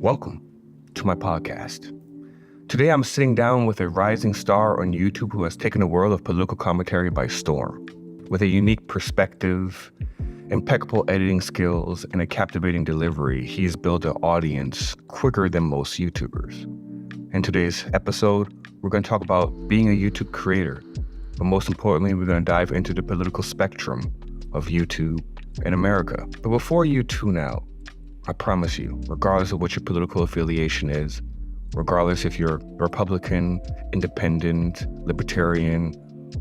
Welcome to my podcast. Today I'm sitting down with a rising star on YouTube who has taken the world of political commentary by storm. With a unique perspective, impeccable editing skills, and a captivating delivery, he's built an audience quicker than most YouTubers. In today's episode, we're going to talk about being a YouTube creator, but most importantly, we're going to dive into the political spectrum of YouTube in America. But before you tune out, I promise you, regardless of what your political affiliation is, regardless if you're Republican, Independent, Libertarian,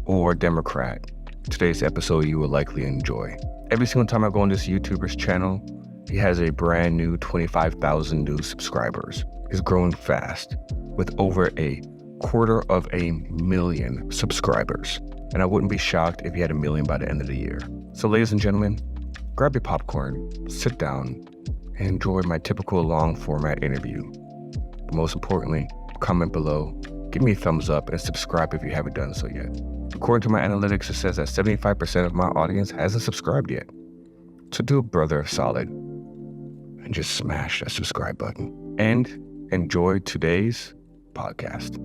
or Democrat, today's episode you will likely enjoy. Every single time I go on this YouTuber's channel, he has a brand new 25,000 new subscribers. He's growing fast with over 250,000 subscribers. And I wouldn't be shocked if he had 1 million by the end of the year. So ladies and gentlemen, grab your popcorn, sit down, and enjoy my typical long format interview. But most importantly, comment below, give me a thumbs up, and subscribe if you haven't done so yet. According to my analytics, it says that 75% of my audience hasn't subscribed yet. So do a brother a solid and just smash that subscribe button. And enjoy today's podcast.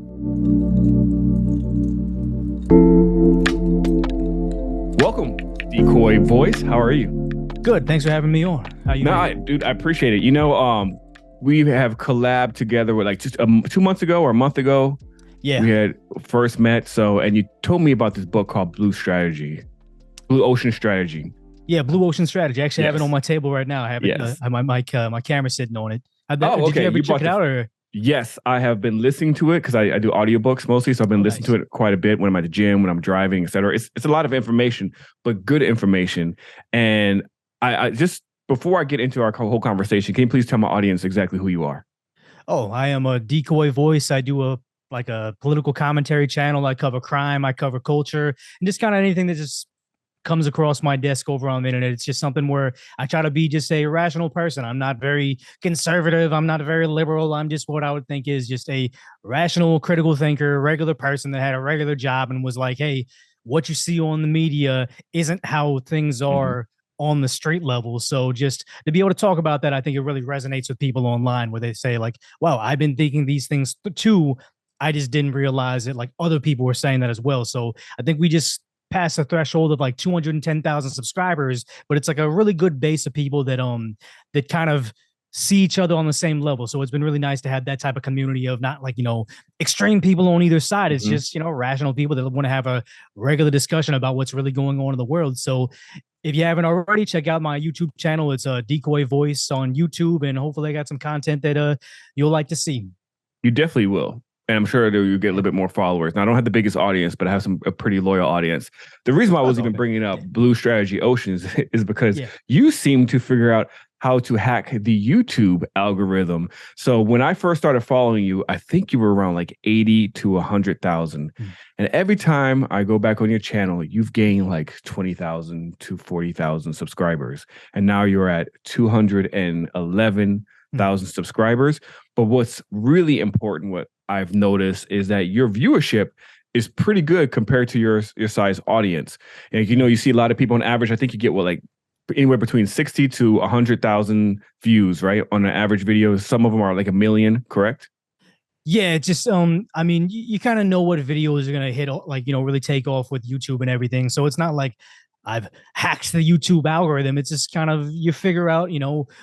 Welcome, Decoy Voice. How are you? Good. Thanks for having me on. How you doing? Dude, I appreciate it. You know, we have collabed together with like just 2 months ago or a month ago. Yeah. We had first met. And you told me about this book called Blue Ocean Strategy. Yeah, Blue Ocean Strategy. Actually, I have Yes. it on my table right now. I have it. Yes. I have my camera sitting on it. Did okay. you ever You check bought it out? Or Yes, I have been listening to it because I do audiobooks mostly. So I've been listening to it quite a bit when I'm at the gym, when I'm driving, etc. It's a lot of information, but good information. And I just, before I get into our whole conversation, can you please tell my audience exactly who you are? Oh, I am a Decoy Voice. I do a political commentary channel. I cover crime. I cover culture, and just kind of anything that just comes across my desk over on the internet. It's just something where I try to be just a rational person. I'm not very conservative. I'm not very liberal. I'm just what I would think is just a rational, critical thinker, regular person that had a regular job and was like, hey, what you see on the media isn't how things are on the street level. So just to be able to talk about that, I think it really resonates with people online where they say like, wow, I've been thinking these things too. I just didn't realize it. Like other people were saying that as well. So I think we just passed the threshold of like 210,000 subscribers, but it's like a really good base of people that that kind of see each other on the same level. So it's been really nice to have that type of community of not like, extreme people on either side. It's just, rational people that want to have a regular discussion about what's really going on in the world. So if you haven't already, check out my YouTube channel. It's a Decoy Voice on YouTube, and hopefully I got some content that you'll like to see. You definitely will. And I'm sure that you'll get a little bit more followers. Now, I don't have the biggest audience, but I have a pretty loyal audience. The reason why I was even bringing up Blue Strategy Oceans is because you seem to figure out how to hack the YouTube algorithm. So when I first started following you, I think you were around like 80 to 100,000. And every time I go back on your channel, you've gained like 20,000 to 40,000 subscribers. And now you're at 211,000 subscribers. But what's really important, what I've noticed, is that your viewership is pretty good compared to your size audience. And you see a lot of people on average, I think you get anywhere between 60 to 100,000 views, right? On an average video. Some of them are like 1 million, correct? Yeah, just I mean, you kind of know what videos are gonna hit, like, really take off with YouTube and everything. So it's not like I've hacked the YouTube algorithm. It's just kind of, you figure out,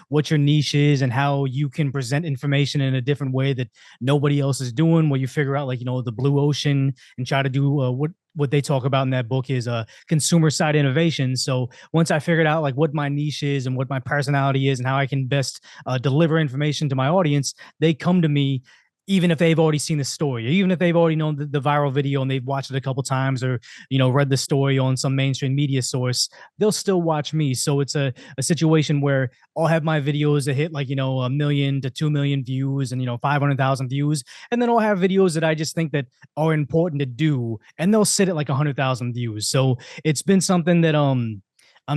what your niche is and how you can present information in a different way that nobody else is doing, where you figure out like, the blue ocean and try to do what they talk about in that book is consumer side innovation. So once I figured out like what my niche is and what my personality is and how I can best deliver information to my audience, they come to me even if they've already seen the story, or even if they've already known the viral video and they've watched it a couple times, or read the story on some mainstream media source, they'll still watch me. So it's a situation where I'll have my videos that hit like 1 million to 2 million views and 500,000 views, and then I'll have videos that I just think that are important to do, and they'll sit at like 100,000 views. So it's been something that I'm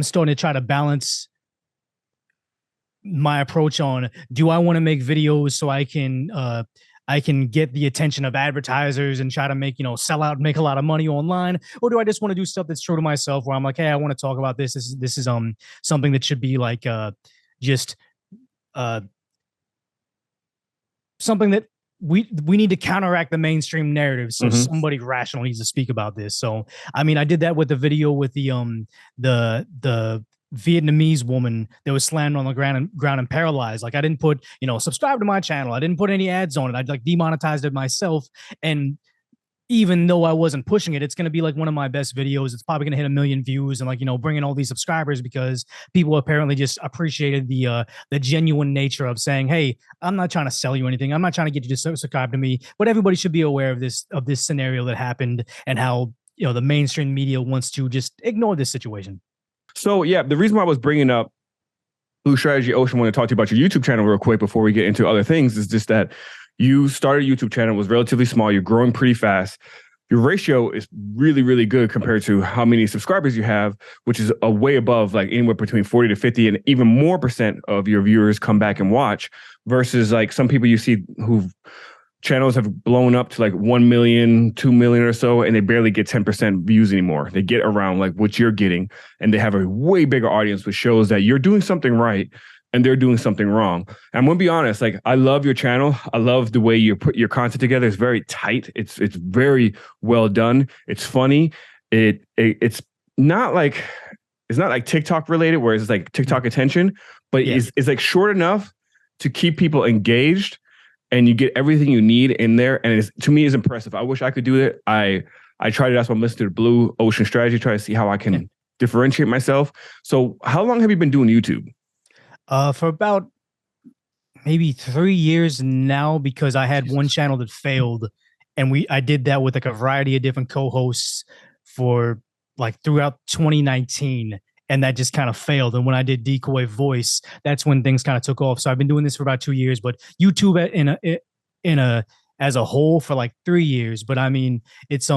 starting to try to balance my approach on. Do I want to make videos so I can get the attention of advertisers and try to make, sell out, make a lot of money online? Or do I just want to do stuff that's true to myself, where I'm like, hey, I want to talk about this. This is something that should be like just something that we need to counteract the mainstream narrative. So Hmm. somebody rational needs to speak about this. So I mean, I did that with the video with the Vietnamese woman that was slammed on the ground and paralyzed. Like I didn't put, subscribe to my channel. I didn't put any ads on it. I like demonetized it myself. And even though I wasn't pushing it, it's going to be like one of my best videos. It's probably going to hit 1 million views and like, bringing all these subscribers because people apparently just appreciated the genuine nature of saying, hey, I'm not trying to sell you anything. I'm not trying to get you to subscribe to me, but everybody should be aware of this scenario that happened and how, the mainstream media wants to just ignore this situation. So yeah, the reason why I was bringing up Blue Strategy Ocean, want to talk to you about your YouTube channel real quick before we get into other things, is just that you started a YouTube channel, was relatively small. You're growing pretty fast. Your ratio is really, really good compared to how many subscribers you have, which is a way above like anywhere between 40 to 50 and even more percent of your viewers come back and watch versus like some people you see who've channels have blown up to like 1 million, 2 million or so, and they barely get 10% views anymore. They get around like what you're getting, and they have a way bigger audience, which shows that you're doing something right and they're doing something wrong. And I'm gonna be honest, like I love your channel. I love the way you put your content together. It's very tight. It's very well done. It's funny. It's not like TikTok related, where it's like TikTok attention, but Yeah. it's like short enough to keep people engaged, and you get everything you need in there. And it's, to me, is impressive. I wish I could do it. I tried it. That's why I'm listening to Blue Ocean Strategy, try to see how I can differentiate myself. So how long have you been doing YouTube? For about maybe 3 years now, because I had one channel that failed, and I did that with like a variety of different co-hosts for like throughout 2019, and that just kind of failed. And when I did Decoy Voice, that's when things kind of took off. So I've been doing this for about 2 years, but YouTube in a as a whole for like 3 years. But I mean, it's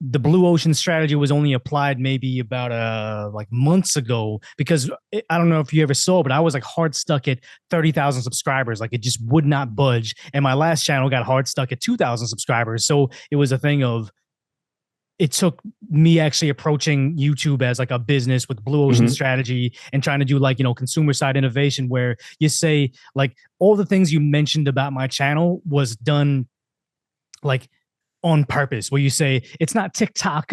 the Blue Ocean Strategy was only applied maybe about like months ago, because I don't know if you ever saw, but I was like hard stuck at 30,000 subscribers. Like it just would not budge. And my last channel got hard stuck at 2,000 subscribers. So it was a thing of, it took me actually approaching YouTube as like a business with Blue Ocean Strategy and trying to do like, consumer side innovation, where you say like all the things you mentioned about my channel was done like on purpose, where you say it's not TikTok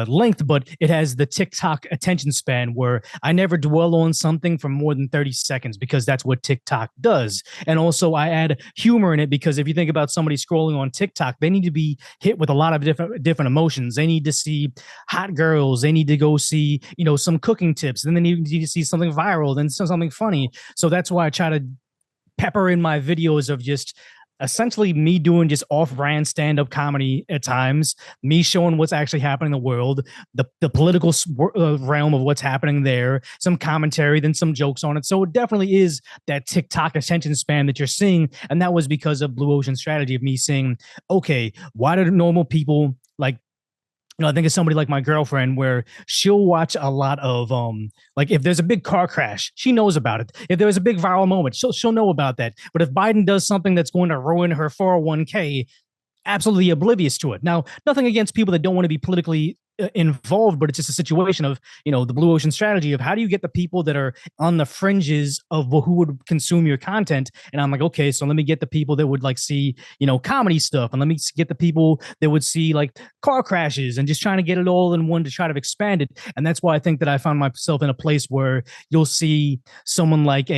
length, but it has the TikTok attention span, where I never dwell on something for more than 30 seconds because that's what TikTok does. And also I add humor in it, because if you think about somebody scrolling on TikTok, they need to be hit with a lot of different emotions. They need to see hot girls. They need to go see, some cooking tips. Then they need to see something viral, then something funny. So that's why I try to pepper in my videos of just essentially me doing just off-brand stand-up comedy at times, me showing what's actually happening in the world, the political realm of what's happening there, some commentary, then some jokes on it. So it definitely is that TikTok attention span that you're seeing. And that was because of Blue Ocean Strategy, of me saying, okay, why do normal people like, I think it's somebody like my girlfriend, where she'll watch a lot of like if there's a big car crash, she knows about it. If there's a big viral moment, she'll know about that. But if Biden does something that's going to ruin her 401k, absolutely oblivious to it. Now, nothing against people that don't want to be politically involved, but it's just a situation of, the Blue Ocean Strategy of how do you get the people that are on the fringes of who would consume your content. And I'm like, okay, so let me get the people that would like see, comedy stuff, and let me get the people that would see like car crashes, and just trying to get it all in one to try to expand it. And that's why I think that I found myself in a place where you'll see someone like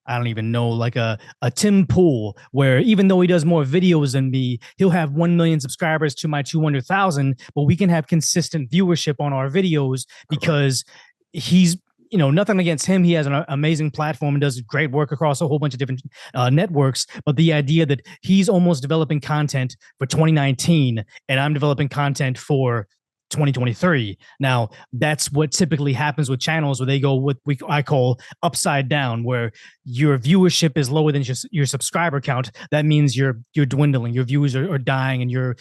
I don't even know, like a Tim Pool, where even though he does more videos than me, he'll have 1 million subscribers to my 200,000, but we can have consistent viewership on our videos because he's, nothing against him. He has an amazing platform and does great work across a whole bunch of different networks. But the idea that he's almost developing content for 2019 and I'm developing content for 2023. Now, that's what typically happens with channels where they go what I call upside down, where your viewership is lower than just your subscriber count. That means you're dwindling, your views are dying, and you're,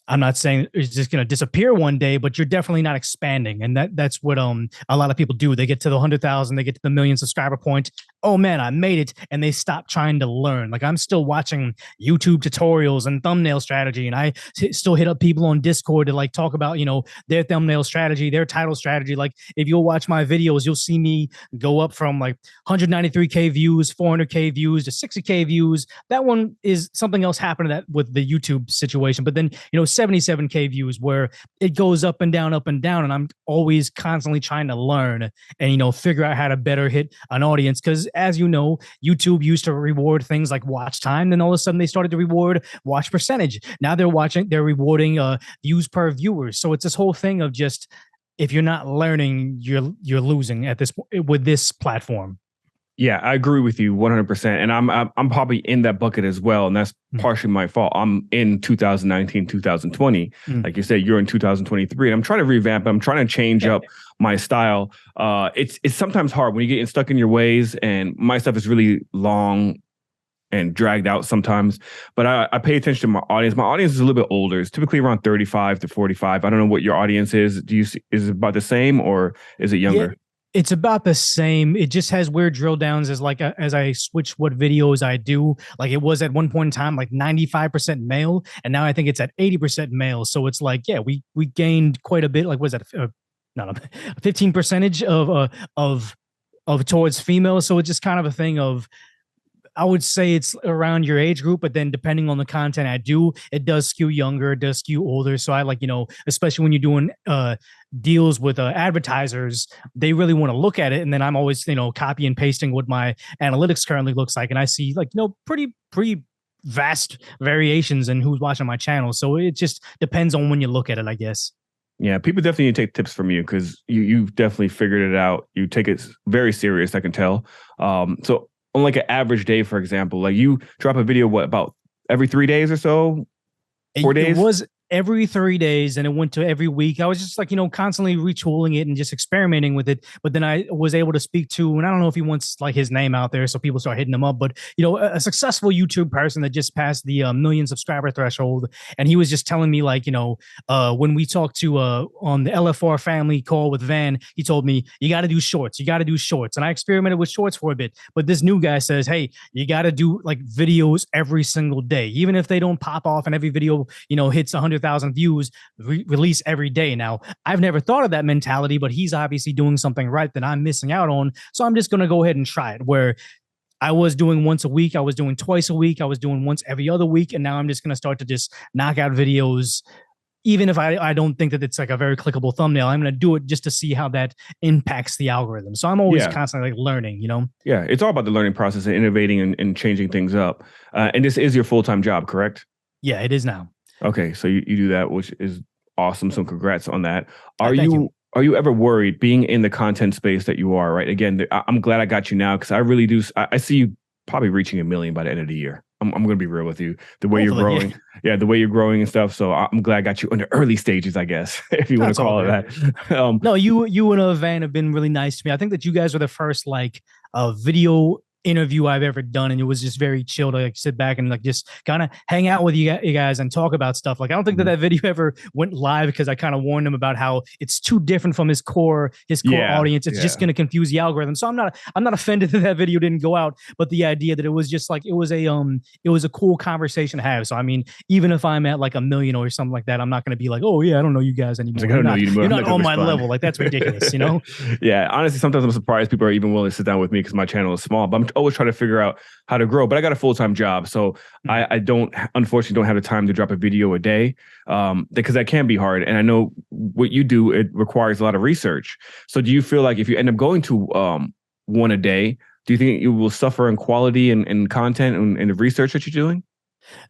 I'm not saying it's just going to disappear one day, but you're definitely not expanding. And that's what a lot of people do. They get to the 100,000, they get to the million subscriber point. Oh man, I made it, and they stop trying to learn. Like I'm still watching YouTube tutorials and thumbnail strategy, and I still hit up people on Discord to like talk about their thumbnail strategy, their title strategy. Like if you'll watch my videos, you'll see me go up from like 193K views, 400K views to 60K views. That one is something else happened to that with the YouTube situation. But then 77K views, where it goes up and down, and I'm always constantly trying to learn and figure out how to better hit an audience. Because as you know, YouTube used to reward things like watch time, then all of a sudden they started to reward watch percentage. Now they're rewarding views per viewer. So it's this whole thing of just, if you're not learning, you're losing at this with this platform. Yeah, I agree with you 100%. And I'm probably in that bucket as well. And that's partially my fault. I'm in 2019, 2020. Like you said, you're in 2023. And I'm trying to revamp. I'm trying to change up my style. It's sometimes hard when you get stuck in your ways. And my stuff is really long and dragged out sometimes. But I pay attention to my audience. My audience is a little bit older. It's typically around 35 to 45. I don't know what your audience is. Is it about the same, or is it younger? Yeah. It's about the same. It just has weird drill downs as like as I switch what videos I do. Like it was at one point in time like 95% male, and now I think it's at 80% male. So it's like, yeah, we gained quite a bit. Like was that not a 15 percentage of towards females. So it's just kind of a thing of, I would say it's around your age group, but then depending on the content I do, it does skew younger, it does skew older. So I like, especially when you're doing deals with advertisers, they really want to look at it. And then I'm always, copy and pasting what my analytics currently looks like. And I see like, pretty vast variations in who's watching my channel. So it just depends on when you look at it, I guess. Yeah, people definitely need to take tips from you, because you've definitely figured it out. You take it very serious, I can tell. So on like an average day, for example, like you drop a video, what, about every 3 days or so? 4 days? It was every 3 days, and it went to every week. I was just like, constantly retooling it and just experimenting with it. But then I was able to speak to, and I don't know if he wants like his name out there, so people start hitting him up, but a successful YouTube person that just passed the million subscriber threshold. And he was just telling me like, when we talked to on the LFR family call with Van, he told me, you got to do shorts. And I experimented with shorts for a bit, but this new guy says, hey, you got to do like videos every single day, even if they don't pop off and every video, hits 100,000 views, release every day. Now, I've never thought of that mentality, but he's obviously doing something right that I'm missing out on. So I'm just going to go ahead and try it, where I was doing once a week, I was doing twice a week, I was doing once every other week. And now I'm just going to start to just knock out videos. Even if I don't think that it's like a very clickable thumbnail, I'm going to do it just to see how that impacts the algorithm. So I'm always constantly like learning, Yeah, it's all about the learning process and innovating and changing things up. And this is your full-time job, correct? Yeah, it is now. Okay, so you do that, which is awesome. So congrats on that. Are you ever worried being in the content space that you are, right? Again, I'm glad I got you now, because I really do. I see you probably reaching 1 million by the end of the year. I'm going to be real with you. The way Hopefully, you're growing. Yeah, the way you're growing and stuff. So I'm glad I got you in the early stages, I guess, if you want to call it that. No, you and Van have been really nice to me. I think that you guys were the first like video interview I've ever done, and it was just very chill to like sit back and like just kind of hang out with you guys and talk about stuff. Like I don't think that video ever went live, because I kind of warned him about how it's too different from his core audience. It's just going to confuse the algorithm. So I'm not offended that video didn't go out, but the idea that it was just like it was a cool conversation to have. So I mean, even if I'm at like 1 million or something like that, I'm not going to be like, oh yeah, I don't know you guys anymore. Like, you're not on my level. Like that's ridiculous, Yeah, honestly, sometimes I'm surprised people are even willing to sit down with me, because my channel is small. But I'm always trying to figure out how to grow. But I got a full-time job, so I unfortunately don't have the time to drop a video a day, because that can be hard. And I know what you do, it requires a lot of research. So do you feel like if you end up going to one a day, do you think you will suffer in quality and content and the research that you're doing?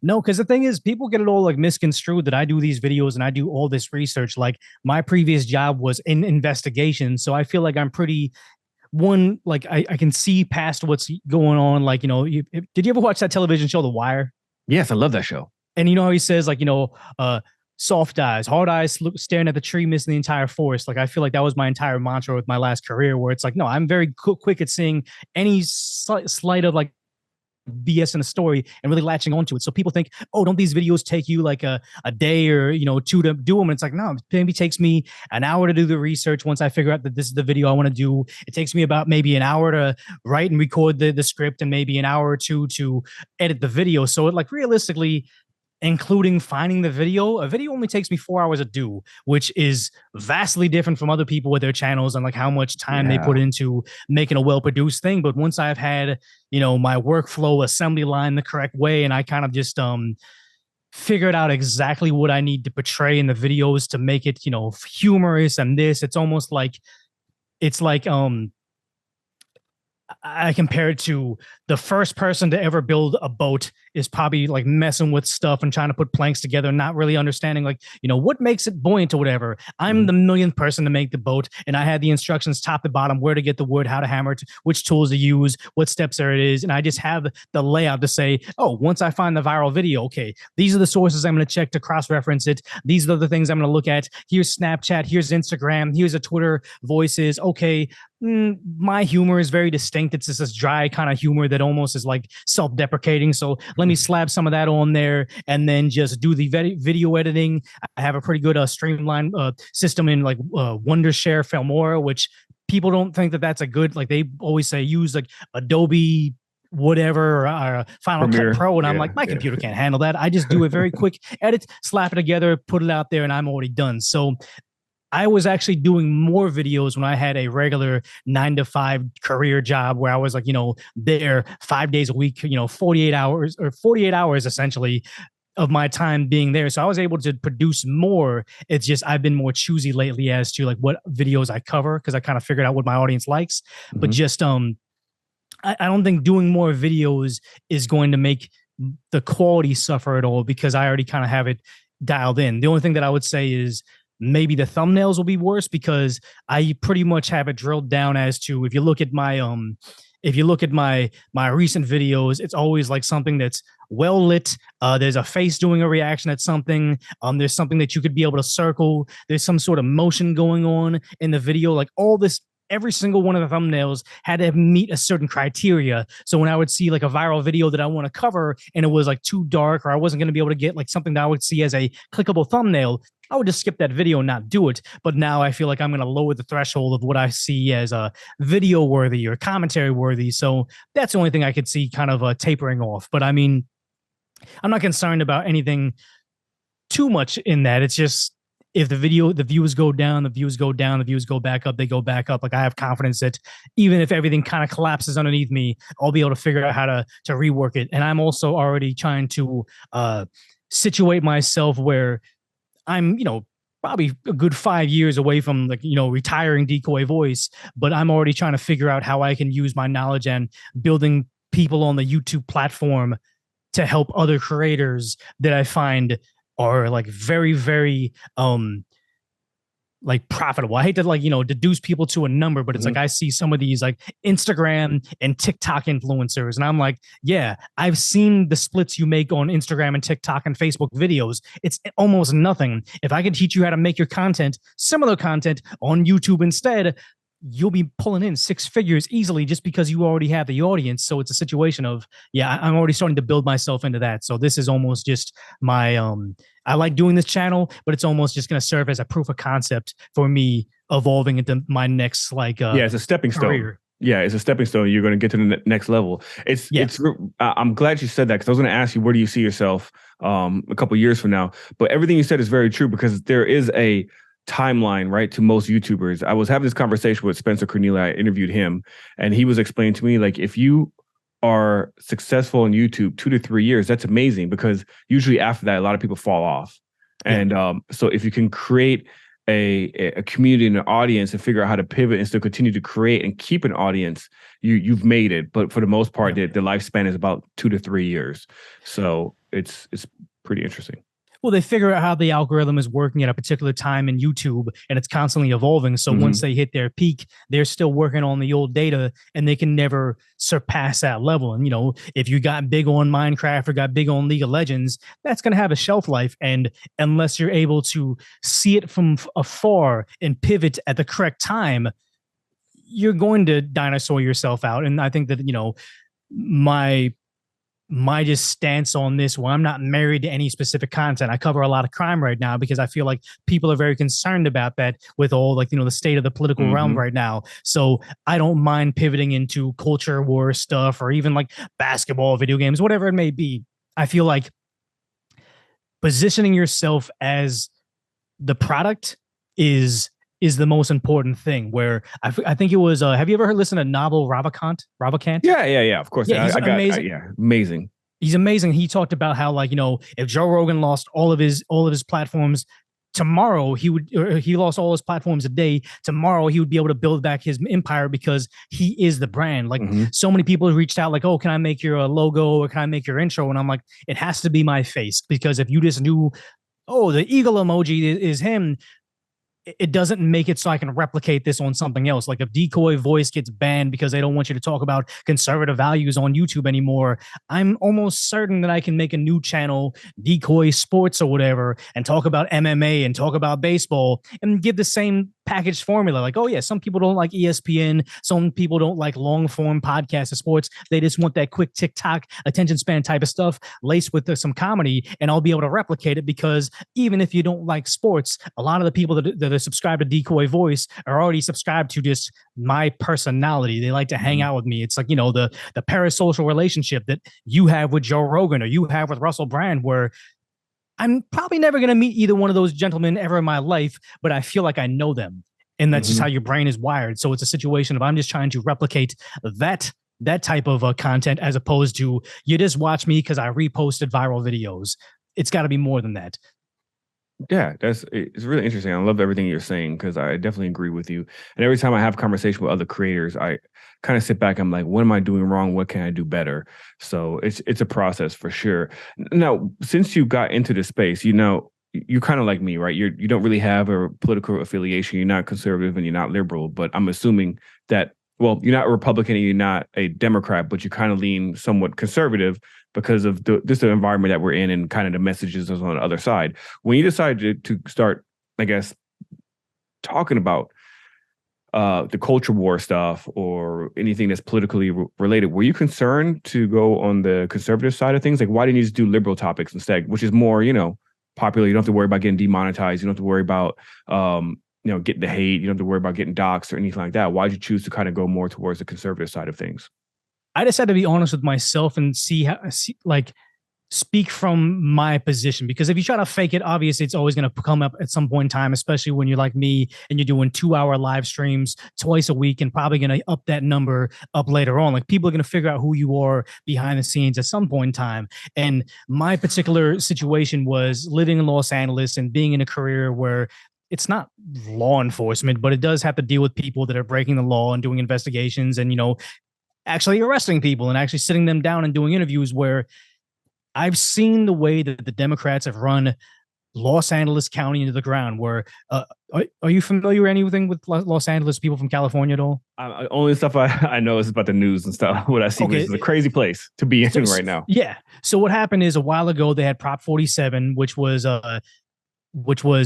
No, because the thing is, people get it all like misconstrued that I do these videos and I do all this research. Like my previous job was in investigation, so I feel like I'm pretty like I can see past what's going on. Like, did you ever watch that television show, The Wire? Yes, I love that show. And you know how he says like, soft eyes, hard eyes, staring at the tree, missing the entire forest. Like I feel like that was my entire mantra with my last career, where it's like, no, I'm very quick at seeing any slight of like BS in a story and really latching onto it. So people think, oh, don't these videos take you like a day or, two to do them? And it's like, no, it maybe takes me an hour to do the research. Once I figure out that this is the video I want to do, it takes me about maybe an hour to write and record the script, and maybe an hour or two to edit the video. So it, like, realistically, including finding the video, a video only takes me 4 hours to do, which is vastly different from other people with their channels and like how much time they put into making a well-produced thing. But once I've had, my workflow assembly line the correct way, and I kind of just figured out exactly what I need to portray in the videos to make it, humorous and this, it's almost like, it's like I compare it to the first person to ever build a boat is probably like messing with stuff and trying to put planks together, not really understanding like, what makes it buoyant or whatever. I'm the millionth person to make the boat, and I had the instructions top to bottom, where to get the wood, how to hammer it, which tools to use, what steps there it is. And I just have the layout to say, oh, once I find the viral video, okay, these are the sources I'm going to check to cross-reference it. These are the things I'm going to look at. Here's Snapchat, here's Instagram, here's a Twitter voices. Okay, my humor is very distinct. It's just this dry kind of humor that almost is like self-deprecating. So let me slap some of that on there and then just do the video editing. I have a pretty good streamlined system in like Wondershare Filmora, which people don't think that that's a good, like they always say use like Adobe whatever or Final Cut Pro, and I'm like, my computer can't handle that. I just do a very quick edit, slap it together, put it out there, and I'm already done. So I was actually doing more videos when I had a regular 9-to-5 career job where I was like, there 5 days a week, 48 hours essentially of my time being there. So I was able to produce more. It's just I've been more choosy lately as to like what videos I cover, because I kind of figured out what my audience likes. But just I don't think doing more videos is going to make the quality suffer at all, because I already kind of have it dialed in. The only thing that I would say is maybe the thumbnails will be worse, because I pretty much have it drilled down as to, if you look at my my recent videos, it's always like something that's well lit. There's a face doing a reaction at something. There's something that you could be able to circle. There's some sort of motion going on in the video. Like all this, every single one of the thumbnails had to meet a certain criteria. So when I would see like a viral video that I want to cover and it was like too dark, or I wasn't going to be able to get like something that I would see as a clickable thumbnail, I would just skip that video and not do it. But now I feel like I'm going to lower the threshold of what I see as a video worthy or commentary worthy. So that's the only thing I could see kind of tapering off. But I mean, I'm not concerned about anything too much in that. It's just, if the views go down, the views go down, the views go back up, they go back up. Like I have confidence that even if everything kind of collapses underneath me, I'll be able to figure out how to rework it. And I'm also already trying to situate myself where I'm, probably a good 5 years away from like, retiring Decoy Voice, but I'm already trying to figure out how I can use my knowledge and building people on the YouTube platform to help other creators that I find are like very, very like profitable. I hate to like, deduce people to a number, but it's like I see some of these like Instagram and TikTok influencers, and I'm like, yeah, I've seen the splits you make on Instagram and TikTok and Facebook videos. It's almost nothing. If I could teach you how to make your content, similar content on YouTube instead, you'll be pulling in 6 figures easily just because you already have the audience. So it's a situation of, yeah, I'm already starting to build myself into that. So this is almost just my, I like doing this channel, but it's almost just going to serve as a proof of concept for me evolving into my next, like, it's a stepping career. stone. Yeah, it's a stepping stone. You're going to get to the next level. I'm glad you said that, because I was going to ask you, where do you see yourself a couple of years from now? But everything you said is very true, because there is a timeline, right, to most YouTubers. I was having this conversation with Spencer Cornelia. I interviewed him, and he was explaining to me, like, if you are successful in YouTube 2 to 3 years, that's amazing, because usually after that, a lot of people fall off. And so if you can create a community and an audience and figure out how to pivot and still continue to create and keep an audience, you've made it. But for the most part, the lifespan is about 2 to 3 years. So it's pretty interesting. Well, they figure out how the algorithm is working at a particular time in YouTube, and it's constantly evolving. So once they hit their peak, they're still working on the old data, and they can never surpass that level. And, if you got big on Minecraft or got big on League of Legends, that's going to have a shelf life. And unless you're able to see it from afar and pivot at the correct time, you're going to dinosaur yourself out. And I think that, my my just stance on this where I'm not married to any specific content. I cover a lot of crime right now because I feel like people are very concerned about that with all like, the state of the political realm Mm-hmm. right now. So I don't mind pivoting into culture war stuff or even like basketball, video games, whatever it may be. I feel like positioning yourself as the product is the most important thing. Where I think it was. Have you ever listened to Novel Ravikant? Ravikant? Yeah. Of course, Yeah, he's I got. amazing. Yeah, amazing. He's amazing. He talked about how like if Joe Rogan lost all of his platforms tomorrow, he lost all his platforms today. Tomorrow he would be able to build back his empire because he is the brand. Like Mm-hmm. so many people have reached out like, oh, can I make your logo or can I make your intro? And I'm like, it has to be my face because if you just knew, oh, the eagle emoji is him, it doesn't make it so I can replicate this on something else. Like if decoy voice gets banned because they don't want you to talk about conservative values on YouTube anymore, I'm almost certain that I can make a new channel, decoy sports or whatever, and talk about MMA and talk about baseball and give the same packaged formula. Like, oh yeah, some people don't like ESPN. Some people don't like long form podcasts of sports. They just want that quick TikTok attention span type of stuff laced with some comedy. And I'll be able to replicate it because even if you don't like sports, a lot of the people that are subscribed to Decoy Voice are already subscribed to just my personality. They like to hang out with me. It's like, the parasocial relationship that you have with Joe Rogan or you have with Russell Brand, where I'm probably never going to meet either one of those gentlemen ever in my life, but I feel like I know them. And that's just how your brain is wired. So it's a situation of I'm just trying to replicate that type of content as opposed to you just watch me because I reposted viral videos. It's got to be more than that. Yeah, it's really interesting. I love everything you're saying because I definitely agree with you. And every time I have conversation with other creators, I kind of sit back. I'm like, what am I doing wrong? What can I do better? So it's a process for sure. Now, since you got into the space, you're kind of like me, right? You don't really have a political affiliation. You're not conservative and you're not liberal. But I'm assuming that, well, you're not a Republican and you're not a Democrat, but you kind of lean somewhat conservative because of the environment that we're in and kind of the messages on the other side. When you decided to start, I guess, talking about the culture war stuff or anything that's politically related, were you concerned to go on the conservative side of things? Like, why didn't you just do liberal topics instead, which is more, popular? You don't have to worry about getting demonetized. You don't have to worry about, getting the hate. You don't have to worry about getting doxxed or anything like that. Why did you choose to kind of go more towards the conservative side of things? I just had to be honest with myself and speak from my position, because if you try to fake it, obviously it's always going to come up at some point in time, especially when you're like me and you're doing 2-hour live streams twice a week and probably going to up that number up later on. Like people are going to figure out who you are behind the scenes at some point in time. And my particular situation was living in Los Angeles and being in a career where it's not law enforcement, but it does have to deal with people that are breaking the law and doing investigations and, actually arresting people and actually sitting them down and doing interviews, where I've seen the way that the Democrats have run Los Angeles County into the ground. Where are you familiar with anything with Los Angeles, people from California at all? Only stuff I know is about the news and stuff. What I see, which is a crazy place to be in right now. Yeah. So what happened is a while ago they had Prop 47, which was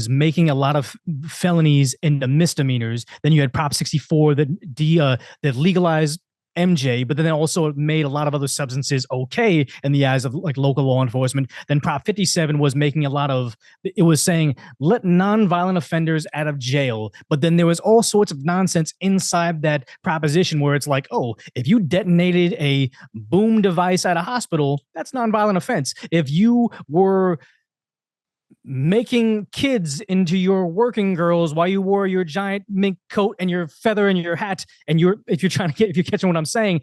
making a lot of felonies into misdemeanors. Then you had Prop 64 that legalized MJ, but then it also made a lot of other substances okay in the eyes of like local law enforcement. Then Prop 57 was making it was saying let nonviolent offenders out of jail. But then there was all sorts of nonsense inside that proposition where it's like, oh, if you detonated a boom device at a hospital, that's nonviolent offense. If you were making kids into your working girls while you wore your giant mink coat and your feather and your hat, and if you're catching what I'm saying,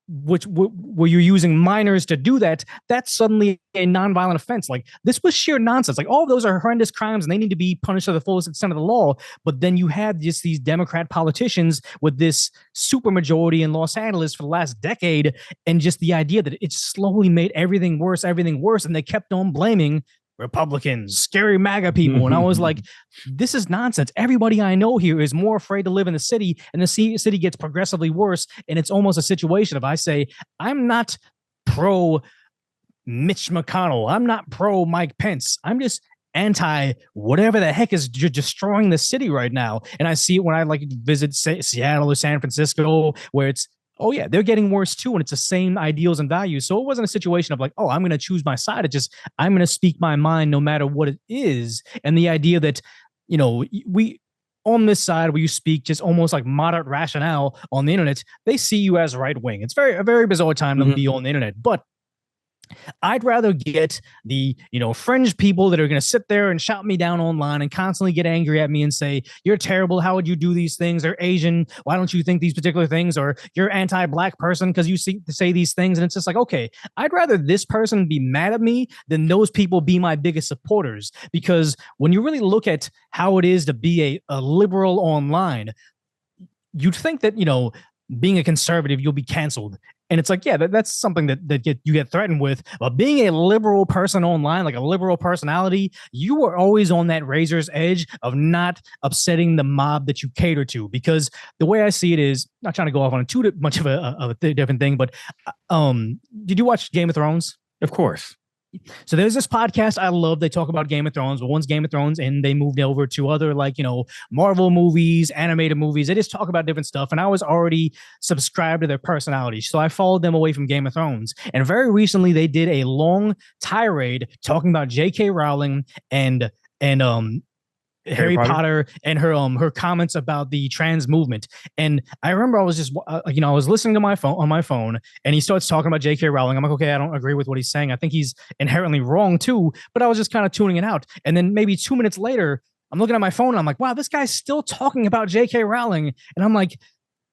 where you're using minors to do that, that's suddenly a nonviolent offense. Like this was sheer nonsense. Like all of those are horrendous crimes and they need to be punished to the fullest extent of the law. But then you had just these Democrat politicians with this supermajority in Los Angeles for the last decade, and just the idea that it slowly made everything worse, and they kept on blaming Republicans, scary MAGA people. And I was like, this is nonsense. Everybody I know here is more afraid to live in the city, and the city gets progressively worse. And it's almost a situation of I say, I'm not pro Mitch McConnell. I'm not pro Mike Pence. I'm just anti whatever the heck is destroying the city right now. And I see it when I like visit Seattle or San Francisco, where it's oh yeah, they're getting worse too, and it's the same ideals and values. So it wasn't a situation of like, oh, I'm going to choose my side. It's just I'm going to speak my mind no matter what it is. And the idea that, we on this side where you speak just almost like moderate rationale on the internet, they see you as right wing. It's a very bizarre time to be on the internet, but I'd rather get the, fringe people that are going to sit there and shout me down online and constantly get angry at me and say, you're terrible. How would you do these things? They're Asian. Why don't you think these particular things? Or you're anti-black person because you say these things. And it's just like, okay, I'd rather this person be mad at me than those people be my biggest supporters. Because when you really look at how it is to be a liberal online, you'd think that, being a conservative, you'll be canceled. And it's like, yeah, that's something that you get threatened with. But being a liberal person online, like a liberal personality, you are always on that razor's edge of not upsetting the mob that you cater to. Because the way I see it is, not trying to go off on too much of a different thing, but did you watch Game of Thrones? Of course. So there's this podcast I love. They talk about Game of Thrones, but one's Game of Thrones, and they moved over to other Marvel movies, animated movies. They just talk about different stuff. And I was already subscribed to their personality, so I followed them away from Game of Thrones. And very recently, they did a long tirade talking about J.K. Rowling and Harry Potter and her comments about the trans movement. And I remember I was just I was listening to my phone and he starts talking about J.K. Rowling. I'm like, okay, I don't agree with what he's saying. I think he's inherently wrong too, but I was just kind of tuning it out. And then maybe 2 minutes later, I'm looking at my phone and I'm like, wow, this guy's still talking about J.K. Rowling. And I'm like,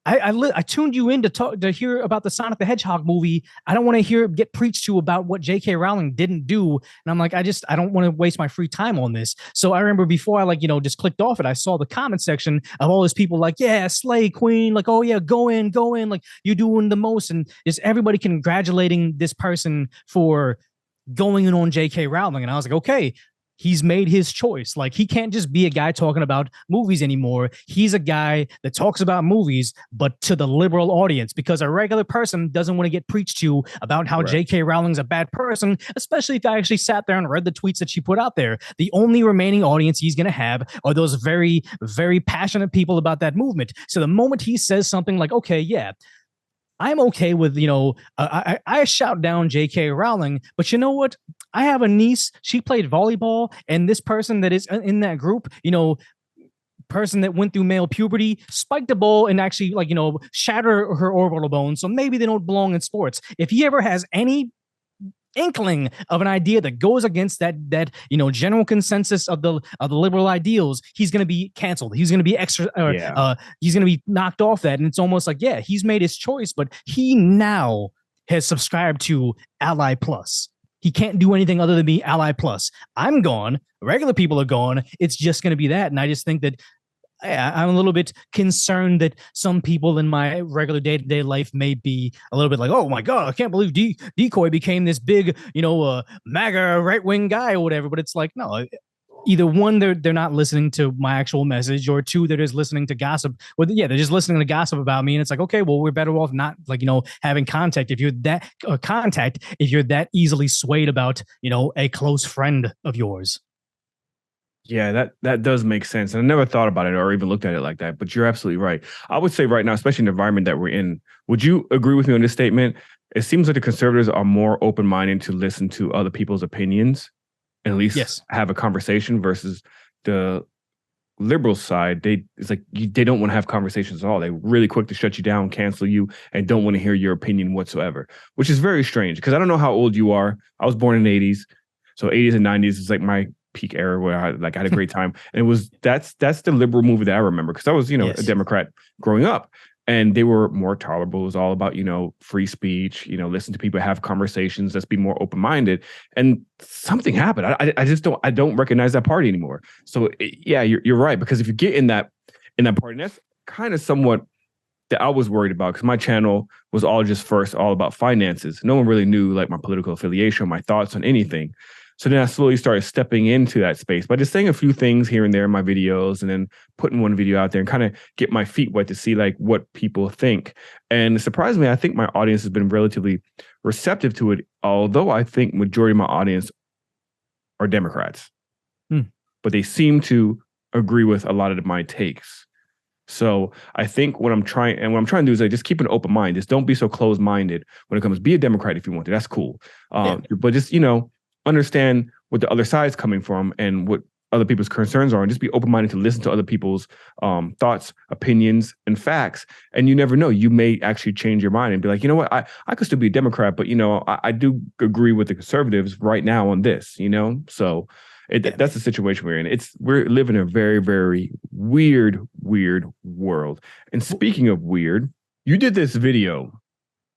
I tuned you in to hear about the Sonic the Hedgehog movie. I don't want to get preached to about what J.K. Rowling didn't do. And I'm like, I don't want to waste my free time on this. So I remember before I just clicked off it, I saw the comment section of all these people like, yeah, slay queen. Like, oh yeah, go in. Like you're doing the most. And just everybody congratulating this person for going in on J.K. Rowling. And I was like, okay, he's made his choice. Like he can't just be a guy talking about movies anymore. He's a guy that talks about movies, but to the liberal audience, because a regular person doesn't want to get preached to about how J.K. Rowling's a bad person, especially if I actually sat there and read the tweets that she put out there. The only remaining audience he's going to have are those very, very passionate people about that movement. So the moment he says something like, okay, yeah, I'm okay with, I shout down J.K. Rowling, but you know what? I have a niece. She played volleyball, and this person that is in that group, person that went through male puberty, spiked a ball and actually, shatter her orbital bone. So maybe they don't belong in sports. If he ever has any inkling of an idea that goes against that general consensus of the liberal ideals, he's going to be canceled. He's going to be he's going to be knocked off that. And it's almost like, yeah, he's made his choice, but he now has subscribed to Ally Plus. He can't do anything other than be Ally Plus. I'm gone. Regular people are gone. It's just going to be that. And I just think that I'm a little bit concerned that some people in my regular day-to-day life may be a little bit like, oh my God, I can't believe Decoy became this big, MAGA right-wing guy or whatever. But it's like, no, either one, they're not listening to my actual message, or two, they're just listening to gossip. Well, yeah, they're just listening to gossip about me. And it's like, okay, well, we're better off not having contact if you're that easily swayed about, a close friend of yours. Yeah, that does make sense. And I never thought about it or even looked at it like that, but you're absolutely right. I would say right now, especially in the environment that we're in, would you agree with me on this statement? It seems like the conservatives are more open-minded to listen to other people's opinions and at least have a conversation, versus the liberal side. They don't want to have conversations at all. They're really quick to shut you down, cancel you, and don't want to hear your opinion whatsoever, which is very strange because I don't know how old you are. I was born in the 80s. So 80s and 90s is like my peak era where I had a great time. And that's the liberal movie that I remember, because I was, a Democrat growing up, and they were more tolerable. It was all about, free speech, listen to people, have conversations, let's be more open-minded. And something happened. I don't recognize that party anymore. So yeah, you're right. Because if you get in that party, and that's kind of somewhat that I was worried about, because my channel was all about finances. No one really knew like my political affiliation, my thoughts on anything. So then I slowly started stepping into that space by just saying a few things here and there in my videos, and then putting one video out there and kind of get my feet wet to see like what people think. And surprisingly, I think my audience has been relatively receptive to it, although I think majority of my audience are Democrats. But they seem to agree with a lot of my takes. So I think what I'm trying to do is like just keep an open mind. Just don't be so closed minded when it comes. Be a Democrat if you want to. That's cool. Yeah. But just understand what the other side's coming from and what other people's concerns are, and just be open minded to listen to other people's thoughts, opinions, and facts. And you never know, you may actually change your mind and be like, you know what, I could still be a Democrat, but I do agree with the conservatives right now on this. So Yeah. that's the situation we're in. We're living in a very, very weird, weird world. And speaking of weird, you did this video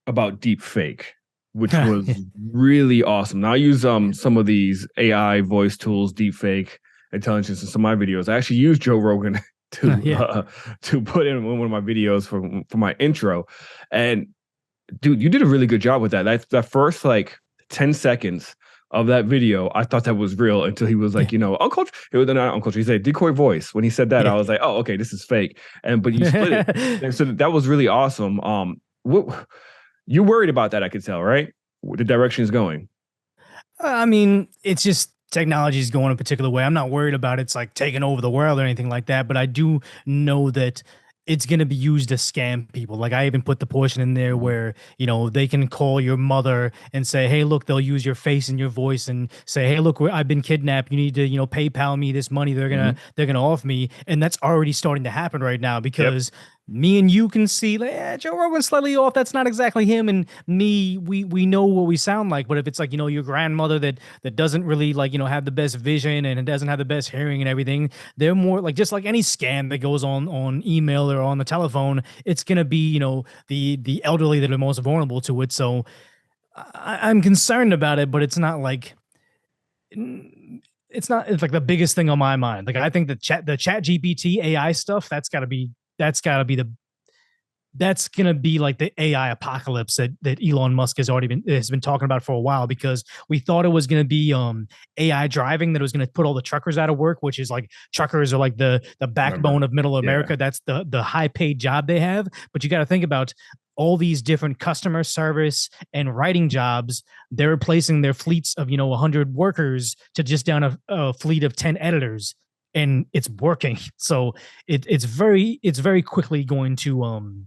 about deep fake, which was really awesome. Now I use some of these AI voice tools, deep fake intelligence in some of my videos. I actually use Joe Rogan to put in one of my videos for my intro. And dude, you did a really good job with that. That first like 10 seconds of that video, I thought that was real until he was like, uncultured. It was not uncultured. He said decoy voice. When he said that, Yeah. I was like, oh, okay, this is fake. But you split it. And so that was really awesome. What you worried about that? I could tell, right? The direction is going. I mean, it's just technology is going a particular way. I'm not worried about it's like taking over the world or anything like that, but I do know that it's going to be used to scam people. Like I even put the portion in there where, they can call your mother and say, hey, look, they'll use your face and your voice and say, hey, look, I've been kidnapped. You need to, PayPal me this money. They're going to offer me. And that's already starting to happen right now because me and you can see like, Joe Rogan's slightly off. That's not exactly him. And me, we know what we sound like. But if it's like, your grandmother that doesn't really like, have the best vision and it doesn't have the best hearing and everything, they're more like just like any scam that goes on email or on the telephone, it's gonna be, the elderly that are most vulnerable to it. So I'm concerned about it, but it's not like it's like the biggest thing on my mind. Like I think the chat GPT AI stuff, that's gonna be like the AI apocalypse that Elon Musk has been talking about for a while, because we thought it was gonna be AI driving, that it was gonna put all the truckers out of work, which is like truckers are like the backbone of middle America. Yeah. That's the high paid job they have. But you got to think about all these different customer service and writing jobs. They're replacing their fleets of 100 workers to just down a fleet of 10 editors, and it's working. So it's very quickly going to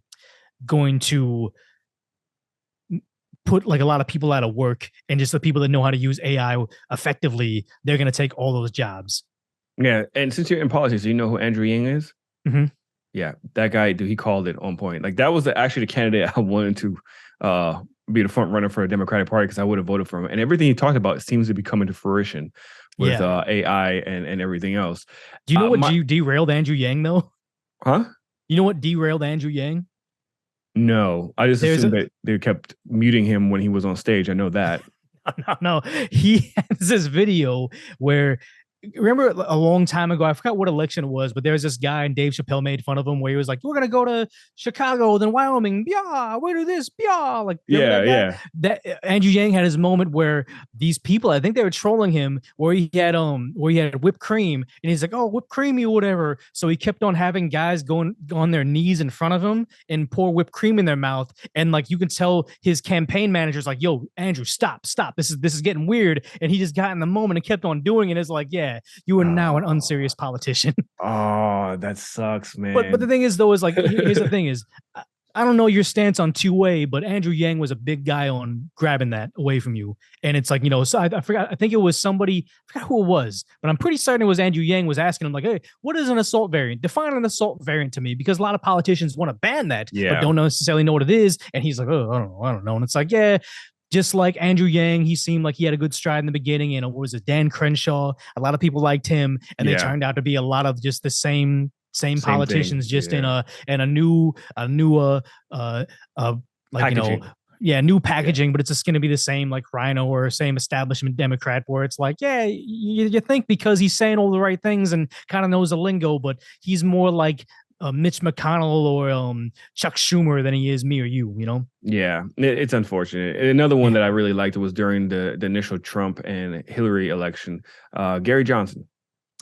put like a lot of people out of work, and just the people that know how to use AI effectively, they're going to take all those jobs. Yeah. And since you're in politics, you know who Andrew Yang is? Mm-hmm. Yeah, that guy, dude, he called it on point. Like that was actually the candidate I wanted to be the front runner for the Democratic Party, because I would have voted for him. And everything he talked about seems to be coming to fruition with AI and everything else. Do you know what derailed Andrew Yang though? Huh? You know what derailed Andrew Yang? No, I just assumed that they kept muting him when he was on stage. I know that. No. He has this video where, remember a long time ago, I forgot what election it was, but there was this guy and Dave Chappelle made fun of him where he was like, we're going to go to Chicago, then Wyoming. Yeah, we do this. Yeah. Like, that Andrew Yang had his moment where these people, I think they were trolling him, where he had whipped cream, and he's like, oh, whipped creamy or whatever. So he kept on having guys going on their knees in front of him and pour whipped cream in their mouth. And like, you can tell his campaign manager's like, yo, Andrew, stop. This is getting weird. And he just got in the moment and kept on doing it. It's like, yeah, you are now an unserious politician. Oh, that sucks, man. But the thing is, though, is like, here's the thing is, I don't know your stance on 2A, but Andrew Yang was a big guy on grabbing that away from you. And it's like, so I forgot, I think it was somebody, I forgot who it was, but I'm pretty certain it was Andrew Yang was asking him like, hey, what is an assault variant? Define an assault variant to me, because a lot of politicians want to ban that, but don't necessarily know what it is. And he's like, oh, I don't know. And it's like, yeah, just like Andrew Yang, he seemed like he had a good stride in the beginning. And it was a Dan Crenshaw. A lot of people liked him, and they turned out to be a lot of just the same politicians, thing. Just in a new like packaging. New packaging, but it's just going to be the same like Rhino or same establishment Democrat, where it's like, you think because he's saying all the right things and kind of knows the lingo, but he's more like Mitch McConnell or Chuck Schumer than he is me or you, Yeah, it's unfortunate. Another one that I really liked was during the initial Trump and Hillary election, Gary Johnson.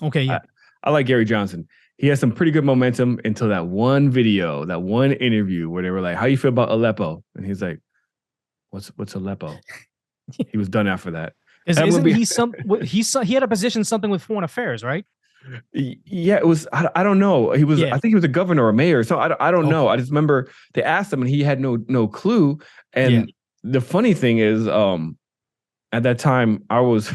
Okay, yeah. I like Gary Johnson. He has some pretty good momentum until that one video, that one interview where they were like, how you feel about Aleppo? And he's like, what's Aleppo? He was done after that. He had a position something with foreign affairs, right? Yeah, it was. I don't know. He was. Yeah, I think he was a governor or a mayor. So I don't know. okay, I just remember they asked him and he had no clue. yeah. And the funny thing is, at that time I was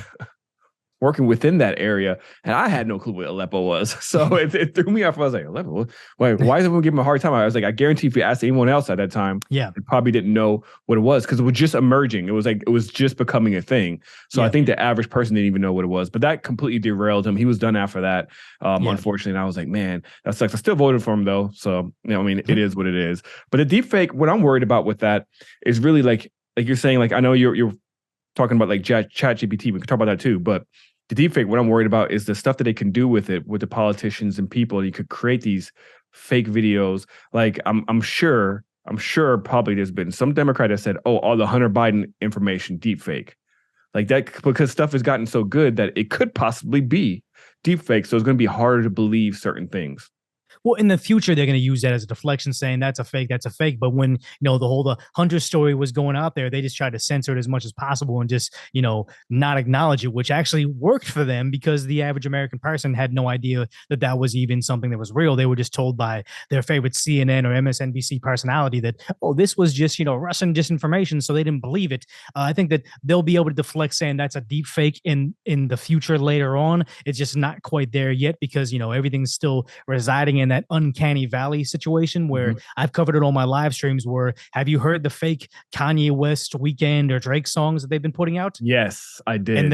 working within that area, and I had no clue what Aleppo was. So it threw me off. I was like, Aleppo? Wait, why is everyone giving me a hard time? I was like, I guarantee if you asked anyone else at that time, Yeah, they probably didn't know what it was because it was just emerging. It was like it was just becoming a thing. So I yeah, think the average person didn't even know what it was. But that completely derailed him. He was done after that, yeah. unfortunately. And I was like, man, that sucks. I still voted for him though. So I mean, it Mhm. is what it is. But the deep fake, what I'm worried about with that is really like you're saying, like I know you're talking about like Chat GPT. We can talk about that too, but the deepfake, what I'm worried about is the stuff that they can do with it, with the politicians and people. You could create these fake videos. Like I'm sure probably there's been some Democrat that said, "Oh, all the Hunter Biden information deepfake." Like that because stuff has gotten so good that it could possibly be deepfake. So it's going to be harder to believe certain things. Well, in the future, they're going to use that as a deflection, saying that's a fake, that's a fake. But when the Hunter story was going out there, they just tried to censor it as much as possible and just not acknowledge it, which actually worked for them because the average American person had no idea that that was even something that was real. They were just told by their favorite CNN or MSNBC personality that this was just Russian disinformation, so they didn't believe it. I think that they'll be able to deflect saying that's a deep fake in the future later on. It's just not quite there yet because everything's still residing in that uncanny valley situation where Mhm. I've covered it on my live streams. Where have you heard the fake Kanye West Weekend or Drake songs that they've been putting out? Yes, I And did.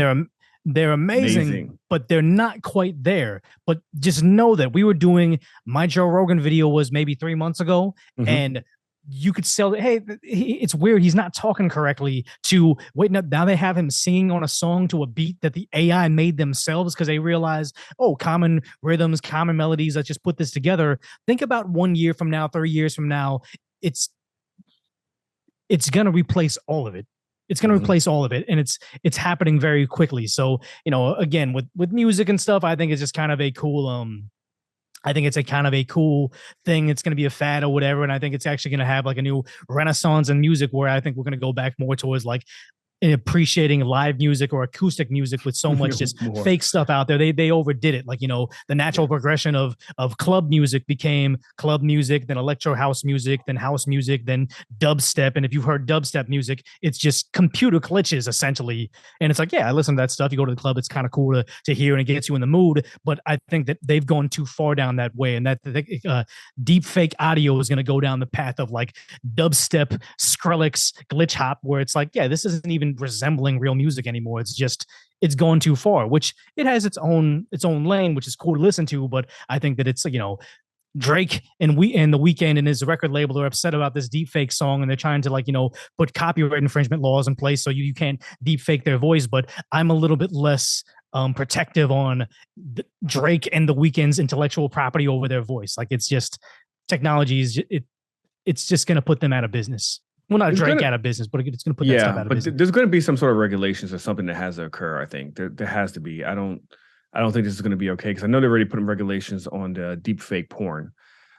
they're amazing, Amazing. but they're not quite there. But just know that we were doing my Joe Rogan video was maybe 3 months ago, Mhm. and you could sell it. Hey, it's weird. He's not talking correctly. To wait, now they have him singing on a song to a beat that the AI made themselves because they realize, oh, common rhythms, common melodies. Let's just put this together. Think about 1 year from now, 3 years from now. It's it's going to replace all of it. It's going to Mhm. replace all of it, and it's happening very quickly. So again, with music and stuff, I think it's just kind of a cool I think it's a kind of a cool thing. It's going to be a fad or whatever, and I think it's actually going to have like a new renaissance in music where I think we're going to go back more towards like appreciating live music or acoustic music with so much just More. fake stuff out there. They overdid it. Like, the natural Yeah. progression of club music became club music, then electro house music, then dubstep. And if you've heard dubstep music, it's just computer glitches essentially. And it's like, yeah, I listen to that stuff. You go to the club, it's kind of cool to hear and it gets you in the mood. But I think that they've gone too far down that way. And that deep fake audio is going to go down the path of like dubstep, Skrillex, glitch hop, where it's like, yeah, this isn't even resembling real music anymore. It's going too far, which it has its own lane, which is cool to listen to. But I think that it's Drake and the Weekend and his record label are upset about this deep fake song, and they're trying to put copyright infringement laws in place so you can't deep fake their voice. But I'm a little bit less protective on Drake and the Weekend's intellectual property over their voice. Like it's just technology is it's just going to put them out of business. Well, not It's Drake gonna out of business, but it's going to put that stuff Yeah, out of but business. there's going to be some sort of regulations or something that has to occur. I think there has to be. I don't think this is going to be okay because I know they're already putting regulations on the deep fake porn.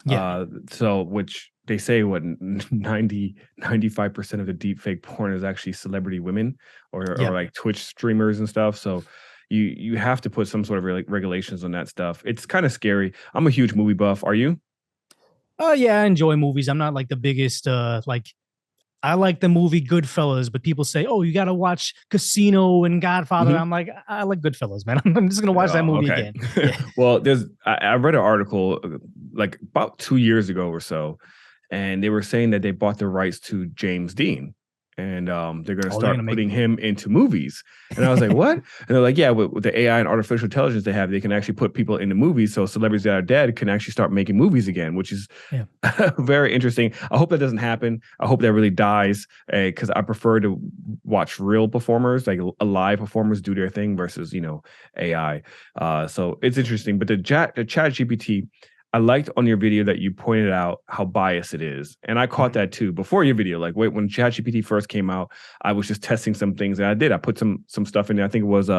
Yeah, So which they say what 95% of the deep fake porn is actually celebrity women or yeah. like Twitch streamers and stuff. So you have to put some sort of regulations on that stuff. It's kind of scary. I'm a huge movie buff. Are you? Oh yeah, I enjoy movies. I'm not like the biggest like I like the movie Goodfellas, but people say, "Oh, you got to watch Casino and Godfather." Mhm. I'm like, I like Goodfellas, man. I'm just gonna watch that Oh, movie okay. again. Yeah, Well, I read an article like about 2 years ago or so, and they were saying that they bought the rights to James Dean, and they're going to oh, they're gonna start make. putting him into movies. And I was like, what? And they're like, yeah, with the AI and artificial intelligence they have, they can actually put people into movies, so celebrities that are dead can actually start making movies again, which is Yeah, very interesting. I hope that doesn't happen. I hope that really dies because I prefer to watch real performers, like live performers, do their thing versus AI. So it's interesting. But the Chat GPT, I liked on your video that you pointed out how biased it is, and I caught mhm, that too before your video. Like, wait, when ChatGPT first came out, I was just testing some things, and I did. I put some stuff in there. I think it was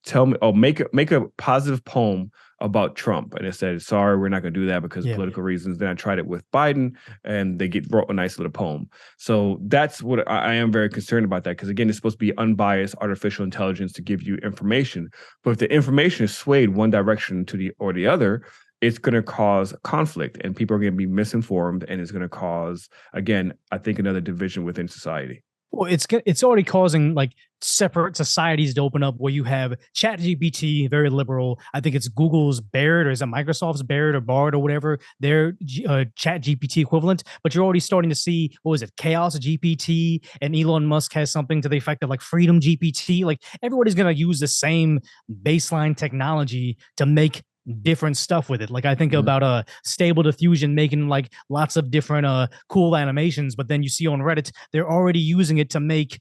tell me, oh, make a positive poem about Trump, and it said, "Sorry, we're not going to do that because of Yeah. political reasons." Then I tried it with Biden, and they wrote a nice little poem. So that's what I am very concerned about that, because again, it's supposed to be unbiased artificial intelligence to give you information, but if the information is swayed one direction to the other, it's going to cause conflict, and people are going to be misinformed, and it's going to cause, again, I think, another division within society. Well, it's already causing like separate societies to open up where you have ChatGPT, very liberal. I think it's Google's Bard, or is it Microsoft's Bard or Bard or whatever, their ChatGPT equivalent. But you're already starting to see, what was it, Chaos GPT, and Elon Musk has something to the effect of like Freedom GPT. Like everybody's going to use the same baseline technology to make different stuff with it. Like I think about Stable Diffusion making like lots of different cool animations, but then you see on Reddit they're already using it to make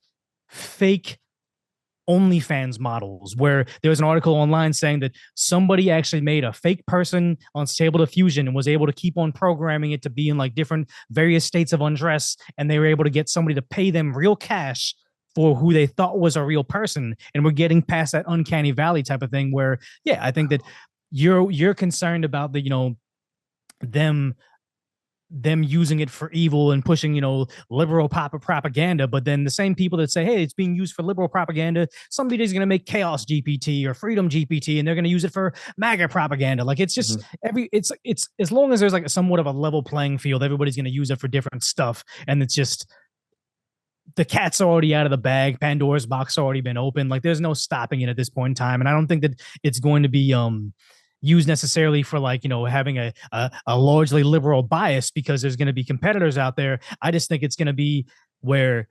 fake OnlyFans models, where there was an article online saying that somebody actually made a fake person on Stable Diffusion and was able to keep on programming it to be in like different various states of undress, and they were able to get somebody to pay them real cash for who they thought was a real person. And we're getting past that uncanny valley type of thing where, yeah, I think that you're concerned about the, them using it for evil and pushing, liberal propaganda. But then the same people that say, hey, it's being used for liberal propaganda, somebody's going to make Chaos GPT or Freedom GPT, and they're going to use it for MAGA propaganda. Like it's just it's as long as there's like somewhat of a level playing field, everybody's going to use it for different stuff. And it's just, the cat's already out of the bag. Pandora's box already been opened. Like there's no stopping it at this point in time. And I don't think that it's going to be used necessarily for like, having a largely liberal bias, because there's going to be competitors out there. I just think it's going to be where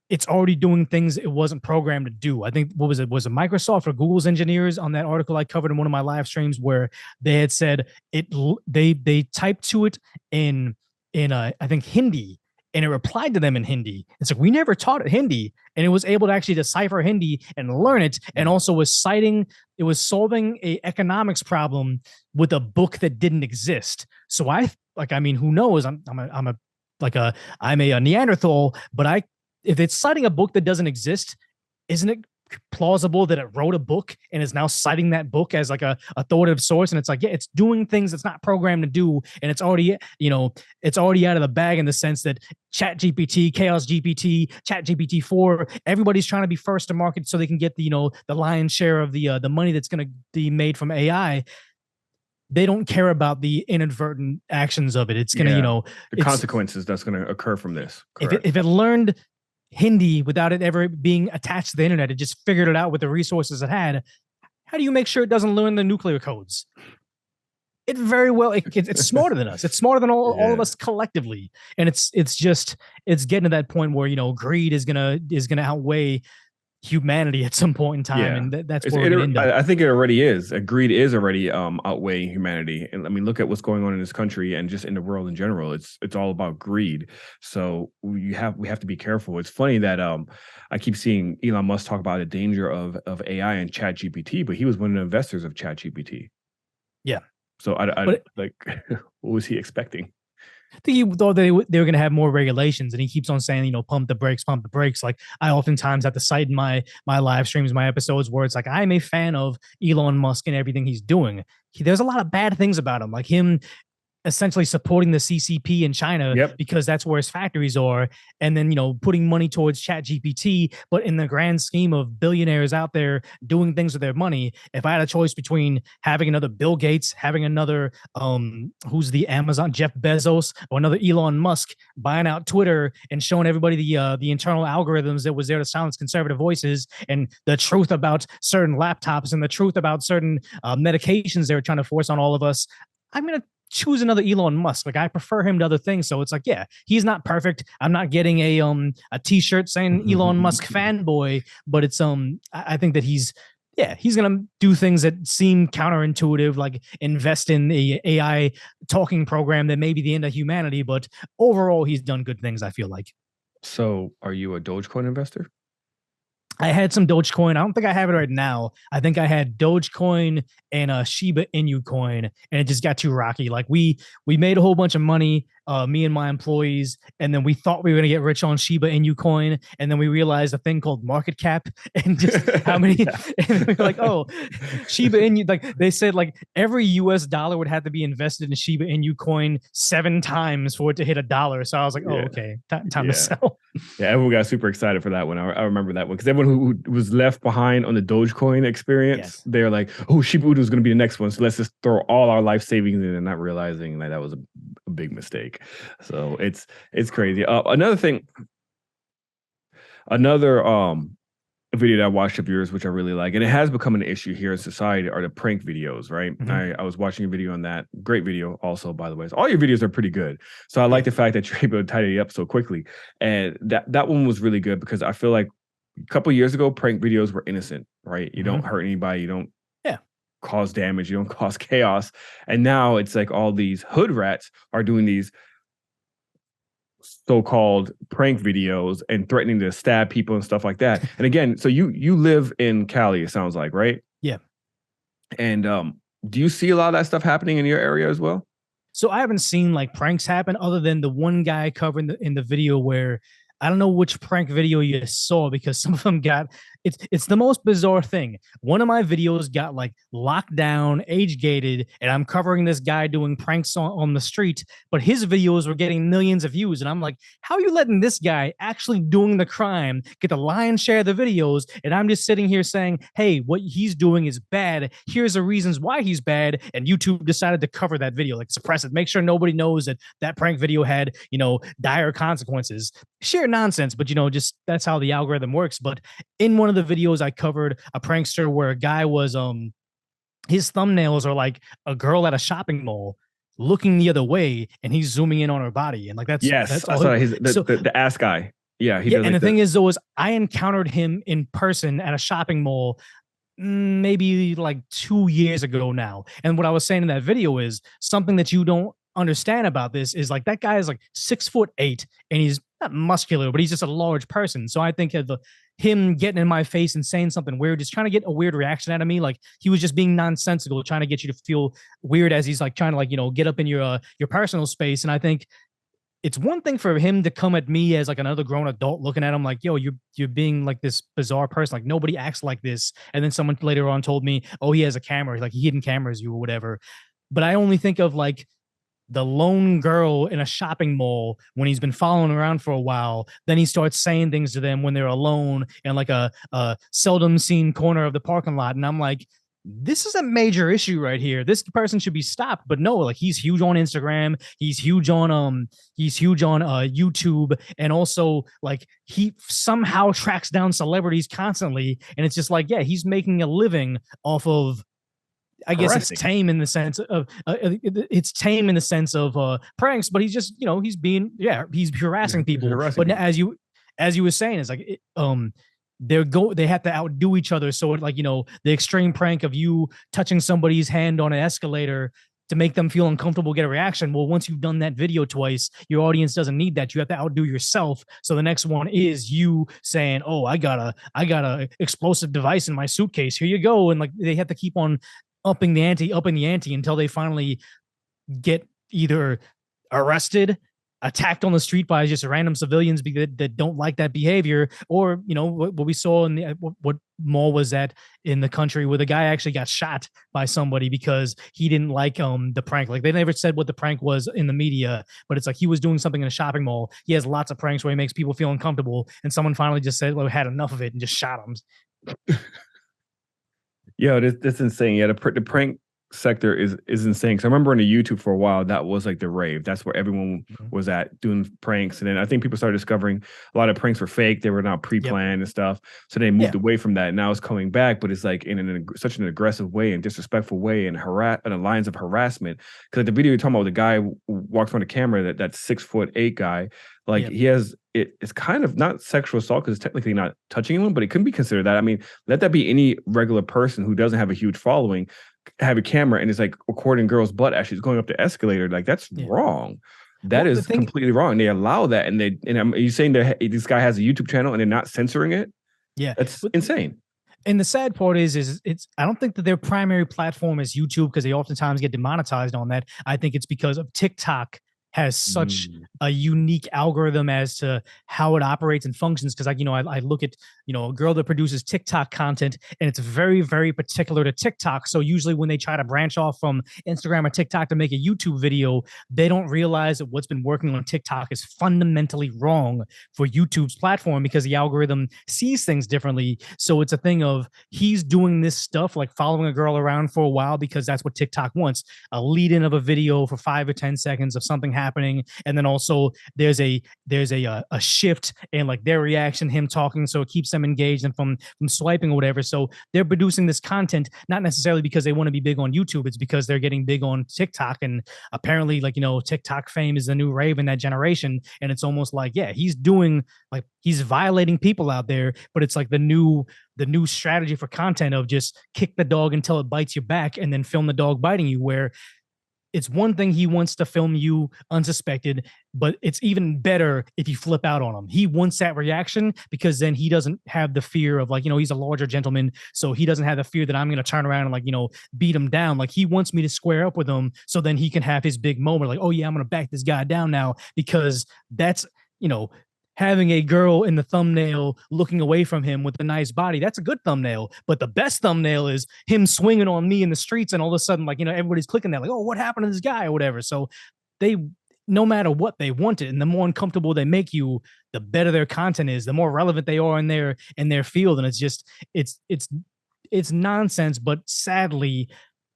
it's already doing things it wasn't programmed to do. I think, what was it Microsoft or Google's engineers on that article I covered in one of my live streams, where they had said they typed to it in I think Hindi, and it replied to them in Hindi. It's like, we never taught it Hindi, and it was able to actually decipher Hindi and learn it, and also was solving a economics problem with a book that didn't exist. So who knows? I'm a Neanderthal, but if it's citing a book that doesn't exist, isn't it plausible that it wrote a book and is now citing that book as like a authoritative source? And it's like, yeah, it's doing things it's not programmed to do, and it's already out of the bag, in the sense that Chat GPT, Chaos GPT, Chat GPT 4, everybody's trying to be first to market so they can get the lion's share of the money that's going to be made from AI. They don't care about the inadvertent actions of it. It's going to, the consequences that's going to occur from this. If it learned Hindi without it ever being attached to the internet, it just figured it out with the resources it had. How do you make sure it doesn't learn the nuclear codes? It very well, it's smarter than us. It's smarter than all of us collectively. And it's getting to that point where, greed is gonna outweigh humanity at some point in time, and that's where we're gonna end up. I think it already is. Greed is already outweighing humanity, and I mean, look at what's going on in this country and just in the world in general. It's all about greed. So we have to be careful. It's funny that I keep seeing Elon Musk talk about the danger of AI and Chat GPT, but he was one of the investors of Chat GPT. Yeah. So I like, what was he expecting? I think he thought they were going to have more regulations, and he keeps on saying, pump the brakes, pump the brakes. Like I oftentimes have to cite in my live streams, my episodes, where it's like, I'm a fan of Elon Musk and everything he's doing. There's a lot of bad things about him, like him essentially supporting the CCP in China because that's where his factories are, and then putting money towards Chat GPT. But in the grand scheme of billionaires out there doing things with their money, if I had a choice between having another Bill Gates, having another who's the Amazon Jeff Bezos, or another Elon Musk buying out Twitter and showing everybody the internal algorithms that was there to silence conservative voices, and the truth about certain laptops, and the truth about certain medications they were trying to force on all of us, I'm gonna choose another Elon Musk. Like I prefer him to other things. So it's like, yeah, he's not perfect. I'm not getting a t-shirt saying Elon Musk fanboy, but it's I think that he's gonna do things that seem counterintuitive, like invest in the AI talking program that may be the end of humanity. But overall, he's done good things, I feel like. So are you a Dogecoin investor? I had some Dogecoin. I don't think I have it right now. I think I had Dogecoin and a Shiba Inu coin, and it just got too rocky. Like we made a whole bunch of money, me and my employees, and then we thought we were gonna get rich on Shiba Inu coin, and then we realized a thing called market cap and just how many. And we were like, oh, Shiba Inu. Like they said, like every U.S. dollar would have to be invested in Shiba Inu coin 7 times for it to hit $1. So I was like, oh, Yeah. okay, time to Yeah. sell. Yeah, everyone got super excited for that one. I remember that one because everyone who was left behind on the Dogecoin experience, Yes. they're like, "Oh, Shiba Inu is going to be the next one, so let's just throw all our life savings in," and not realizing that was a big mistake. So it's crazy. Another thing, another video that I watched of yours, which I really like, and it has become an issue here in society, are the prank videos, right? Mhm. I was watching a video on that. Great video, also, by the way. So all your videos are pretty good. So I like the fact that you're able to tidy it up so quickly. And that one was really good because I feel like a couple years ago, prank videos were innocent, right? You don't Mhm. hurt anybody, you don't Yeah. cause damage, you don't cause chaos. And now it's like all these hood rats are doing these so-called prank videos and threatening to stab people and stuff like that. And again, so you live in Cali, it sounds like, right? Yeah. And do you see a lot of that stuff happening in your area as well? So I haven't seen like pranks happen other than the one guy covering in the video where I don't know which prank video you saw because some of them got it's the most bizarre thing. One of my videos got like locked down, age gated, and I'm covering this guy doing pranks on the street, but his videos were getting millions of views. And I'm like, how are you letting this guy actually doing the crime get the lion's share of the videos? And I'm just sitting here saying, hey, what he's doing is bad. Here's the reasons why he's bad. And YouTube decided to cover that video, like suppress it, make sure nobody knows that that prank video had, dire consequences. Sheer nonsense, but just that's how the algorithm works. But in one of the videos I covered a prankster where a guy was his thumbnails are like a girl at a shopping mall looking the other way and he's zooming in on her body and like Yes, that's I all. saw So the ass guy. Yeah, he yeah, does and like the the thing is though is I encountered him in person at a shopping mall maybe like 2 years ago now. And what I was saying in that video is something that you don't understand about this is like that guy is like 6'8" and he's not muscular, but he's just a large person. So I think of him getting in my face and saying something weird, just trying to get a weird reaction out of me. Like he was just being nonsensical, trying to get you to feel weird as he's like trying to like, get up in your personal space. And I think it's one thing for him to come at me as like another grown adult looking at him like, yo, you're being like this bizarre person. Like nobody acts like this. And then someone later on told me, oh, he has a camera. Like he hidden cameras you or whatever. But I only think of like the lone girl in a shopping mall when he's been following around for a while. Then he starts saying things to them when they're alone in like a seldom seen corner of the parking lot. And I'm like, this is a major issue right here. This person should be stopped. But no, like he's huge on Instagram. He's huge on YouTube. And also like he somehow tracks down celebrities constantly. And it's just like, yeah, he's making a living off of I guess it's harassing. tame in the sense of it's tame in the sense of pranks, but he's just he's being he's harassing He's people. harassing But people. as you were saying, it's like they have to outdo each other. So like the extreme prank of you touching somebody's hand on an escalator to make them feel uncomfortable, get a reaction. Well, once you've done that video twice, your audience doesn't need that. You have to outdo yourself. So the next one is you saying, "Oh, I got a explosive device in my suitcase. Here you go." And like they have to keep on upping the ante until they finally get either arrested, attacked on the street by just random civilians that don't like that behavior, or what we saw in the what mall was that in the country where the guy actually got shot by somebody because he didn't like the prank. Like they never said what the prank was in the media, but it's like he was doing something in a shopping mall. He has lots of pranks where he makes people feel uncomfortable, and someone finally just said, "Well, we had enough of it," and just shot him. Yeah, that's insane. Yeah, the prank sector is insane. So I remember on the YouTube for a while, that was like the rave. That's where everyone was at doing pranks. And then I think people started discovering a lot of pranks were fake. They were not pre-planned and stuff. So they moved away from that. And now it's coming back, but it's like in such an aggressive way and disrespectful way and the lines of harassment. Because like the video you're talking about, the guy walks on the camera, that 6'8" guy, like he has it's kind of not sexual assault because it's technically not touching anyone, but it couldn't be considered that. I mean, let that be any regular person who doesn't have a huge following have a camera and it's like recording girls' butt as she's going up the escalator. Like that's wrong. That is completely wrong. They allow that, and are you saying that this guy has a YouTube channel and they're not censoring it? Yeah. That's But insane. and the sad part is it's I don't think that their primary platform is YouTube because they oftentimes get demonetized on that. I think it's because of TikTok has such Mm. a unique algorithm as to how it operates and functions. Because I look at a girl that produces TikTok content and it's very very particular to TikTok. So usually when they try to branch off from Instagram or TikTok to make a YouTube video, they don't realize that what's been working on TikTok is fundamentally wrong for YouTube's platform because the algorithm sees things differently. So it's a thing of he's doing this stuff like following a girl around for a while because that's what TikTok wants, a lead in of a video for 5 or 10 seconds of something happening, and then also there's a shift in like their reaction, him talking, so it keeps them engaged and from swiping or whatever. So they're producing this content not necessarily because they want to be big on YouTube, it's because they're getting big on TikTok. And apparently, like, TikTok fame is the new rave in that generation. And it's almost like, yeah, he's violating people out there, but it's like the new strategy for content of just kick the dog until it bites you back and then film the dog biting you, where it's one thing he wants to film you unsuspected, but it's even better if you flip out on him. He wants that reaction because then he doesn't have the fear of, like, he's a larger gentleman. So he doesn't have the fear that I'm going to turn around and, like, beat him down. Like, he wants me to square up with him so then he can have his big moment. Like, oh yeah, I'm going to back this guy down now because that's, having a girl in the thumbnail looking away from him with a nice body, that's a good thumbnail. But the best thumbnail is him swinging on me in the streets, and all of a sudden, like, everybody's clicking that, like, oh, what happened to this guy or whatever. So they, no matter what, they want it, and the more uncomfortable they make you, the better their content is, the more relevant they are in their field. And it's just it's nonsense. But sadly,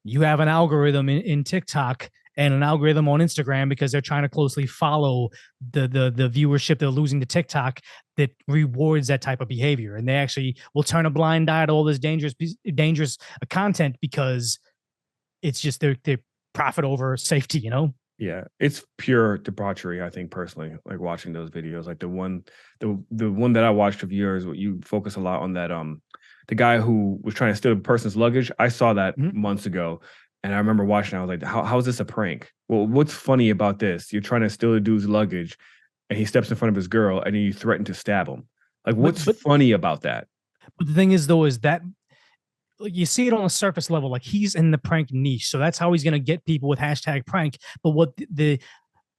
you have an algorithm in TikTok and an algorithm on Instagram, because they're trying to closely follow the viewership they're losing to TikTok, that rewards that type of behavior. And they actually will turn a blind eye to all this dangerous content because it's just their profit over safety. Yeah, it's pure debauchery, I think, personally, like watching those videos. Like the one that I watched of yours, you focus a lot on that the guy who was trying to steal a person's luggage. I saw that months ago. And I remember watching, I was like, how is this a prank? Well, what's funny about this? You're trying to steal a dude's luggage and he steps in front of his girl and then you threaten to stab him. Like, what's funny about that? But the thing is, though, is that, like, you see it on a surface level, like he's in the prank niche. So that's how he's going to get people with hashtag prank. But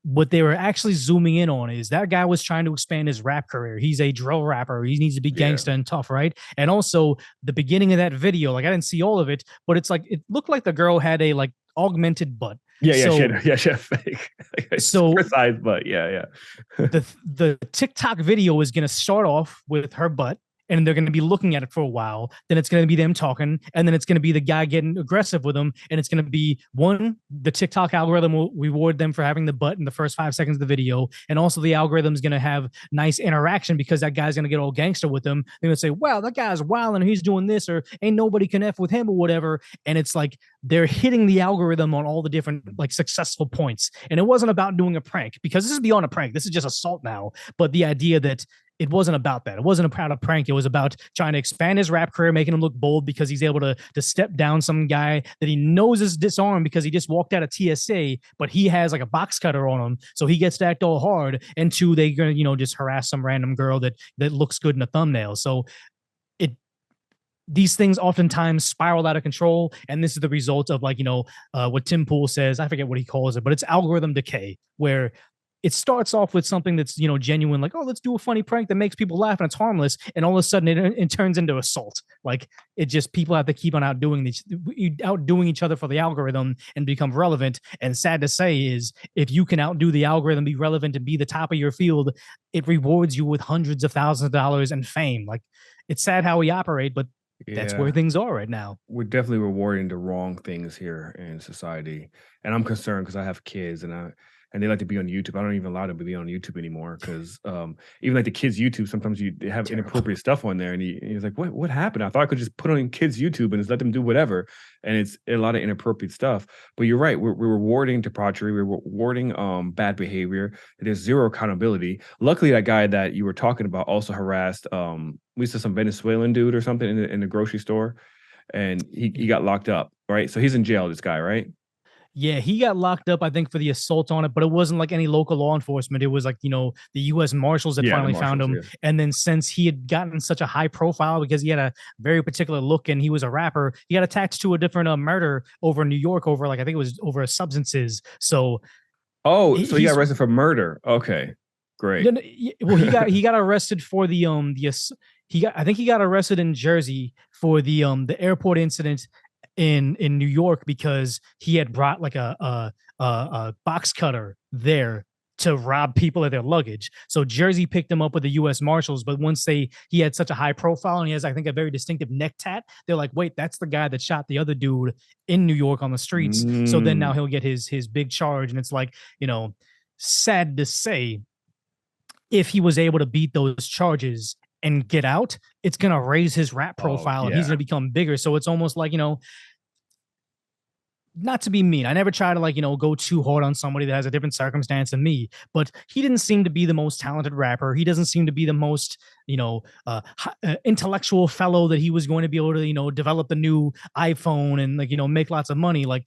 what they were actually zooming in on is that guy was trying to expand his rap career. He's a drill rapper. He needs to be gangster and tough, right? And also the beginning of that video, like, I didn't see all of it, but it's like, it looked like the girl had a, like, augmented butt. Yeah, she had fake. So precise butt. Yeah. the TikTok video is going to start off with her butt, and they're going to be looking at it for a while. Then it's going to be them talking, and then it's going to be the guy getting aggressive with them. And it's going to be, one, the TikTok algorithm will reward them for having the butt in the first 5 seconds of the video. And also the algorithm is going to have nice interaction because that guy's going to get all gangster with them. They're going to say, wow, that guy's wild and he's doing this, or ain't nobody can F with him or whatever. And it's like, they're hitting the algorithm on all the different, like, successful points. And it wasn't about doing a prank, because this is beyond a prank. This is just assault now. But the idea that it wasn't about that. It wasn't about a prank. It was about trying to expand his rap career, making him look bold because he's able to step down some guy that he knows is disarmed because he just walked out of TSA, but he has like a box cutter on him. So he gets to act all hard. And two, they're going to, just harass some random girl that looks good in a thumbnail. So these things oftentimes spiral out of control. And this is the result of, like, what Tim Pool says, I forget what he calls it, but it's algorithm decay, where it starts off with something that's, genuine, like, oh, let's do a funny prank that makes people laugh and it's harmless. And all of a sudden it turns into assault. Like, it just, people have to keep on outdoing each other for the algorithm and become relevant. And sad to say is, if you can outdo the algorithm, be relevant, and be the top of your field, it rewards you with hundreds of thousands of dollars and fame. Like, it's sad how we operate, but that's where things are right now. We're definitely rewarding the wrong things here in society. And I'm concerned because I have kids and they like to be on YouTube. I don't even allow them to be on YouTube anymore because even like the kids' YouTube, sometimes they have inappropriate stuff on there, and he's like, "What happened? I thought I could just put on kids' YouTube and just let them do whatever." And it's a lot of inappropriate stuff. But you're right. We're rewarding debauchery. We're rewarding bad behavior. There's zero accountability. Luckily, that guy that you were talking about also harassed. We saw some Venezuelan dude or something in the grocery store, and he got locked up. Right, so he's in jail. This guy, right? Yeah, he got locked up, I think, for the assault on it, but it wasn't like any local law enforcement. It was like, the US Marshals that Yeah, the finally found Marshalls. him. Yeah. And then since he had gotten such a high profile because he had a very particular look and he was a rapper, he got attached to a different murder over in New York over like I think it was over substances. So Oh, so he got he's arrested for murder. Okay, great. well, he got arrested for I think he got arrested in Jersey for the airport incident in New York because he had brought like a box cutter there to rob people of their luggage. So Jersey picked him up with the U.S. Marshals, but once he had such a high profile and he has I think a very distinctive neck tat, they're like, wait, that's the guy that shot the other dude in New York on the streets. So then now Mm. he'll get his big charge, and it's like sad to say, if he was able to beat those charges and get out, it's going to raise his rap Oh profile and he's yeah. going to become bigger. So it's almost like, not to be mean, I never try to go too hard on somebody that has a different circumstance than me, but he didn't seem to be the most talented rapper. He doesn't seem to be the most, intellectual fellow that he was going to be able to, develop the new iPhone and make lots of money. Like,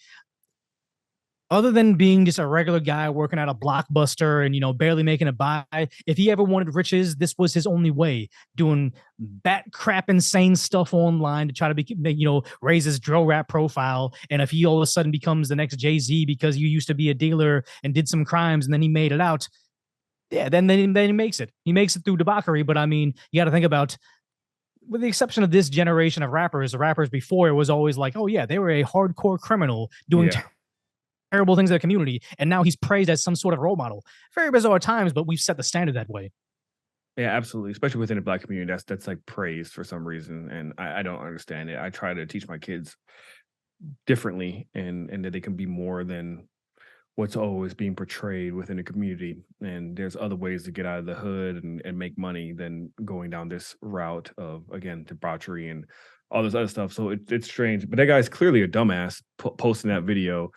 other than being just a regular guy working at a Blockbuster and barely making it by, if he ever wanted riches, this was his only way. Doing bat crap insane stuff online to try to raise his drill rap profile. And if he all of a sudden becomes the next Jay-Z because you used to be a dealer and did some crimes and then he made it out, yeah, then he makes it. He makes it through debauchery. But I mean, you got to think about, with the exception of this generation of rappers, the rappers before, it was always like, oh yeah, they were a hardcore criminal doing Yeah. terrible things in the community, and now he's praised as some sort of role model. Very bizarre times, but we've set the standard that way. Yeah, absolutely. Especially within the Black community, that's like praised for some reason, and I don't understand it. I try to teach my kids differently, and that they can be more than what's always being portrayed within the community. And there's other ways to get out of the hood and make money than going down this route of, again, debauchery and all this other stuff. So it's strange, but that guy's clearly a dumbass posting that video,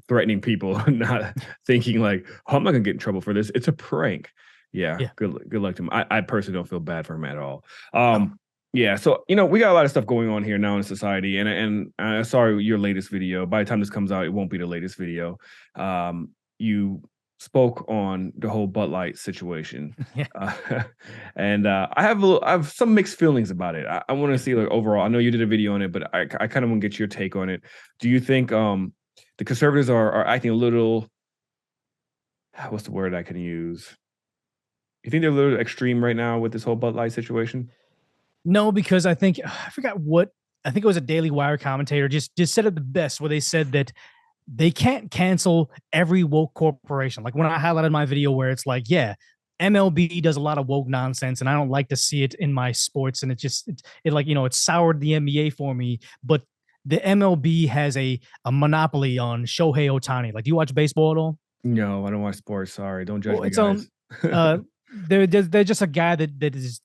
threatening people, not thinking like, oh, I'm not gonna get in trouble for this. It's a prank. Yeah, Yeah. good luck to him. I personally don't feel bad for him at all. No. Yeah, so we got a lot of stuff going on here now in society, and I saw your latest video. By the time this comes out, it won't be the latest video. You spoke on the whole Bud Light situation, Yeah. and I have some mixed feelings about it. I want to see like overall. I know you did a video on it, but I kind of want to get your take on it. Do you think the conservatives are acting a little, what's the word I can use? You think they're a little extreme right now with this whole Bud Light situation? No, because I think I forgot what, I think it was a Daily Wire commentator just said it the best, where they said that they can't cancel every woke corporation. Like when I highlighted my video where it's like, yeah, MLB does a lot of woke nonsense and I don't like to see it in my sports, and it soured the NBA for me. But the MLB has a monopoly on Shohei Ohtani. Like, do you watch baseball at all? No, I don't watch sports. Sorry, don't judge Well, me, it's guys. they're just a guy that is,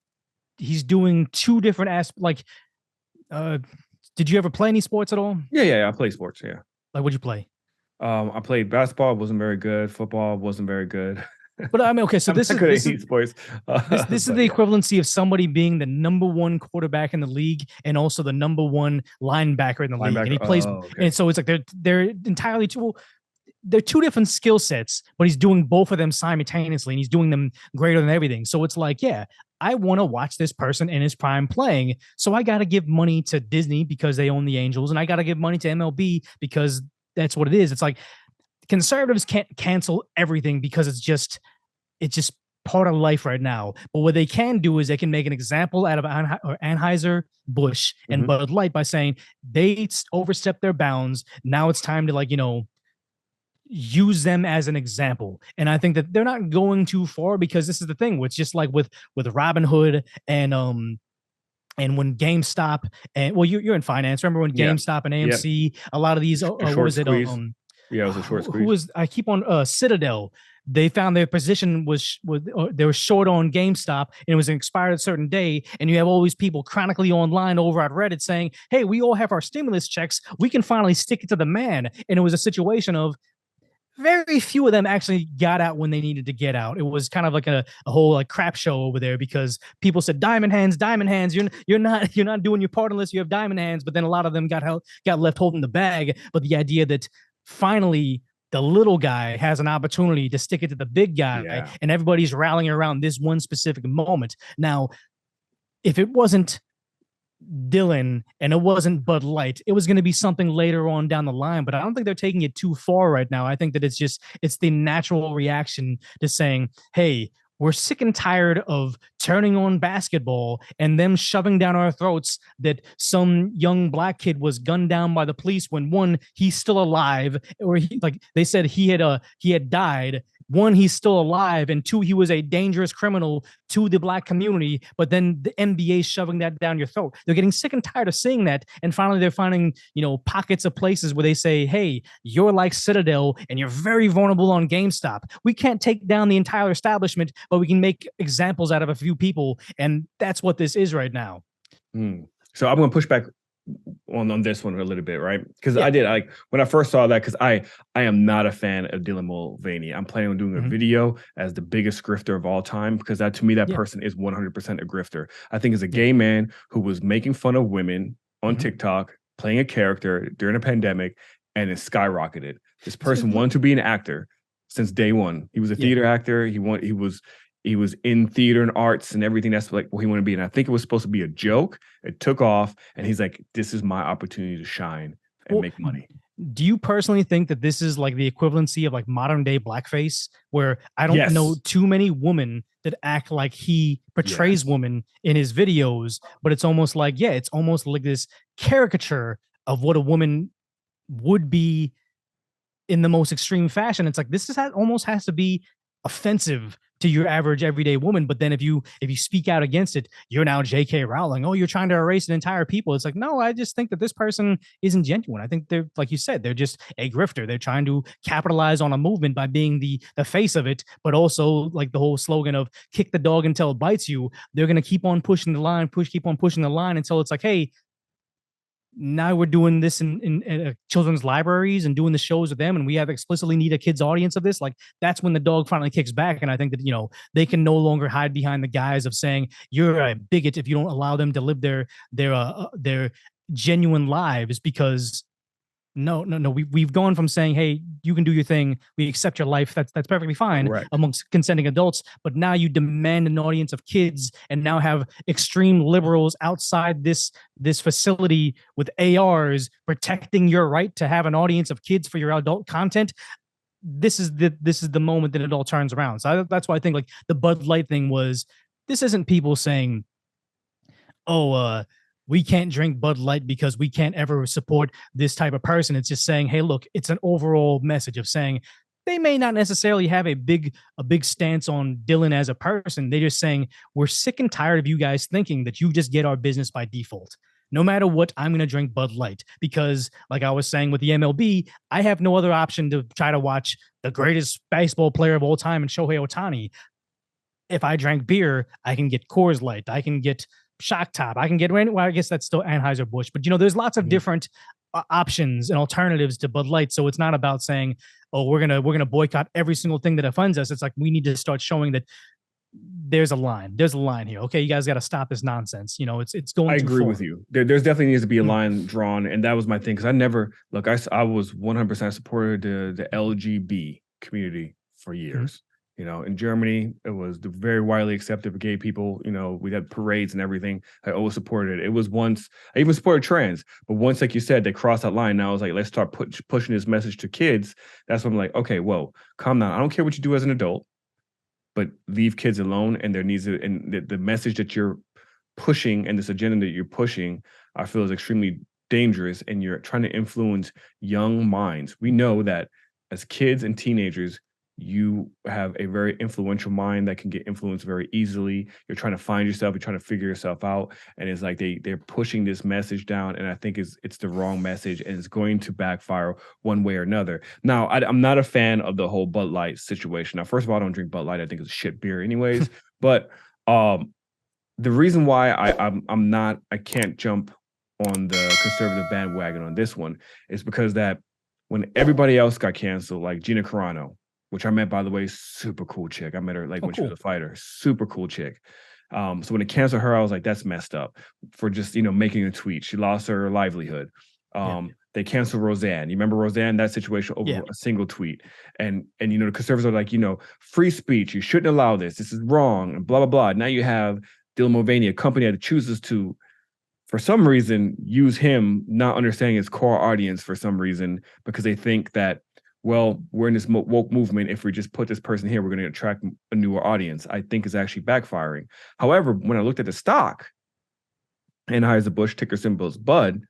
he's doing two different aspects. Like, did you ever play any sports at all? Yeah, I play sports. Yeah, Like, what'd you play? I played basketball. Wasn't very good. Football wasn't very good. But I mean, okay, so I'm this not is good this at is sports. this is But the yeah. equivalency of somebody being the number one quarterback in the league and also the number one linebacker in the league, and he Linebacker. plays. Oh, okay. And so it's like they're entirely two. They're two different skill sets, but he's doing both of them simultaneously, and he's doing them greater than everything. So it's like, yeah, I want to watch this person in his prime playing, so I got to give money to Disney because they own the Angels, and I got to give money to MLB because that's what it is. It's like conservatives can't cancel everything because it's just part of life right now. But what they can do is they can make an example out of Anheuser Busch and Mhm. Bud Light by saying they overstepped their bounds. Now it's time to use them as an example. And I think that they're not going too far, because this is the thing, which just like with Robin Hood and when GameStop, and well, you're in finance. Remember when Yeah. GameStop and AMC, a lot of these, A what short was it? squeeze. Yeah, it was a short Who squeeze. was, I keep on Citadel. They found their position was they were short on GameStop, and it was expired a certain day. And you have all these people chronically online over at Reddit saying, "Hey, we all have our stimulus checks. We can finally stick it to the man." And it was a situation of very few of them actually got out when they needed to get out. It was kind of like a whole like crap show over there, because people said diamond hands, diamond hands. You're not doing your part unless you have diamond hands. But then a lot of them got left holding the bag. But the idea that finally the little guy has an opportunity to stick it to the big guy, Yeah. and everybody's rallying around this one specific moment. Now, if it wasn't Dylan and it wasn't Bud Light, it was going to be something later on down the line, but I don't think they're taking it too far right now. I think that it's the natural reaction to saying, hey, we're sick and tired of turning on basketball and them shoving down our throats that some young black kid was gunned down by the police when, one, he's still alive, or like they said he had died. One, he's still alive, and two, he was a dangerous criminal to the black community. But then the NBA shoving that down your throat. They're getting sick and tired of seeing that, and finally they're finding, pockets of places where they say, "Hey, you're like Citadel, and you're very vulnerable on GameStop. We can't take down the entire establishment, but we can make examples out of a few people," and that's what this is right now. So I'm going to push back on this one a little bit, right? Because Yeah. I did, like, when I first saw that, because I am not a fan of Dylan Mulvaney. I'm planning on doing a video as the biggest grifter of all time, because that, to me, that person is 100% a grifter. I think as a gay man who was making fun of women on TikTok, playing a character during a pandemic, and it skyrocketed. This person wanted to be an actor since day one. He was a theater actor. He was in theater and arts and everything. That's like what he wanted to be. And I think it was supposed to be a joke. It took off, and he's like, this is my opportunity to shine and make money. Do you personally think that this is like the equivalency of like modern day blackface, where I don't know too many women that act like he portrays women in his videos, but it's almost like, it's almost like this caricature of what a woman would be in the most extreme fashion. It's like, almost has to be offensive to your average everyday woman. But then if you speak out against it, you're now J.K. Rowling. Oh, you're trying to erase an entire people. It's like, no, I just think that this person isn't genuine. I think they're, like you said, they're just a grifter. They're trying to capitalize on a movement by being the face of it, but also like the whole slogan of kick the dog until it bites you. They're going to keep on pushing the line, keep on pushing the line until it's like, hey, now we're doing this in children's libraries and doing the shows with them, and we have explicitly need a kids audience of this. Like, that's when the dog finally kicks back. And I think that, they can no longer hide behind the guise of saying you're a bigot if you don't allow them to live their genuine lives, because no, we've gone from saying, hey, you can do your thing, we accept your life, that's perfectly fine amongst consenting adults, but now you demand an audience of kids, and now have extreme liberals outside this facility with ARs protecting your right to have an audience of kids for your adult content. This is the moment that it all turns around. So that's why I think like the Bud Light thing this isn't people saying, we can't drink Bud Light because we can't ever support this type of person. It's just saying, hey, look, it's an overall message of saying they may not necessarily have a big stance on Dylan as a person. They're just saying, we're sick and tired of you guys thinking that you just get our business by default. No matter what, I'm going to drink Bud Light because, like I was saying with the MLB, I have no other option to try to watch the greatest baseball player of all time and Shohei Ohtani. If I drank beer, I can get Coors Light. I can get Shock Top. I can get, well, I guess that's still Anheuser-Busch, but there's lots of different options and alternatives to Bud Light. So it's not about saying, oh, we're gonna boycott every single thing that offends us. It's like, we need to start showing that there's a line here. Okay, you guys got to stop this nonsense. It's going. I agree with you. There's definitely needs to be a line drawn, and that was my thing, because I never I was 100% supported the LGB community for years. In Germany, it was very widely accepted for gay people. We had parades and everything. I always supported it. It was once, I even supported trans, but once, like you said, they crossed that line. Now I was like, let's start pushing this message to kids. That's when I'm like, okay, whoa, calm down. I don't care what you do as an adult, but leave kids alone. And there needs to, and the message that you're pushing and this agenda that you're pushing, I feel is extremely dangerous. And you're trying to influence young minds. We know that as kids and teenagers, you have a very influential mind that can get influenced very easily. You're trying to find yourself, you're trying to figure yourself out. And it's like they're pushing this message down. And I think it's the wrong message, and it's going to backfire one way or another. Now, I'm not a fan of the whole Bud Light situation. Now, first of all, I don't drink Bud Light. I think it's a shit beer anyways. But the reason why I can't jump on the conservative bandwagon on this one is because that when everybody else got canceled, like Gina Carano, which I met, by the way, super cool chick. I met her when she was a fighter, super cool chick. So when they canceled her, I was like, that's messed up for just, making a tweet. She lost her livelihood. they canceled Roseanne. You remember Roseanne, that situation over a single tweet. And you know, the conservatives are like, you know, free speech, you shouldn't allow this. This is wrong, and blah, blah, blah. Now you have Dylan Mulvaney, a company that chooses to, for some reason, use him, not understanding his core audience for some reason, because they think that, well, we're in this woke movement. If we just put this person here, we're going to attract a newer audience. I think is actually backfiring. However, when I looked at the stock, Anheuser-Busch, ticker symbol is BUD,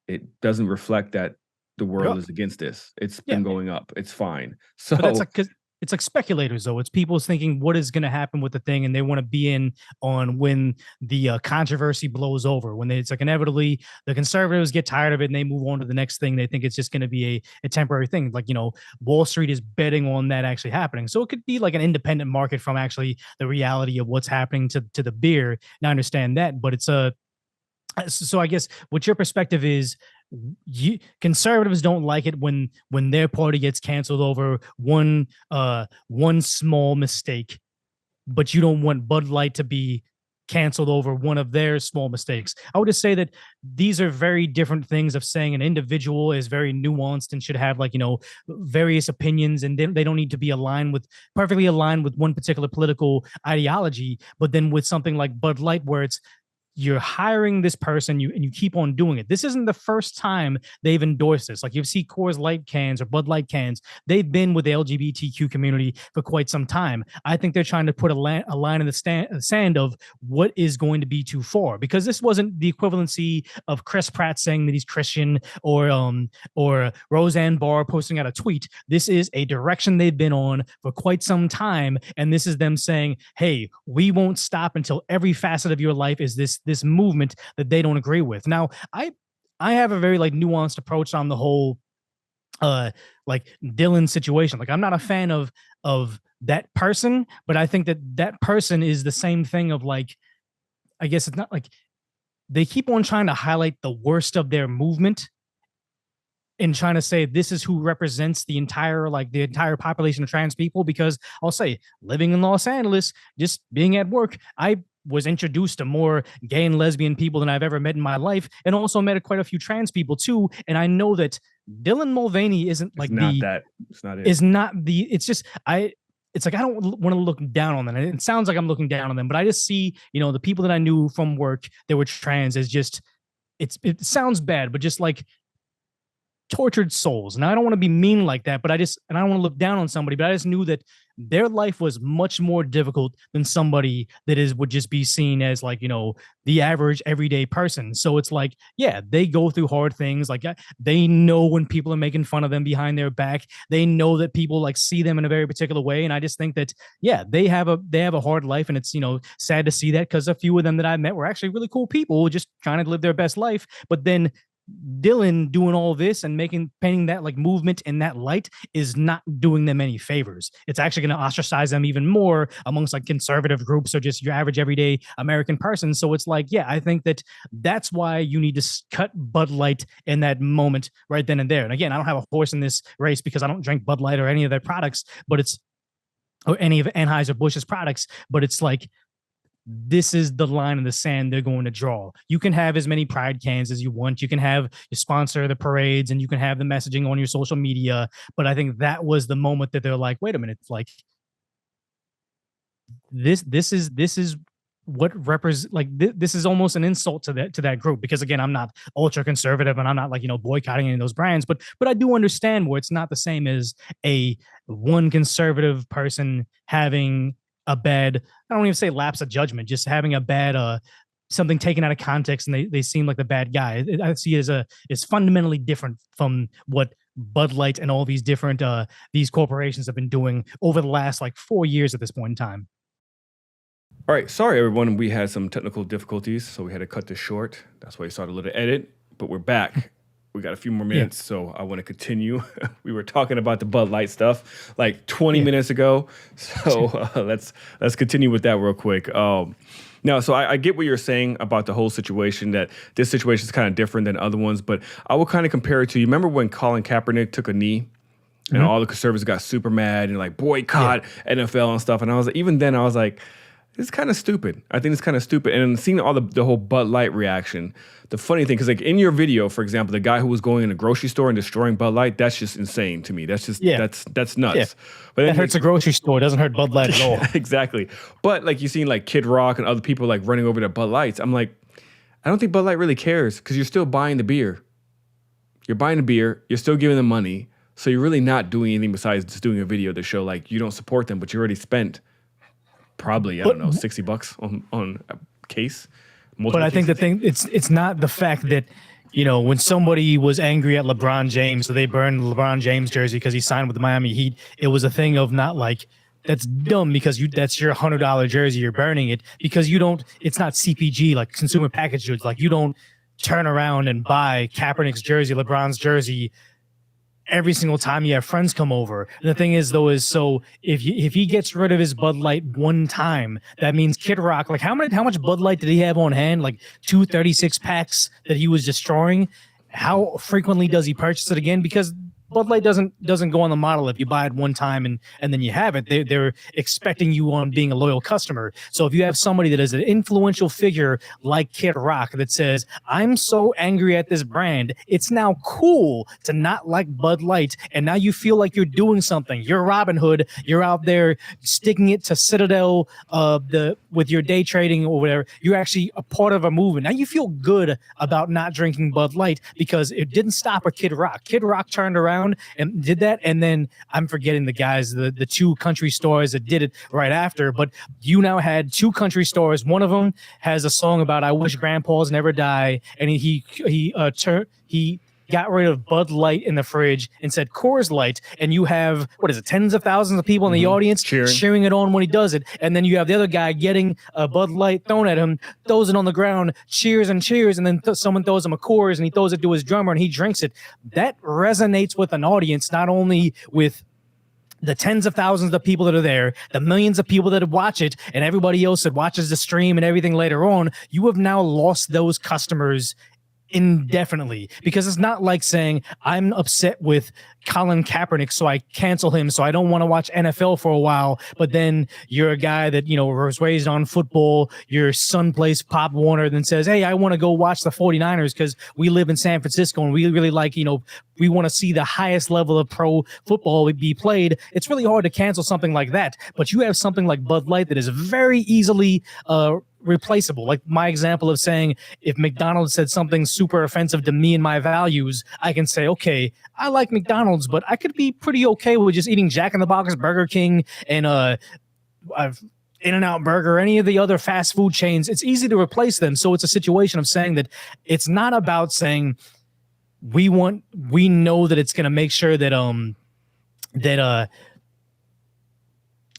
it doesn't reflect that the world is against this. It's been going up. It's fine. So but that's like, because it's like speculators, though. It's people thinking what is going to happen with the thing, and they want to be in on when the controversy blows over. When it's like inevitably the conservatives get tired of it and they move on to the next thing. They think it's just going to be a temporary thing. Like, you know, Wall Street is betting on that actually happening. So it could be like an independent market from actually the reality of what's happening to the beer. And I understand that, but it's so I guess what your perspective is, conservatives don't like it when their party gets canceled over one small mistake, but you don't want Bud Light to be canceled over one of their small mistakes. I would just say that these are very different things of saying an individual is very nuanced and should have, like, you know, various opinions, and they don't need to be perfectly aligned with one particular political ideology. But then with something like Bud Light, where it's you're hiring this person, and you keep on doing it. This isn't the first time they've endorsed this. Like, you see Coors Light cans or Bud Light cans, they've been with the LGBTQ community for quite some time. I think they're trying to put a line in the sand of what is going to be too far, because this wasn't the equivalency of Chris Pratt saying that he's Christian, or Roseanne Barr posting out a tweet. This is a direction they've been on for quite some time, and this is them saying, hey, we won't stop until every facet of your life is this movement that they don't agree with. Now, I have a very like nuanced approach on the whole like Dylan situation. Like, I'm not a fan of that person, but I think that person is the same thing of, like, I guess it's not like they keep on trying to highlight the worst of their movement and trying to say this is who represents the entire population of trans people. Because I'll say, living in Los Angeles, just being at work, I was introduced to more gay and lesbian people than I've ever met in my life, and also met quite a few trans people too. And I know that Dylan Mulvaney isn't like it's just it's like I don't want to look down on them. And it sounds like I'm looking down on them, but I just see, you know, the people that I knew from work that were trans as just, it sounds bad, but just like tortured souls. And I don't want to be mean like that, but I don't want to look down on somebody, but I just knew that their life was much more difficult than somebody that would just be seen as, like, you know, the average everyday person. So it's like, yeah, they go through hard things. Like, they know when people are making fun of them behind their back. They know that people like see them in a very particular way. And I just think that, yeah, they have a hard life, and it's, you know, sad to see that, because a few of them that I met were actually really cool people just trying to live their best life. But then Dylan doing all this and painting that like movement in that light is not doing them any favors. It's actually going to ostracize them even more amongst like conservative groups or just your average everyday American person. So it's like, yeah, I think that's why you need to cut Bud Light in that moment right then and there. And again, I don't have a horse in this race because I don't drink Bud Light or any of their products, or any of Anheuser-Busch's products, but it's like, this is the line in the sand they're going to draw. You can have as many pride cans as you want. You can have you sponsor the parades, and you can have the messaging on your social media. But I think that was the moment that they're like, wait a minute, like this is what represents, like, this is almost an insult to that group. Because again, I'm not ultra conservative, and I'm not like, you know, boycotting any of those brands, but I do understand where it's not the same as one conservative person having a bad, I don't even say lapse of judgment, just having a bad something taken out of context, and they seem like the bad guy. I see it as fundamentally different from what Bud Light and all these different these corporations have been doing over the last like 4 years at this point in time. All right, sorry everyone, we had some technical difficulties, so we had to cut this short. That's why you saw a little edit, but we're back. We got a few more minutes, so I want to continue. We were talking about the Bud Light stuff like 20 minutes ago, so let's continue with that real quick. Now, so I get what you're saying about the whole situation, that this situation is kind of different than other ones, but I will kind of compare it to, you remember when Colin Kaepernick took a knee? And all the conservatives got super mad and like boycott NFL and stuff, and even then I was like, It's kind of stupid. I think it's kind of stupid. And seeing all the whole Bud Light reaction, the funny thing, because like in your video, for example, the guy who was going in a grocery store and destroying Bud Light, that's just insane to me. That's just that's nuts. Yeah. But That hurts a grocery store. It doesn't hurt Bud Light at all. Exactly. But like you seen like Kid Rock and other people like running over to Bud Lights. I'm like, I don't think Bud Light really cares because you're still buying the beer. You're buying the beer. You're still giving them money. So you're really not doing anything besides just doing a video to show like you don't support them, but you already spent probably, I don't know, $60 on a case. But I think the thing, it's not the fact that, you know, when somebody was angry at LeBron James, so they burned the LeBron James jersey because he signed with the Miami Heat. It was a thing of not like, that's dumb because that's your $100 jersey. You're burning it because you don't, it's not CPG, like consumer packaged goods. Like you don't turn around and buy Kaepernick's jersey, LeBron's jersey, every single time you have friends come over. And the thing is, though, is so if he gets rid of his Bud Light one time, that means Kid Rock, like how much Bud Light did he have on hand? Like 236 packs that he was destroying. How frequently does he purchase it again? Because Bud Light doesn't go on the model if you buy it one time and then you have it. They're expecting you on being a loyal customer. So if you have somebody that is an influential figure like Kid Rock that says, I'm so angry at this brand, it's now cool to not like Bud Light, and now you feel like you're doing something. You're Robin Hood. You're out there sticking it to Citadel with your day trading or whatever. You're actually a part of a movement. Now you feel good about not drinking Bud Light because it didn't stop at Kid Rock. Kid Rock turned around and did that, and then I'm forgetting the guys, the two country stores that did it right after, but you now had two country stores. One of them has a song about I wish grandpas never die, and he got rid of Bud Light in the fridge and said Coors Light, and you have, what is it, tens of thousands of people in the audience cheering it on when he does it, and then you have the other guy getting a Bud Light thrown at him, throws it on the ground, cheers and cheers, and then someone throws him a Coors, and he throws it to his drummer, and he drinks it. That resonates with an audience, not only with the tens of thousands of people that are there, the millions of people that watch it, and everybody else that watches the stream and everything later on. You have now lost those customers indefinitely, because it's not like saying I'm upset with Colin Kaepernick, so I cancel him, so I don't want to watch NFL for a while. But then you're a guy that, you know, was raised on football, your son plays Pop Warner, then says, hey, I want to go watch the 49ers because we live in San Francisco and we really like, you know, we want to see the highest level of pro football be played. It's really hard to cancel something like that. But you have something like Bud Light that is very easily replaceable. Like my example of saying, if McDonald's said something super offensive to me and my values, I can say, okay, I like McDonald's, but I could be pretty okay with just eating Jack in the Box, Burger King, and In-N-Out Burger, any of the other fast food chains. It's easy to replace them. So it's a situation of saying that it's not about saying we know that it's going to make sure that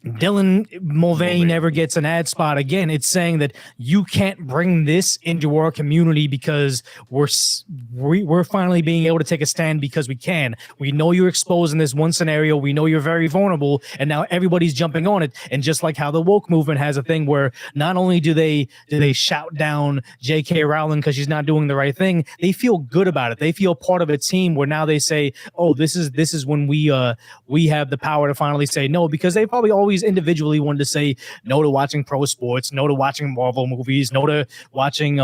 Dylan Mulvaney never gets an ad spot again. It's saying that you can't bring this into our community because we're finally being able to take a stand because we can. We know you're exposed in this one scenario. We know you're very vulnerable, and now everybody's jumping on it. And just like how the woke movement has a thing where not only do they shout down J.K. Rowling because she's not doing the right thing, they feel good about it. They feel part of a team where now they say, oh, this is when we have the power to finally say no, because they probably always individually wanted to say no to watching pro sports, no to watching Marvel movies, no to watching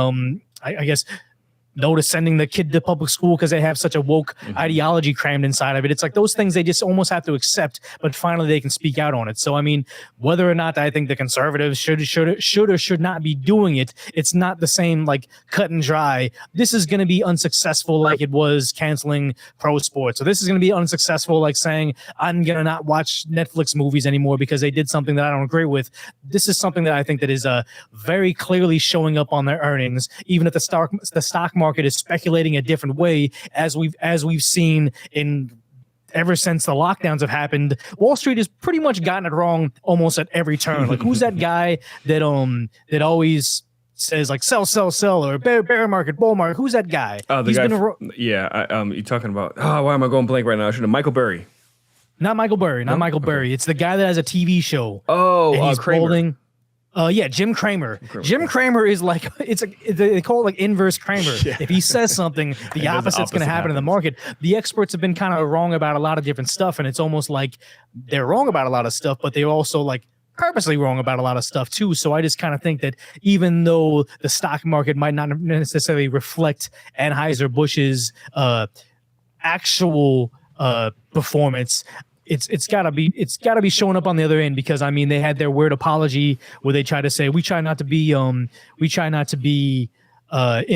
I guess no to sending the kid to public school because they have such a woke ideology crammed inside of it. It's like those things they just almost have to accept, but finally they can speak out on it. So I mean, whether or not I think the conservatives should or should not be doing it, it's not the same like cut and dry. This is going to be unsuccessful like it was canceling pro sports. So this is going to be unsuccessful like saying I'm going to not watch Netflix movies anymore because they did something that I don't agree with. This is something that I think that is very clearly showing up on their earnings, even if the stock market is speculating a different way, as we've seen in ever since the lockdowns have happened. Wall Street has pretty much gotten it wrong almost at every turn. Like who's that guy that always says like sell or bear market, bull market? Who's that guy? Oh, the guy. You're talking about. Oh, why am I going blank right now? I should have. Michael Burry. Not Michael Burry. Burry. It's the guy that has a TV show. Oh, and he's Kramer. Holding. Jim Cramer. Jim Cramer is like they call it like inverse Cramer. Yeah. If he says something, the opposite's going to happen in the market. The experts have been kind of wrong about a lot of different stuff, and it's almost like they're wrong about a lot of stuff, but they're also like purposely wrong about a lot of stuff too. So I just kind of think that even though the stock market might not necessarily reflect Anheuser-Busch's actual performance, it's gotta be showing up on the other end, because I mean they had their weird apology where they try to say we try not to be in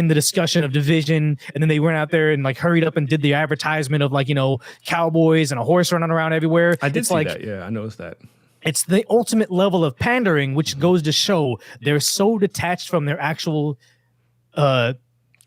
the discussion of division, and then they went out there and like hurried up and did the advertisement of like, you know, cowboys and a horse running around everywhere. I did it's see like, that. Yeah, I noticed that. It's the ultimate level of pandering, which goes to show they're so detached from their actual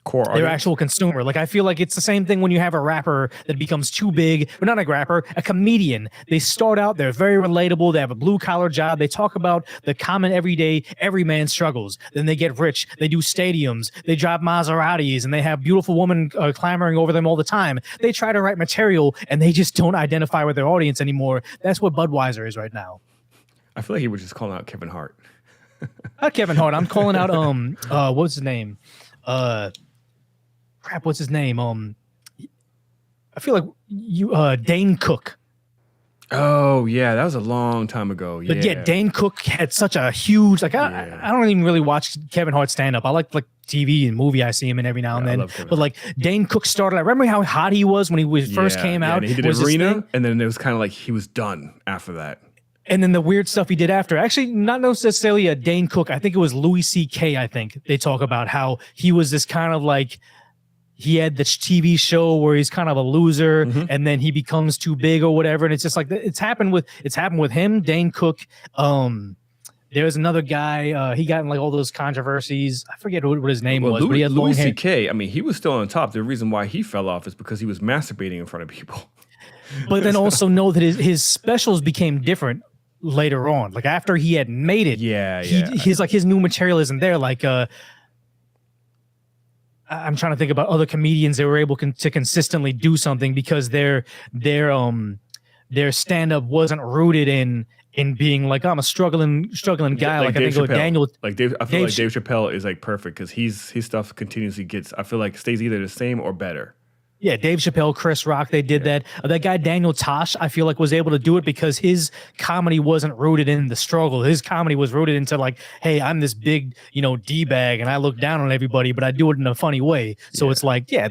Core their audience. actual consumer. Like I feel like it's the same thing when you have a rapper that becomes too big, but not a rapper, a comedian. They start out, they're very relatable, they have a blue collar job, they talk about the common everyday every man struggles. Then they get rich, they do stadiums, they drive Maseratis, and they have beautiful women clamoring over them all the time. They try to write material and they just don't identify with their audience anymore. That's what Budweiser is right now. I feel like he was just calling out Kevin Hart. Not Kevin Hart. I'm calling out what's his name? What's his name? I feel like Dane Cook. Oh yeah, that was a long time ago. But yeah, Dane Cook had such a huge I don't even really watch Kevin Hart stand up. I like TV and movie. I see him in every now and then. But like Dane Cook started. I remember how hot he was when he first came out. And he did Arena, and then it was kind of like he was done after that. And then the weird stuff he did after. Actually, not necessarily a Dane Cook. I think it was Louis C.K. I think they talk about how he was this kind of like. He had this TV show where he's kind of a loser, and then he becomes too big or whatever. And it's just like it's happened with him, Dane Cook. There's another guy. He got in like all those controversies. I forget what his name was, but he had long hair. Louis C.K. I mean, he was still on top. The reason why he fell off is because he was masturbating in front of people. But then also know that his specials became different later on. Like after he had made it, his new material isn't there. Like I'm trying to think about other comedians that were able to consistently do something because their stand-up wasn't rooted in being like, I'm a struggling guy. Like I think Chappelle. Daniel. Like Dave, I feel like Dave Chappelle is like perfect because his stuff continuously gets. I feel like stays either the same or better. Yeah, Dave Chappelle, Chris Rock, they did that. That guy Daniel Tosh, I feel like was able to do it because his comedy wasn't rooted in the struggle. His comedy was rooted into like, hey, I'm this big, D-bag and I look down on everybody, but I do it in a funny way. So it's like, yeah,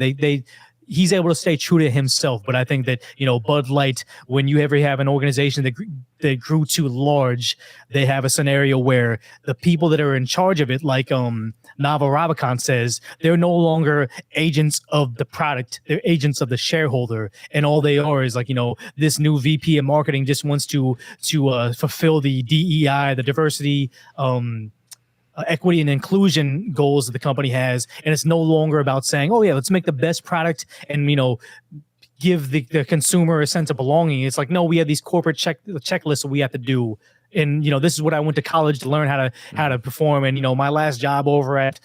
he's able to stay true to himself. But I think that, Bud Light, when you ever have an organization that grew too large, they have a scenario where the people that are in charge of it, like Naval Ravikant says, they're no longer agents of the product, they're agents of the shareholder. And all they are is like, this new VP of marketing just wants to fulfill the DEI, the diversity, equity and inclusion goals that the company has. And it's no longer about saying, oh yeah, let's make the best product and, give the consumer a sense of belonging. It's like, no, we have these corporate checklists that we have to do. And, this is what I went to college to learn how to perform. And, my last job over at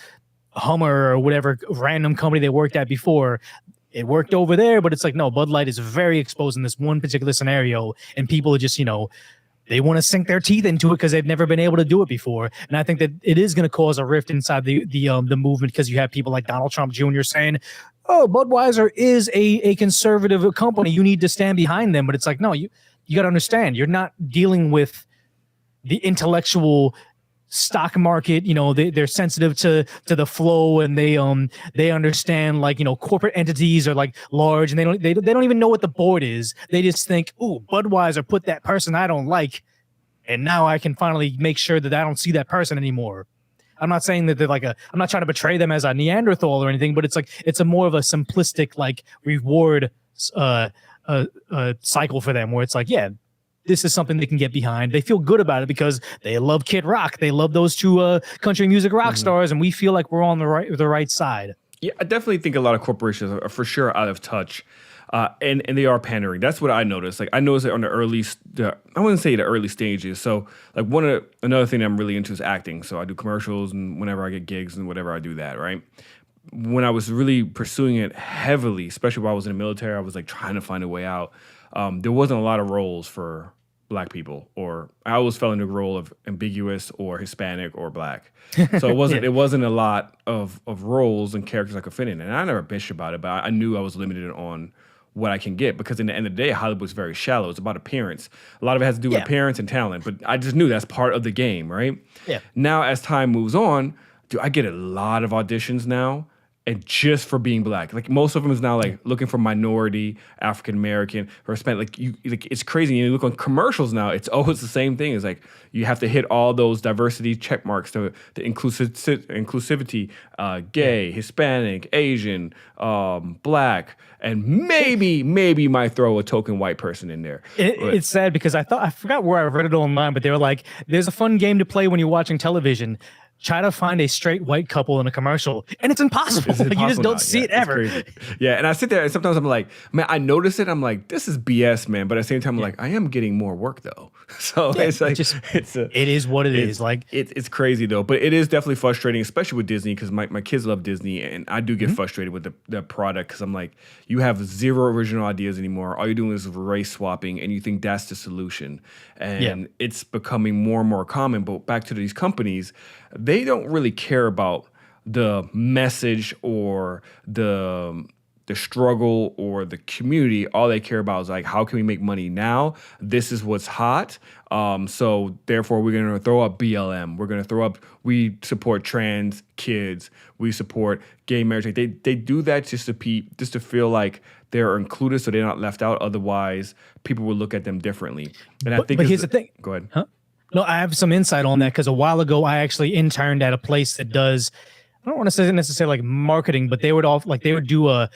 Hummer or whatever random company they worked at before, it worked over there, but it's like, no, Bud Light is very exposed in this one particular scenario. And people are just, they want to sink their teeth into it because they've never been able to do it before. And I think that it is going to cause a rift inside the movement because you have people like Donald Trump Jr. saying, oh, Budweiser is a conservative company. You need to stand behind them. But it's like, no, you got to understand, you're not dealing with the intellectual stock market. They're sensitive to the flow, and they understand like, corporate entities are like large, and they don't even know what the board is. They just think, ooh, Budweiser put that person I don't like, and now I can finally make sure that I don't see that person anymore. I'm not saying that they're like I'm not trying to betray them as a Neanderthal or anything, but it's like it's a more of a simplistic like reward cycle for them, where it's like, yeah, this is something they can get behind. They feel good about it because they love Kid Rock. They love those two country music rock stars, and we feel like we're on the right side. Yeah, I definitely think a lot of corporations are for sure out of touch. And they are pandering. That's what I noticed. Like I noticed it on I wouldn't say the early stages. So like another thing that I'm really into is acting. So I do commercials, and whenever I get gigs and whatever, I do that, right? When I was really pursuing it heavily, especially while I was in the military, I was like trying to find a way out. There wasn't a lot of roles for Black people, or I always fell into the role of ambiguous or Hispanic or Black. So it wasn't a lot of roles and characters I could fit in. And I never bitched about it, but I knew I was limited on what I can get, because in the end of the day, Hollywood's very shallow. It's about appearance. A lot of it has to do with appearance and talent, but I just knew that's part of the game, right? Yeah. Now, as time moves on, dude, I get a lot of auditions now, and just for being black. Like most of them is now like looking for minority, African American, or Hispanic. Like it's crazy. You look on commercials now, it's always the same thing. It's like you have to hit all those diversity check marks, the inclusivity, gay, Hispanic, Asian, black, and maybe might throw a token white person in there. It's sad because I forgot where I read it online, but they were like, there's a fun game to play when you're watching television. Try to find a straight white couple in a commercial, and it's impossible. Like, you just don't see it ever. Yeah, and I sit there, and sometimes I'm like, man, I notice it. I'm like, this is BS, man. But at the same time, I'm like, I am getting more work though. So it's like, it is what it is. Like it's crazy though, but it is definitely frustrating, especially with Disney, because my kids love Disney, and I do get frustrated with the product, because I'm like, you have zero original ideas anymore. All you're doing is race swapping, and you think that's the solution, and it's becoming more and more common. But back to these companies, they don't really care about the message or the struggle or the community. All they care about is like, how can we make money now? This is what's hot. So therefore, we're going to throw up BLM. We're going to throw up, we support trans kids. We support gay marriage. Like they do that just to feel like they're included, so they're not left out. Otherwise, people will look at them differently. And I think but here's the thing. Go ahead. Huh? No, I have some insight on that, because a while ago I actually interned at a place that does, I don't want to say necessarily like marketing, but they would do a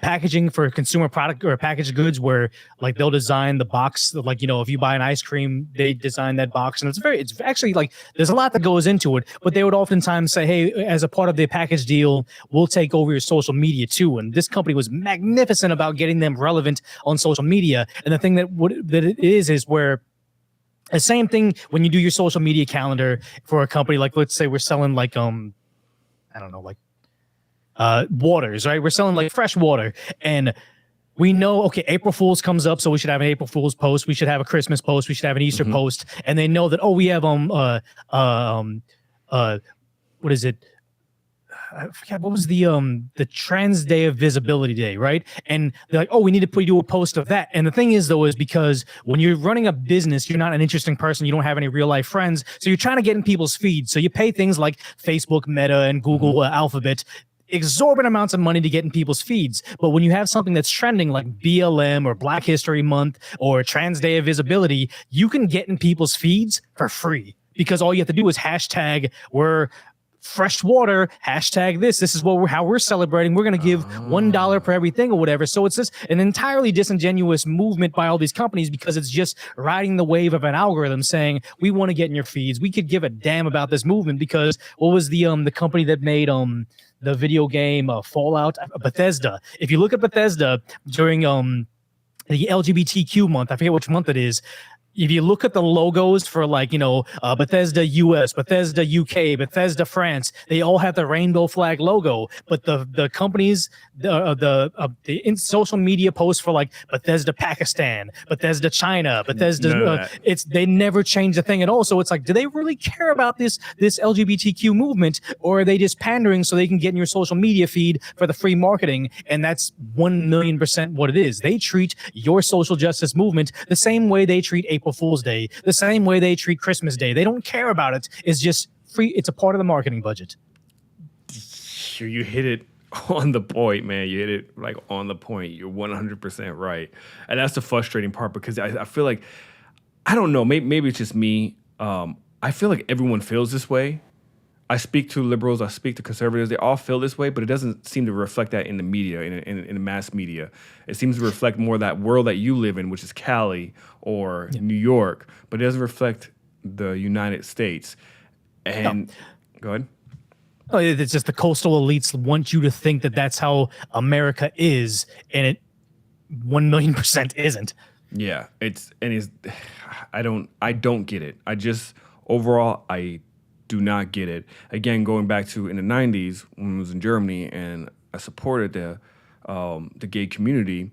packaging for consumer product or packaged goods, where like they'll design the box, like, if you buy an ice cream, they design that box, and it's actually like there's a lot that goes into it. But they would oftentimes say, hey, as a part of the package deal, we'll take over your social media too. And this company was magnificent about getting them relevant on social media. And the thing that it is where the same thing when you do your social media calendar for a company, like let's say we're selling like I don't know, like waters, right? We're selling like fresh water, and we know, okay, April Fool's comes up, so we should have an April Fool's post, we should have a Christmas post, we should have an Easter post, and they know that, oh, we have what is it? I forgot what was the Trans Day of Visibility Day, right? And they're like, oh, we need to do a post of that. And the thing is, though, is because when you're running a business, you're not an interesting person. You don't have any real life friends, so you're trying to get in people's feeds. So you pay things like Facebook, Meta, and Google Alphabet exorbitant amounts of money to get in people's feeds. But when you have something that's trending like BLM or Black History Month or Trans Day of Visibility, you can get in people's feeds for free, because all you have to do is hashtag we're fresh water, hashtag this is how we're celebrating. We're going to give $1 per everything or whatever. So it's just an entirely disingenuous movement by all these companies, because it's just riding the wave of an algorithm saying, we want to get in your feeds. We could give a damn about this movement, because what was the company that made the video game Fallout? Bethesda. If you look at Bethesda during the LGBTQ month, I forget which month it is, if you look at the logos for like, Bethesda US, Bethesda UK, Bethesda France, they all have the rainbow flag logo. But the companies, in social media posts for like Bethesda Pakistan, Bethesda China, Bethesda, they never change the thing at all. So it's like, do they really care about this LGBTQ movement, or are they just pandering so they can get in your social media feed for the free marketing? And that's 1,000,000% what it is. They treat your social justice movement the same way they treat April Fool's Day, the same way they treat Christmas Day. They don't care about it. It's just free. It's a part of the marketing budget. You hit it on the point, man. You hit it like on the point. You're 100% right. And that's the frustrating part, because I feel like, I don't know, maybe it's just me. I feel like everyone feels this way. I speak to liberals, I speak to conservatives, they all feel this way, but it doesn't seem to reflect that in the media, in the mass media. It seems to reflect more that world that you live in, which is Cali or New York, but it doesn't reflect the United States. And go ahead. Oh, it's just the coastal elites want you to think that that's how America is, and it 1,000,000% isn't. Yeah, I don't get it. Overall, I do not get it. Again, going back to in the 90s when I was in Germany and I supported the gay community,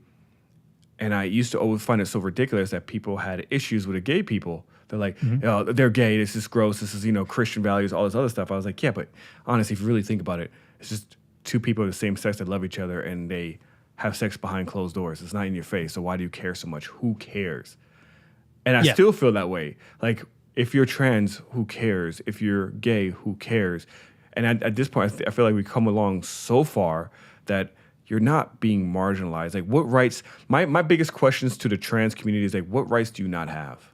and I used to always find it so ridiculous that people had issues with the gay people. They're like, oh, they're gay, this is gross, this is, Christian values, all this other stuff. I was like, yeah, but honestly, if you really think about it, it's just two people of the same sex that love each other, and they have sex behind closed doors. It's not in your face. So why do you care so much? Who cares? And I Yeah. still feel that way. Like, if you're trans, who cares? If you're gay, who cares? And at this point, I feel like we've come along so far that you're not being marginalized. Like, what rights? My biggest questions to the trans community is like, what rights do you not have?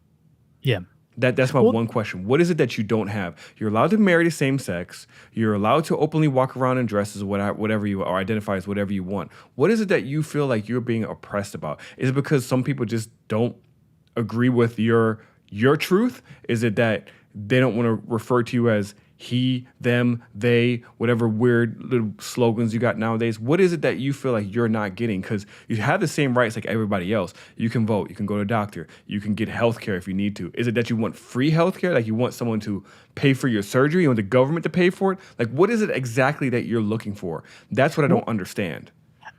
Yeah. That's my one question. What is it that you don't have? You're allowed to marry the same sex. You're allowed to openly walk around in dresses, whatever you or identify as whatever you want. What is it that you feel like you're being oppressed about? Is it because some people just don't agree with your truth? Is it that they don't want to refer to you as he, them, they, whatever weird little slogans you got nowadays? What is it that you feel like you're not getting? Because you have the same rights like everybody else. You can vote, you can go to a doctor, you can get health care if you need to. Is it that you want free health care? Like, you want someone to pay for your surgery? You want the government to pay for it? Like, what is it exactly that you're looking for? That's what I don't understand.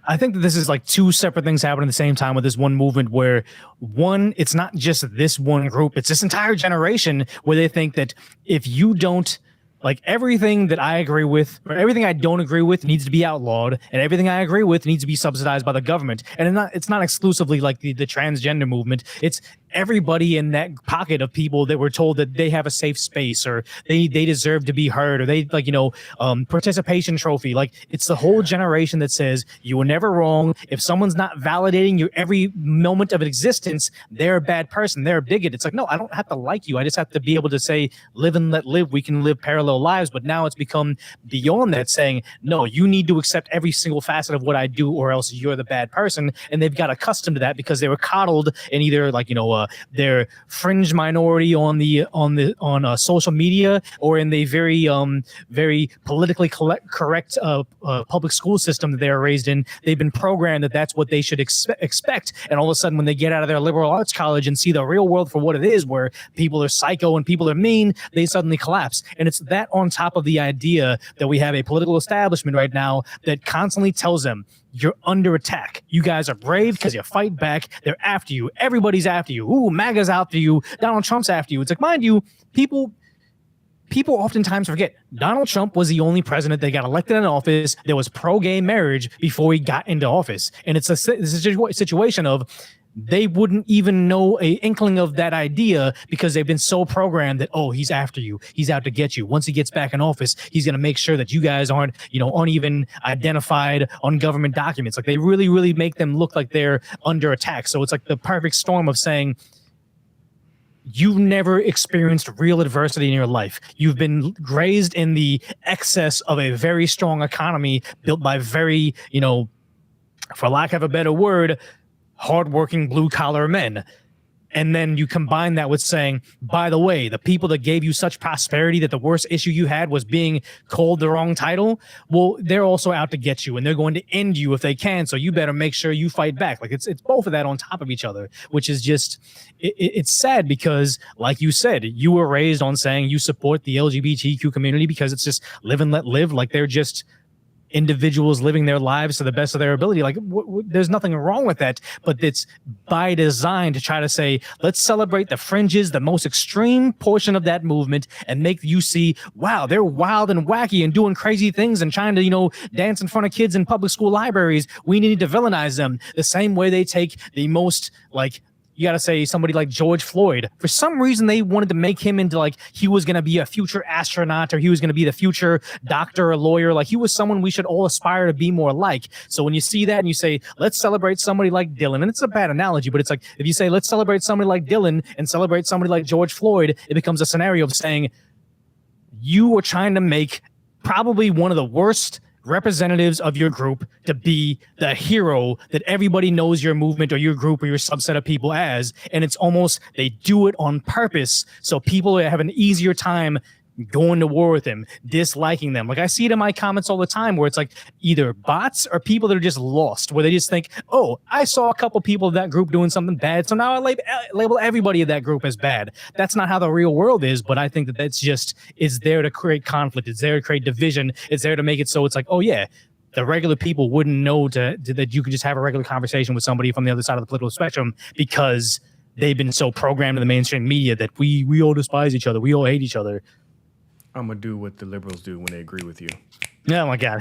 I think that this is like two separate things happening at the same time with this one movement where one, it's not just this one group, it's this entire generation where they think that if you don't, like, everything that I agree with or everything I don't agree with needs to be outlawed, and everything I agree with needs to be subsidized by the government. And it's not exclusively like the transgender movement. It's everybody in that pocket of people that were told that they have a safe space or they deserve to be heard, or they, like, participation trophy. Like, it's the whole generation that says you were never wrong. If someone's not validating your every moment of existence, they're a bad person, they're a bigot. It's like, no, I don't have to like you. I just have to be able to say, live and let live. We can live parallel lives. But now it's become beyond that, saying, no, you need to accept every single facet of what I do, or else you're the bad person. And they've got accustomed to that because they were coddled in either, like, their fringe minority on social media, or in the very politically correct public school system that they are raised in. They've been programmed that that's what they should expect. And all of a sudden, when they get out of their liberal arts college and see the real world for what it is, where people are psycho and people are mean, they suddenly collapse. And it's that on top of the idea that we have a political establishment right now that constantly tells them, you're under attack. You guys are brave because you fight back. They're after you. Everybody's after you. Ooh, MAGA's after you. Donald Trump's after you. It's like, mind you, people oftentimes forget Donald Trump was the only president that got elected in office that was pro-gay marriage before he got into office. And it's a situation of they wouldn't even know a inkling of that idea because they've been so programmed that, oh, he's after you. He's out to get you. Once he gets back in office, he's going to make sure that you guys aren't even identified on government documents. Like, they really, really make them look like they're under attack. So it's like the perfect storm of saying, you've never experienced real adversity in your life. You've been raised in the excess of a very strong economy built by very, for lack of a better word, hardworking blue-collar men. And then you combine that with saying, by the way, the people that gave you such prosperity that the worst issue you had was being called the wrong title, well, they're also out to get you, and they're going to end you if they can. So you better make sure you fight back. Like, it's both of that on top of each other, which is just, it's sad because, like you said, you were raised on saying you support the LGBTQ community because it's just live and let live. Like, they're just individuals living their lives to the best of their ability. Like, there's nothing wrong with that, but it's by design to try to say, let's celebrate the fringes, the most extreme portion of that movement, and make you see, wow, they're wild and wacky and doing crazy things and trying to, dance in front of kids in public school libraries. We need to villainize them the same way they take the most, like, you got to say somebody like George Floyd. For some reason, they wanted to make him into, like, he was going to be a future astronaut, or he was going to be the future doctor or lawyer. Like, he was someone we should all aspire to be more like. So when you see that and you say, let's celebrate somebody like Dylan, and it's a bad analogy, but it's like, if you say, let's celebrate somebody like Dylan and celebrate somebody like George Floyd, it becomes a scenario of saying, you are trying to make probably one of the worst representatives of your group to be the hero that everybody knows your movement or your group or your subset of people as. And it's almost, they do it on purpose so people have an easier time going to war with him, disliking them. Like, I see it in my comments all the time where it's like either bots or people that are just lost, where they just think, oh, I saw a couple people of that group doing something bad, so now I label everybody of that group as bad. That's not how the real world is, but I think that that's just, it's there to create conflict. It's there to create division. It's there to make it so it's like, oh yeah, the regular people wouldn't know that you could just have a regular conversation with somebody from the other side of the political spectrum because they've been so programmed in the mainstream media that we all despise each other. We all hate each other. I'm going to do what the liberals do when they agree with you. Oh my god!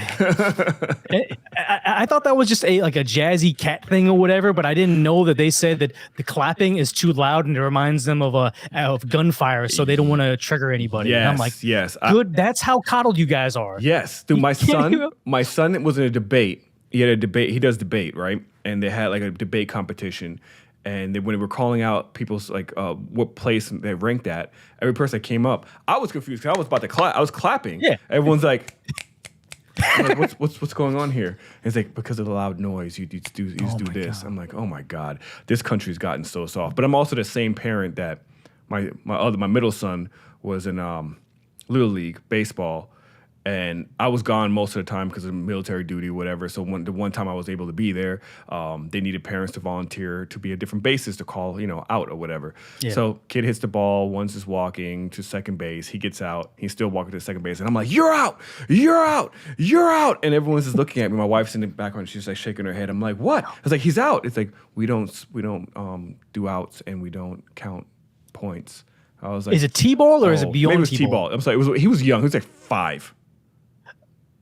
I thought that was just like a jazzy cat thing or whatever, but I didn't know that they said that the clapping is too loud and it reminds them of gunfire, so they don't want to trigger anybody. Yes, And I'm like, yes, good. That's how coddled you guys are. yes. Dude, my even- son was in a debate. He had a debate. He does debate, right? And they had like a debate competition. And when they were calling out people's like what place they ranked at, every person that came up, I was confused because I was about to clap. I was clapping. Yeah. Everyone's like, I'm like, what's going on here? And it's like, because of the loud noise, you just do this. God. I'm like, oh my God, this country's gotten so soft. But I'm also the same parent that my middle son was in Little League baseball. And I was gone most of the time because of military duty, whatever. So the one time I was able to be there, they needed parents to volunteer to be at different bases to call, out or whatever. Yeah. So kid hits the ball, one's just walking to second base. He gets out. He's still walking to second base. And I'm like, you're out, you're out, you're out. And everyone's just looking at me. My wife's in the background. She's like shaking her head. I'm like, what? I was like, he's out. It's like, we don't do outs and we don't count points. I was like, is it T-ball or is it maybe beyond it was T-ball? T-ball. I'm sorry. He was young. He was like 5.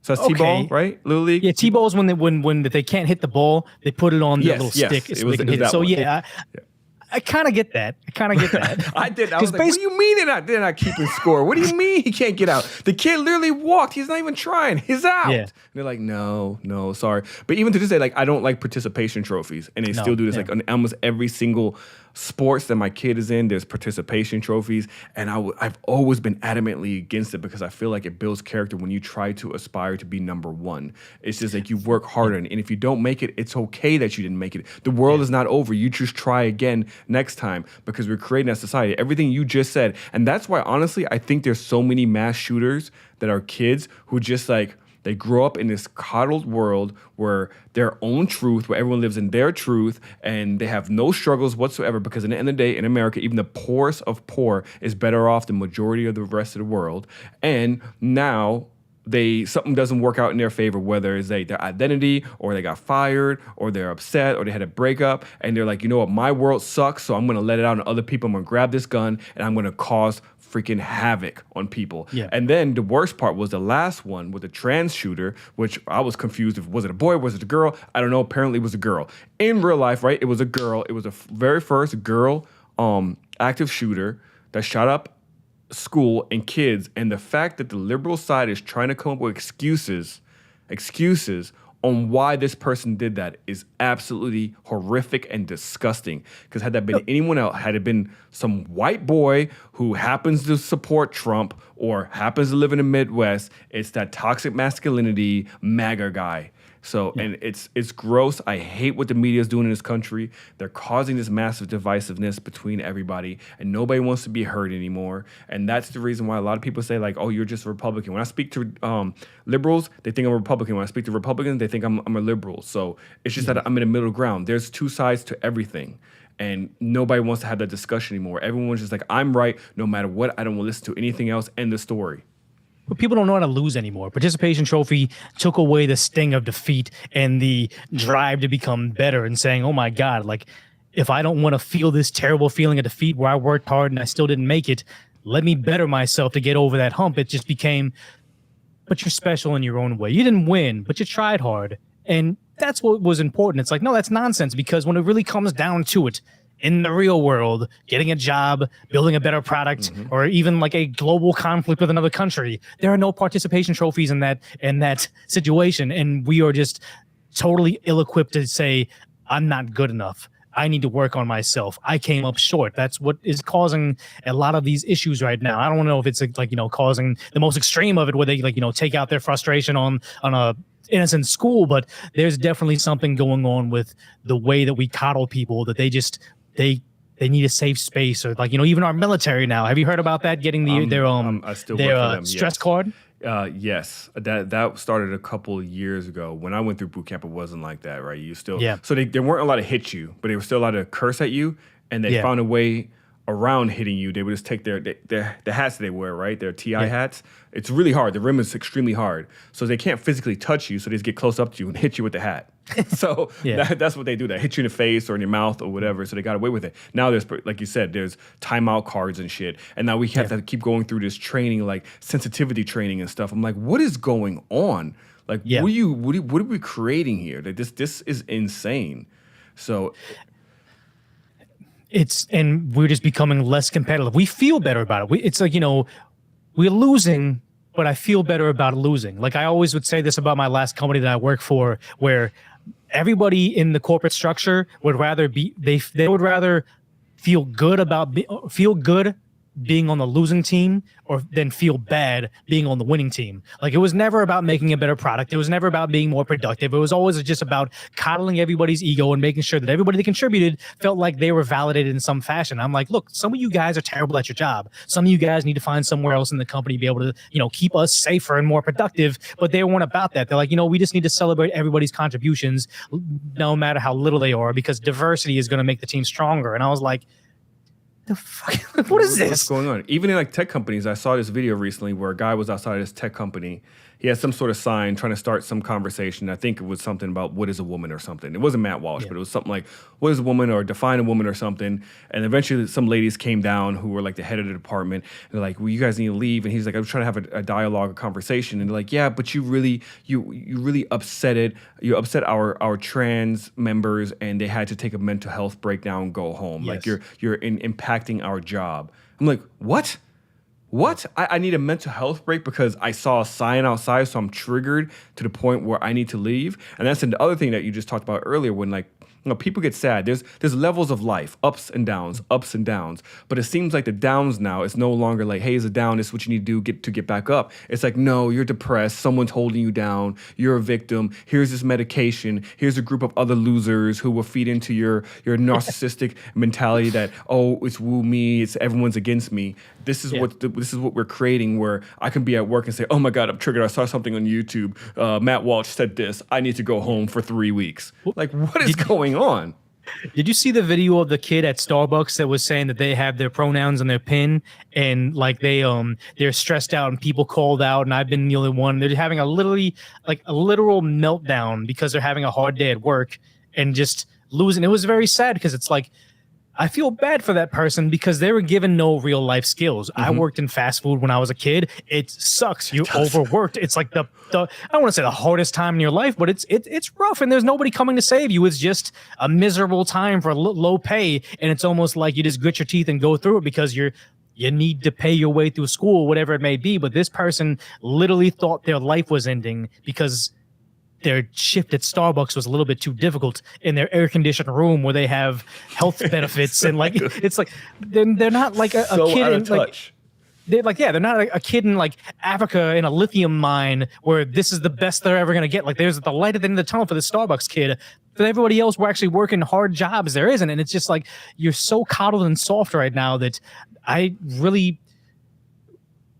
So that's Okay. T-ball, right? Little League? Yeah, T-ball is when they can't hit the ball, they put it on the Yes, little yes. stick It so was- they can it was hit it. that So one. yeah, I kind of get that. I did. I 'Cause was like, what do you mean they're not keeping score? What do you mean he can't get out? The kid literally walked. He's not even trying. He's out. Yeah. And they're like, no, sorry. But even to this day, like, I don't like participation trophies. And they still do this. yeah. Like, on almost every single sports that my kid is in, there's participation trophies. And I've always been adamantly against it because I feel like it builds character when you try to aspire to be number one. It's just like you work harder. And if you don't make it, it's okay that you didn't make it. The world is not over. You just try again next time because we're creating a society. Everything you just said. And that's why, honestly, I think there's so many mass shooters that are kids who just like, they grow up in this coddled world where their own truth, where everyone lives in their truth, and they have no struggles whatsoever because at the end of the day, in America, even the poorest of poor is better off than the majority of the rest of the world. And now something doesn't work out in their favor, whether it's their identity or they got fired or they're upset or they had a breakup, and they're like, you know what, my world sucks, so I'm going to let it out on other people. I'm going to grab this gun and I'm going to cause freaking havoc on people. Yeah. And then the worst part was the last one with the trans shooter, which I was confused if was it a boy, was it a girl? I don't know. Apparently it was a girl. In real life, right? It was a girl. It was the very first girl active shooter that shot up school and kids. And the fact that the liberal side is trying to come up with excuses on why this person did that is absolutely horrific and disgusting. Because had that been anyone else, had it been some white boy who happens to support Trump or happens to live in the Midwest, it's that toxic masculinity MAGA guy. So, and it's gross. I hate what the media is doing in this country. They're causing this massive divisiveness between everybody, and nobody wants to be heard anymore. And that's the reason why a lot of people say, like, oh, you're just a Republican. When I speak to liberals, they think I'm a Republican. When I speak to Republicans, they think I'm a liberal. So it's just that I'm in the middle ground. There's two sides to everything. And nobody wants to have that discussion anymore. Everyone's just like, I'm right no matter what. I don't want to listen to anything else. End the story. But people don't know how to lose anymore. Participation trophy took away the sting of defeat and the drive to become better and saying, oh my God, like if I don't want to feel this terrible feeling of defeat where I worked hard and I still didn't make it, let me better myself to get over that hump. It just became, but you're special in your own way. You didn't win, but you tried hard. And that's what was important. It's like, no, that's nonsense, because when it really comes down to it, in the real world, getting a job, building a better product, or even like a global conflict with another country, there are no participation trophies in that situation. And we are just totally ill-equipped to say, I'm not good enough. I need to work on myself. I came up short. That's what is causing a lot of these issues right now. I don't know if it's like, causing the most extreme of it where they take out their frustration on a innocent school, but there's definitely something going on with the way that we coddle people, that they need a safe space, or even our military now. Have you heard about that? Getting I still work for them, stress yes. card? Yes, that started a couple of years ago. When I went through boot camp, it wasn't like that, right? You still, Yeah. So there weren't a lot of hit you, but they were still a lot of curse at you, and they found a way around hitting you, they would just take the hats that they wear, right? Their TI hats. It's really hard. The rim is extremely hard. So they can't physically touch you, so they just get close up to you and hit you with the hat. So that's what they do. They hit you in the face or in your mouth or whatever. So they got away with it. Now there's, like you said, there's timeout cards and shit. And now we have to keep going through this training, like sensitivity training and stuff. I'm like, what is going on? Like, what are we creating here? Like, this is insane. So and we're just becoming less competitive. We feel better about it. It's like, we're losing, but I feel better about losing. Like I always would say this about my last company that I work for, where everybody in the corporate structure would rather they would rather feel good being on the losing team or then feel bad being on the winning team. Like it was never about making a better product. It was never about being more productive. It was always just about coddling everybody's ego and making sure that everybody that contributed felt like they were validated in some fashion. I'm like, look, some of you guys are terrible at your job. Some of you guys need to find somewhere else in the company to be able to, keep us safer and more productive. But they weren't about that. They're like, we just need to celebrate everybody's contributions, no matter how little they are, because diversity is going to make the team stronger. And I was like, the fuck? What is this? What's going on? Even in like tech companies, I saw this video recently where a guy was outside this tech company. He had some sort of sign trying to start some conversation. I think it was something about what is a woman or something. It wasn't Matt Walsh, but it was something like what is a woman or define a woman or something. And eventually some ladies came down who were like the head of the department. And they're like, well, you guys need to leave. And he's like, I'm trying to have a dialogue, a conversation. And they're like, yeah, but you really upset it. You upset our trans members and they had to take a mental health breakdown and go home. Like you're impacting our job. I'm like, what? What? I need a mental health break because I saw a sign outside, so I'm triggered to the point where I need to leave. And that's the other thing that you just talked about earlier when like, people get sad. There's levels of life, ups and downs. But it seems like the downs now is no longer like, hey, it's a down. This is what you need to do to get back up. It's like, no, you're depressed. Someone's holding you down. You're a victim. Here's this medication. Here's a group of other losers who will feed into your narcissistic mentality that, oh, it's woo me. It's everyone's against me. This is what we're creating where I can be at work and say, oh my God, I'm triggered. I saw something on YouTube. Matt Walsh said this. I need to go home for 3 weeks. Like, what is going on? Did you see the video of the kid at Starbucks that was saying that they have their pronouns on their pin and like they're stressed out and people called out and I've been the only one. They're having a literal meltdown because they're having a hard day at work and just losing. It was very sad because it's like, I feel bad for that person because they were given no real life skills. I worked in fast food when I was a kid. It sucks. You're overworked. It's like the I don't want to say the hardest time in your life, but it's rough and there's nobody coming to save you. It's just a miserable time for low pay. And it's almost like you just grit your teeth and go through it because you need to pay your way through school, whatever it may be. But this person literally thought their life was ending because their shift at Starbucks was a little bit too difficult in their air-conditioned room where they have health benefits and like it's like they're not like a kid out of in, like they're not a kid in like Africa in a lithium mine where this is the best they're ever gonna get. Like there's the light at the end of the tunnel for the Starbucks kid. For everybody else, we're actually working hard jobs. There isn't, and it's just like you're so coddled and soft right now that I really,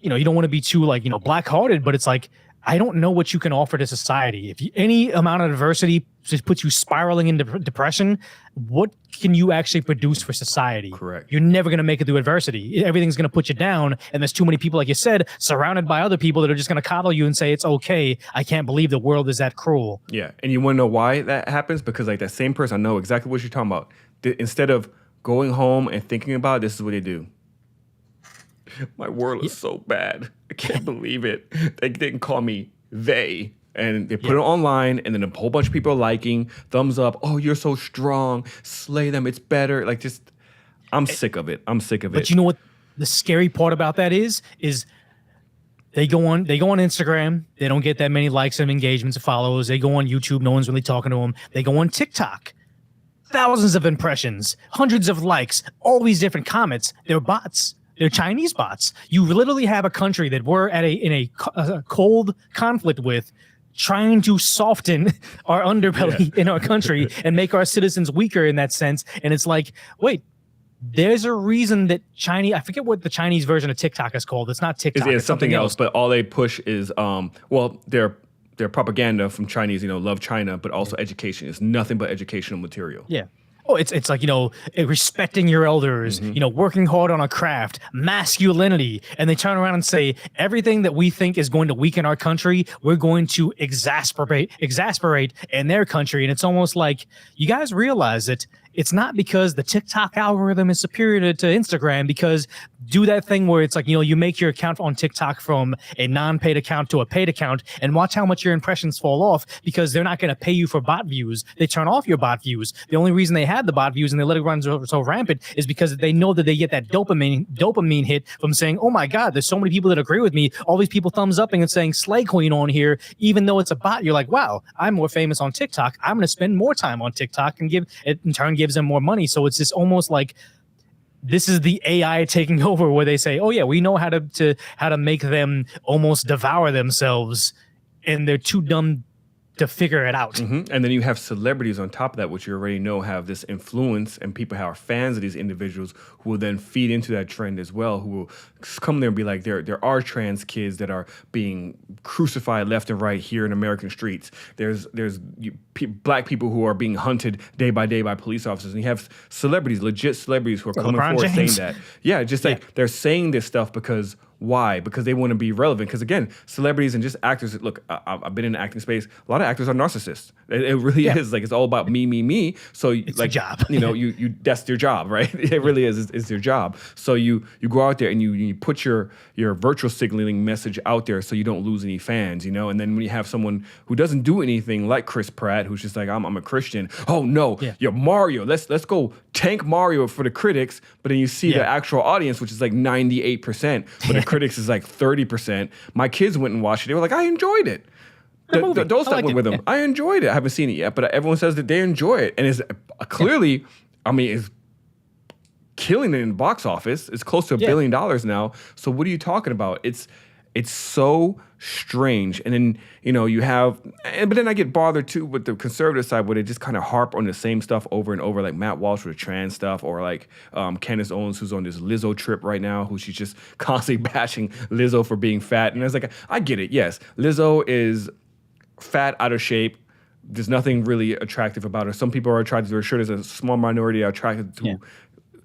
you don't want to be too like black-hearted, but it's like. I don't know what you can offer to society. If any amount of adversity just puts you spiraling into depression, what can you actually produce for society? Correct. You're never going to make it through adversity. Everything's going to put you down. And there's too many people, like you said, surrounded by other people that are just going to coddle you and say, it's okay. I can't believe the world is that cruel. Yeah. And you want to know why that happens? Because like that same person, I know exactly what you're talking about. Instead of going home and thinking about it, this is what they do. My world is so bad. I can't believe it. They didn't call me they. And they put it online, and then a whole bunch of people are liking, thumbs up. Oh, you're so strong. Slay them. It's better. Like, just, I'm sick of it. But you know what the scary part about that is they go on Instagram. They don't get that many likes and engagements and followers. They go on YouTube. No one's really talking to them. They go on TikTok. Thousands of impressions, hundreds of likes, all these different comments. They're bots. They're Chinese bots. You literally have a country that we're in a cold conflict with, trying to soften our underbelly in our country and make our citizens weaker in that sense. And it's like, wait, there's a reason that I forget what the Chinese version of TikTok is called. It's not TikTok. It's something else. But all they push is, their propaganda from Chinese, love China, but also education. It's nothing but educational material. Yeah. Oh, it's like, respecting your elders, working hard on a craft, masculinity. And they turn around and say everything that we think is going to weaken our country, we're going to exasperate in their country. And it's almost like, you guys realize that it's not because the TikTok algorithm is superior to Instagram, because do that thing where it's like, you make your account on TikTok from a non-paid account to a paid account, and watch how much your impressions fall off, because they're not going to pay you for bot views. They turn off your bot views. The only reason they had the bot views and they let it run so rampant is because they know that they get that dopamine hit from saying, oh my God, there's so many people that agree with me. All these people thumbs upping and saying Slay Queen on here, even though it's a bot. You're like, wow, I'm more famous on TikTok. I'm going to spend more time on TikTok, and gives them more money. So it's just almost like, this is the AI taking over, where they say, oh yeah, we know how to make them almost devour themselves, and they're too dumb to figure it out. And then you have celebrities on top of that, which you already know have this influence, and people who are fans of these individuals who will then feed into that trend as well, who will come there and be like, there are trans kids that are being crucified left and right here in American streets. There's black people who are being hunted day by police officers, and you have celebrities, legit celebrities, who are coming forward saying that. Yeah, just like they're saying this stuff because. Why? Because they want to be relevant. Because again, celebrities and just actors. Look, I've been in the acting space. A lot of actors are narcissists. It really is. Like, it's all about me. So it's like, a job. you that's your job, right? It really is. It's your job. So you go out there and you put your virtual signaling message out there, so you don't lose any fans. And then when you have someone who doesn't do anything, like Chris Pratt, who's just like, I'm a Christian. Oh no, you're Mario. Let's go tank Mario for the critics. But then you see the actual audience, which is like 98%, but the critics is like 30%. My kids went and watched it. They were like, I enjoyed it. Those that went with them, I enjoyed it. I haven't seen it yet, but everyone says that they enjoy it, and it's clearly, it's killing it in the box office. It's close to $1 billion now. So what are you talking about? It's so strange. And then, you have, but then I get bothered too with the conservative side, where they just kind of harp on the same stuff over and over, like Matt Walsh with the trans stuff, or like Candace Owens, who's on this Lizzo trip right now, who she's just constantly bashing Lizzo for being fat. And it's like, I get it. Yes, Lizzo is fat, out of shape. There's nothing really attractive about her. Some people are attracted to her. Sure, there's a small minority attracted to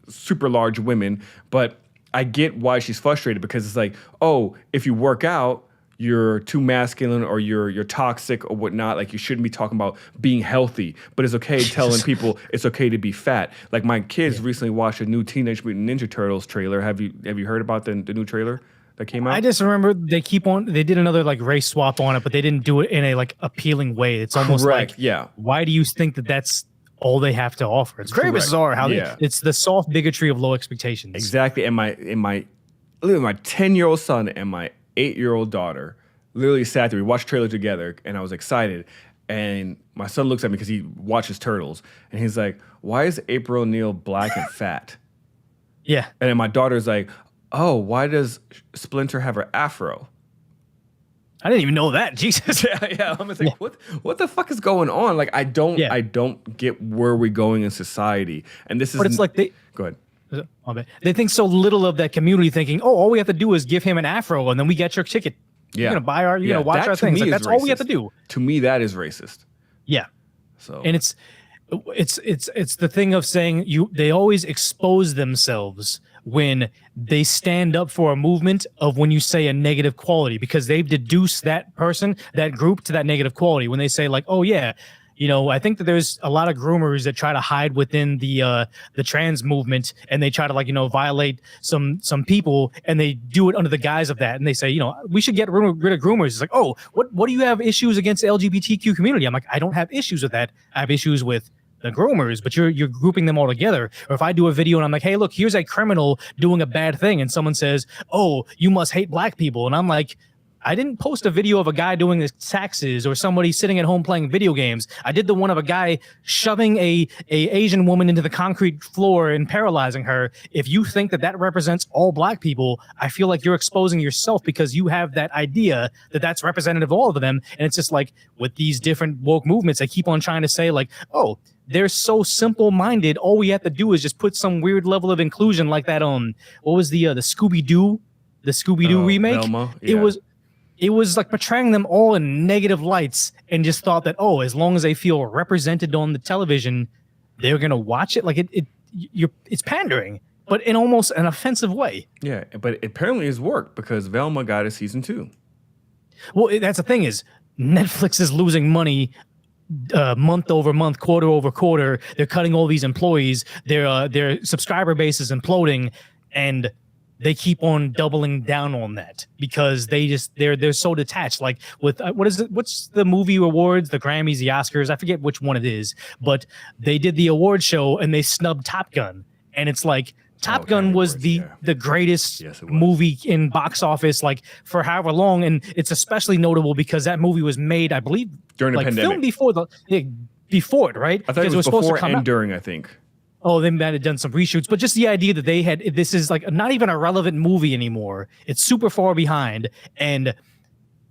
super large women, but I get why she's frustrated, because it's like, oh, if you work out, you're too masculine, or you're toxic or whatnot. Like, you shouldn't be talking about being healthy, but it's okay telling people it's okay to be fat. Like, my kids recently watched a new Teenage Mutant Ninja Turtles trailer. Have you heard about the new trailer that came out? I just remember they did another like race swap on it, but they didn't do it in a like appealing way. It's almost like, why do you think that that's all they have to offer? It's very bizarre how it's the soft bigotry of low expectations. Exactly. And my 10-year-old son and my 8-year-old daughter literally sat there. We watched the trailer together, and I was excited. And my son looks at me because he watches Turtles, and he's like, why is April O'Neil black and fat? Yeah. And then my daughter's like, oh, why does Splinter have her afro? I didn't even know that. Jesus. I'm just like, what the fuck is going on? Like, I don't get where we're going in society. And this is, but it's like go ahead. They think so little of that community, thinking, oh, all we have to do is give him an afro, and then we get your ticket. You're gonna buy our, watch our things. Like, that's all we have to do. To me, that is racist. Yeah. So, and it's the thing of saying they always expose themselves when they stand up for a movement of when you say a negative quality, because they've deduced that person, that group, to that negative quality. When they say like, oh yeah, I think that there's a lot of groomers that try to hide within the trans movement, and they try to violate some people, and they do it under the guise of that. And they say, we should get rid of groomers. It's like, oh, what do you have issues against the LGBTQ community? I'm like, I don't have issues with that. I have issues with the groomers, but you're grouping them all together. Or if I do a video and I'm like, hey, look, here's a criminal doing a bad thing, and someone says, oh, you must hate black people, and I'm like, I didn't post a video of a guy doing his taxes or somebody sitting at home playing video games. I did the one of a guy shoving a Asian woman into the concrete floor and paralyzing her. If you think that represents all black people, I feel like you're exposing yourself, because you have that idea that that's representative of all of them. And it's just like, with these different woke movements, they keep on trying to say like, oh, they're so simple-minded. All we have to do is just put some weird level of inclusion, like that. What was the Scooby-Doo remake? Velma, yeah. It was like portraying them all in negative lights, and just thought that, oh, as long as they feel represented on the television, they're gonna watch it. Like it's pandering, but in almost an offensive way. Yeah, but apparently it's worked because Velma got a season 2. Well, that's the thing is Netflix is losing money month over month, quarter over quarter. They're cutting all these employees. Their subscriber base is imploding, and they keep on doubling down on that because they're so detached. Like with what's the movie awards, the Grammys, the Oscars? I forget which one it is, but they did the award show and they snubbed Top Gun, and it's like Top Gun was the greatest movie in box office like for however long, and it's especially notable because that movie was made, I believe, during the pandemic, filmed before it, right? I thought it was before and during, I think. Oh, they might have done some reshoots, but just the idea that this is like not even a relevant movie anymore. It's super far behind, and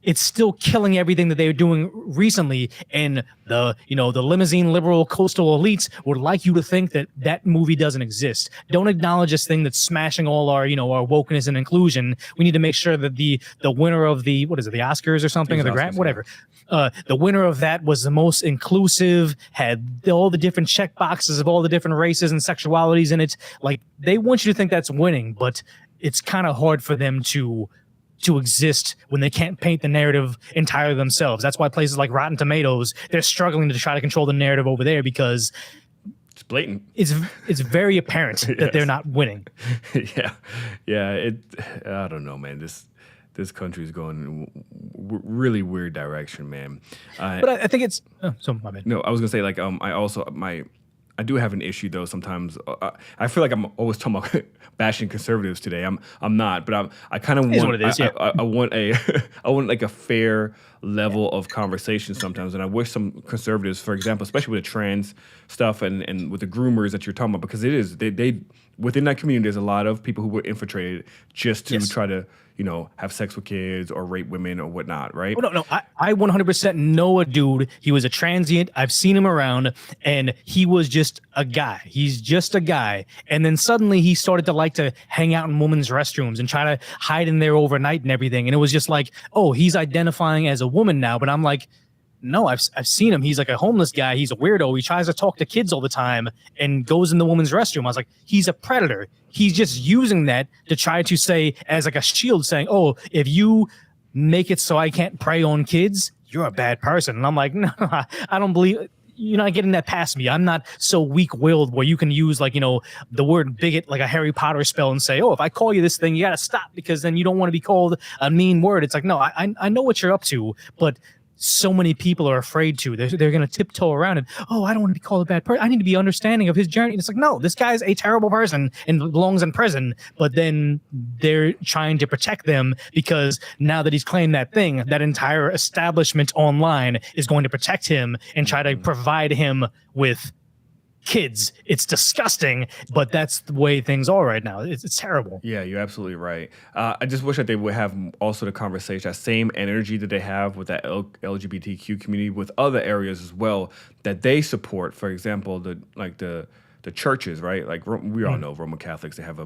it's still killing everything that they were doing recently. And the limousine liberal coastal elites would like you to think that movie doesn't exist. Don't acknowledge this thing that's smashing all our, our wokeness and inclusion. We need to make sure that the winner of the Oscars or something, or the Grammy, whatever. The winner of that was the most inclusive, had all the different check boxes of all the different races and sexualities in it. Like, they want you to think that's winning, but it's kind of hard for them to exist when they can't paint the narrative entirely themselves. That's why places like Rotten Tomatoes, they're struggling to try to control the narrative over there because it's blatant. It's very apparent that they're not winning. Yeah. I don't know, man. This country is going in really weird direction, man. But I think it's my bad. No, I was gonna say like I do have an issue though. Sometimes I feel like I'm always talking about bashing conservatives today. I'm not, but I kind of want. What it is, yeah. I want I want like a fair level of conversation sometimes, and I wish some conservatives, for example, especially with the trans stuff and with the groomers that you're talking about, because it is they within that community, there's a lot of people who were infiltrated just to try to have sex with kids or rape women or whatnot, right? Oh, no. I 100% know a dude. He was a transient. I've seen him around, and he was just a guy. He's just a guy. And then suddenly he started to like to hang out in women's restrooms and try to hide in there overnight and everything. And it was just like, oh, he's identifying as a woman now. But I'm like, no, I've seen him. He's like a homeless guy. He's a weirdo. He tries to talk to kids all the time and goes in the woman's restroom. I was like, he's a predator. He's just using that to try to say as like a shield, saying, oh, if you make it so I can't prey on kids, you're a bad person. And I'm like, no, I don't believe you're not getting that past me. I'm not so weak-willed where you can use like, the word bigot, like a Harry Potter spell, and say, oh, if I call you this thing, you got to stop because then you don't want to be called a mean word. It's like, no, I know what you're up to, but so many people are afraid to. They're going to tiptoe around it. Oh, I don't want to be called a bad person. I need to be understanding of his journey. And it's like, no, this guy's a terrible person and belongs in prison. But then they're trying to protect them because now that he's claimed that thing, that entire establishment online is going to protect him and try to provide him with kids. It's disgusting, but that's the way things are right now. It's terrible. Yeah, you're absolutely right. I just wish that they would have also the conversation, that same energy that they have with that LGBTQ community with other areas as well that they support. For example, the churches, right? Like we all know Roman Catholics, they have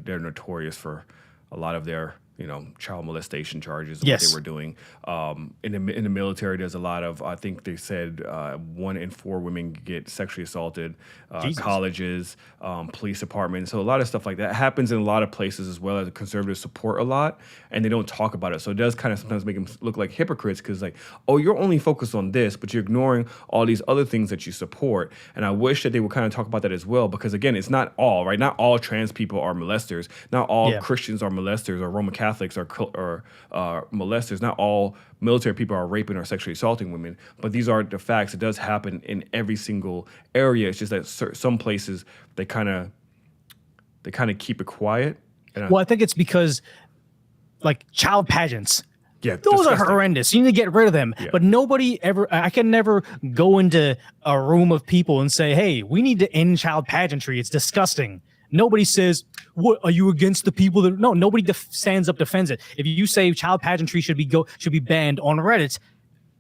they're notorious for a lot of their child molestation charges, what they were doing. In the military, there's a lot of, I think they said 1 in 4 women get sexually assaulted, colleges, police departments. So a lot of stuff like that happens in a lot of places as well, as the conservatives support a lot, and they don't talk about it. So it does kind of sometimes make them look like hypocrites because like, oh, you're only focused on this, but you're ignoring all these other things that you support. And I wish that they would kind of talk about that as well, because again, it's not all, right? Not all trans people are molesters. Not all Christians are molesters or Roman Catholics are molesters. Not all military people are raping or sexually assaulting women, but these are the facts. It does happen in every single area. It's just that some places they kind of keep it quiet. And I think it's because like child pageants. Yeah, those are horrendous. You need to get rid of them. Yeah. But I can never go into a room of people and say, hey, we need to end child pageantry. It's disgusting. Nobody says, what, are you against the people that... No, nobody stands up, defends it. If you say child pageantry should be banned on Reddit,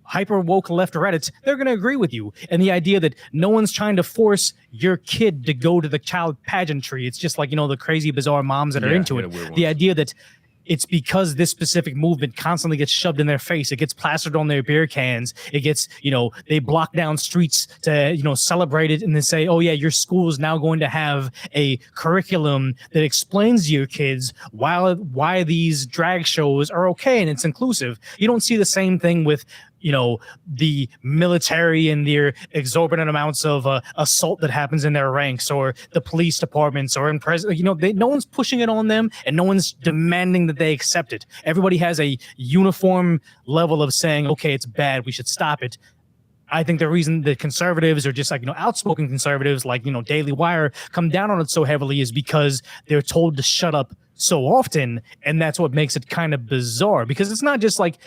hyper woke left Reddit, they're going to agree with you. And the idea that no one's trying to force your kid to go to the child pageantry. It's just like, the crazy, bizarre moms that are into it. The idea that it's because this specific movement constantly gets shoved in their face. It gets plastered on their beer cans. It gets, they block down streets to, celebrate it and then say, oh yeah, your school is now going to have a curriculum that explains to your kids why these drag shows are okay and it's inclusive. You don't see the same thing with the military and their exorbitant amounts of assault that happens in their ranks, or the police departments, or in president. No one's pushing it on them, and no one's demanding that they accept it. Everybody has a uniform level of saying, okay, it's bad, we should stop it. I think the reason that conservatives, or just like, outspoken conservatives like, Daily Wire, come down on it so heavily is because they're told to shut up so often. And that's what makes it kind of bizarre, because it's not just like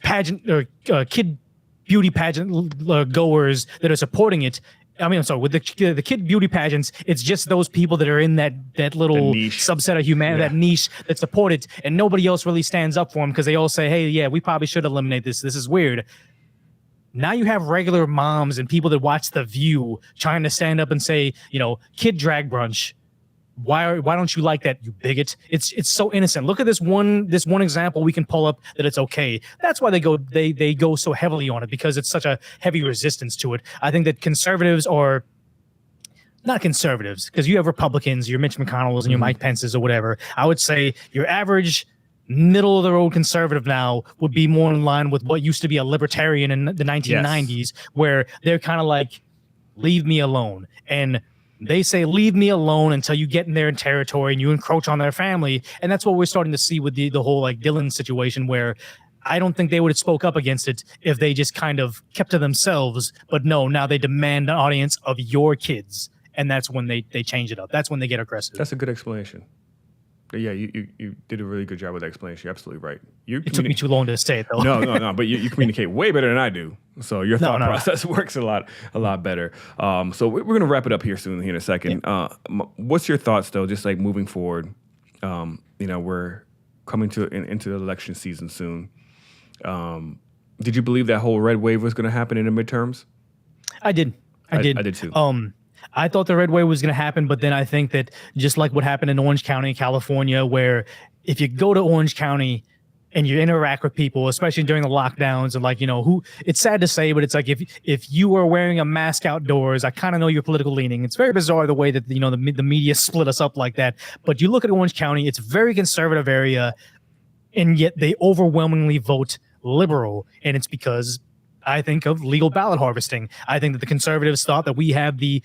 pageant or kid beauty pageant goers that are supporting it. I mean, I'm sorry, with the kid beauty pageants, it's just those people that are in that little subset of humanity, that niche that support it, and nobody else really stands up for them because they all say, hey, yeah, we probably should eliminate this. This is weird. Now you have regular moms and people that watch The View trying to stand up and say, kid drag brunch. Why don't you like that, you bigot? It's so innocent. Look at this one example we can pull up that it's okay. That's why they go so heavily on it, because it's such a heavy resistance to it. I think that conservatives are not conservatives, because you have Republicans, your Mitch McConnells and your Mike Pences or whatever. I would say your average middle of the road conservative now would be more in line with what used to be a libertarian in the 1990s, where they're kind of like, leave me alone. And they say, leave me alone until you get in their territory and you encroach on their family. And that's what we're starting to see with the whole like Dylan situation, where I don't think they would have spoke up against it if they just kind of kept to themselves. But no, now they demand an audience of your kids. And that's when they change it up. That's when they get aggressive. That's a good explanation. Yeah, you did a really good job with that explanation. You're absolutely right. It took me too long to say it, though. No, but you communicate way better than I do. So your thought process works a lot better. So we're going to wrap it up here soon, here in a second. Yeah. What's your thoughts, though, just like moving forward? We're coming into the election season soon. Did you believe that whole red wave was going to happen in the midterms? I did. I did too. I thought the red wave was going to happen, but then I think that just like what happened in Orange County, California, where if you go to Orange County and you interact with people, especially during the lockdowns, and like, it's sad to say, but it's like if you are wearing a mask outdoors, I kind of know your political leaning. It's very bizarre the way that, the media split us up like that. But you look at Orange County, it's a very conservative area, and yet they overwhelmingly vote liberal. And it's because I think of legal ballot harvesting. I think that the conservatives thought that we have the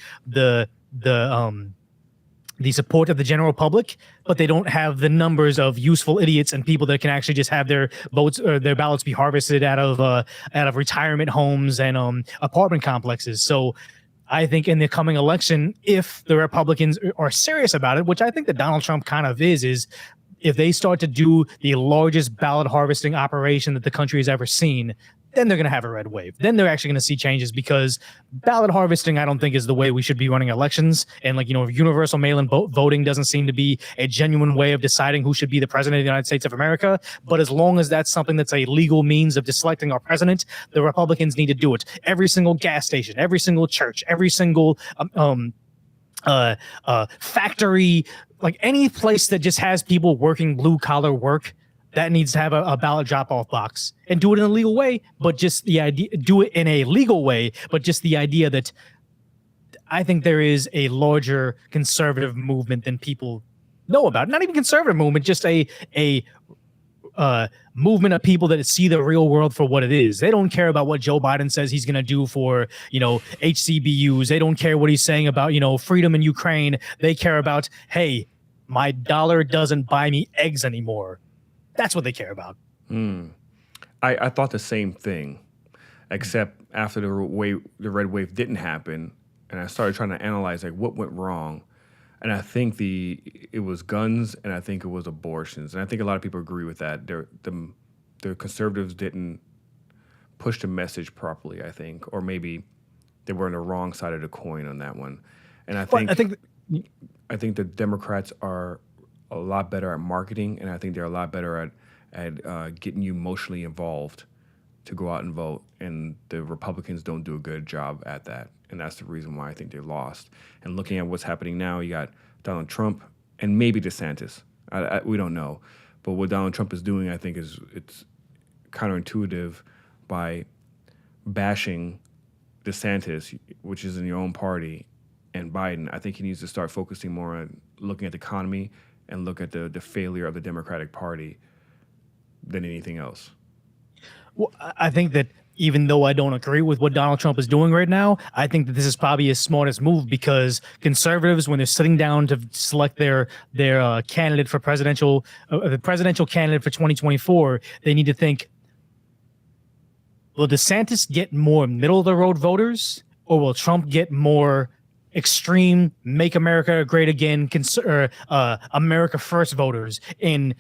support of the general public, but they don't have the numbers of useful idiots and people that can actually just have their votes or their ballots be harvested out of retirement homes and apartment complexes. So I think in the coming election, if the Republicans are serious about it, which I think that Donald Trump kind of is if they start to do the largest ballot harvesting operation that the country has ever seen, then they're going to have a red wave. Then they're actually going to see changes, because ballot harvesting, I don't think, is the way we should be running elections. And universal mail-in voting doesn't seem to be a genuine way of deciding who should be the president of the United States of America. But as long as that's something that's a legal means of just selecting our president, the Republicans need to do it. Every single gas station, every single church, every single factory, like any place that just has people working blue collar work, that needs to have a ballot drop-off box, and do it in a legal way. But just the idea, do it in a legal way, but just the idea that I think there is a larger conservative movement than people know about. Not even conservative movement, just a movement of people that see the real world for what it is. They don't care about what Joe Biden says he's going to do for, HCBUs. They don't care what he's saying about, freedom in Ukraine. They care about, hey, my dollar doesn't buy me eggs anymore. That's what they care about. I thought the same thing, except after the red wave didn't happen, and I started trying to analyze like what went wrong. And I think it was guns, and I think it was abortions, and I think a lot of people agree with that. The conservatives didn't push the message properly, I think, or maybe they were on the wrong side of the coin on that one. And I think the Democrats are a lot better at marketing, and I think they're a lot better at getting you emotionally involved to go out and vote. And the Republicans don't do a good job at that, and that's the reason why I think they lost. And looking at what's happening now, you got Donald Trump and maybe DeSantis. We don't know. But what Donald Trump is doing, I think, it's counterintuitive by bashing DeSantis, which is in your own party, and Biden. I think he needs to start focusing more on looking at the economy and look at the failure of the Democratic Party than anything else. Well, I think that even though I don't agree with what Donald Trump is doing right now, I think that this is probably his smartest move, because conservatives, when they're sitting down to select their candidate for the presidential candidate for 2024, they need to think, will DeSantis get more middle of the road voters, or will Trump get more extreme make America great again, America first voters? And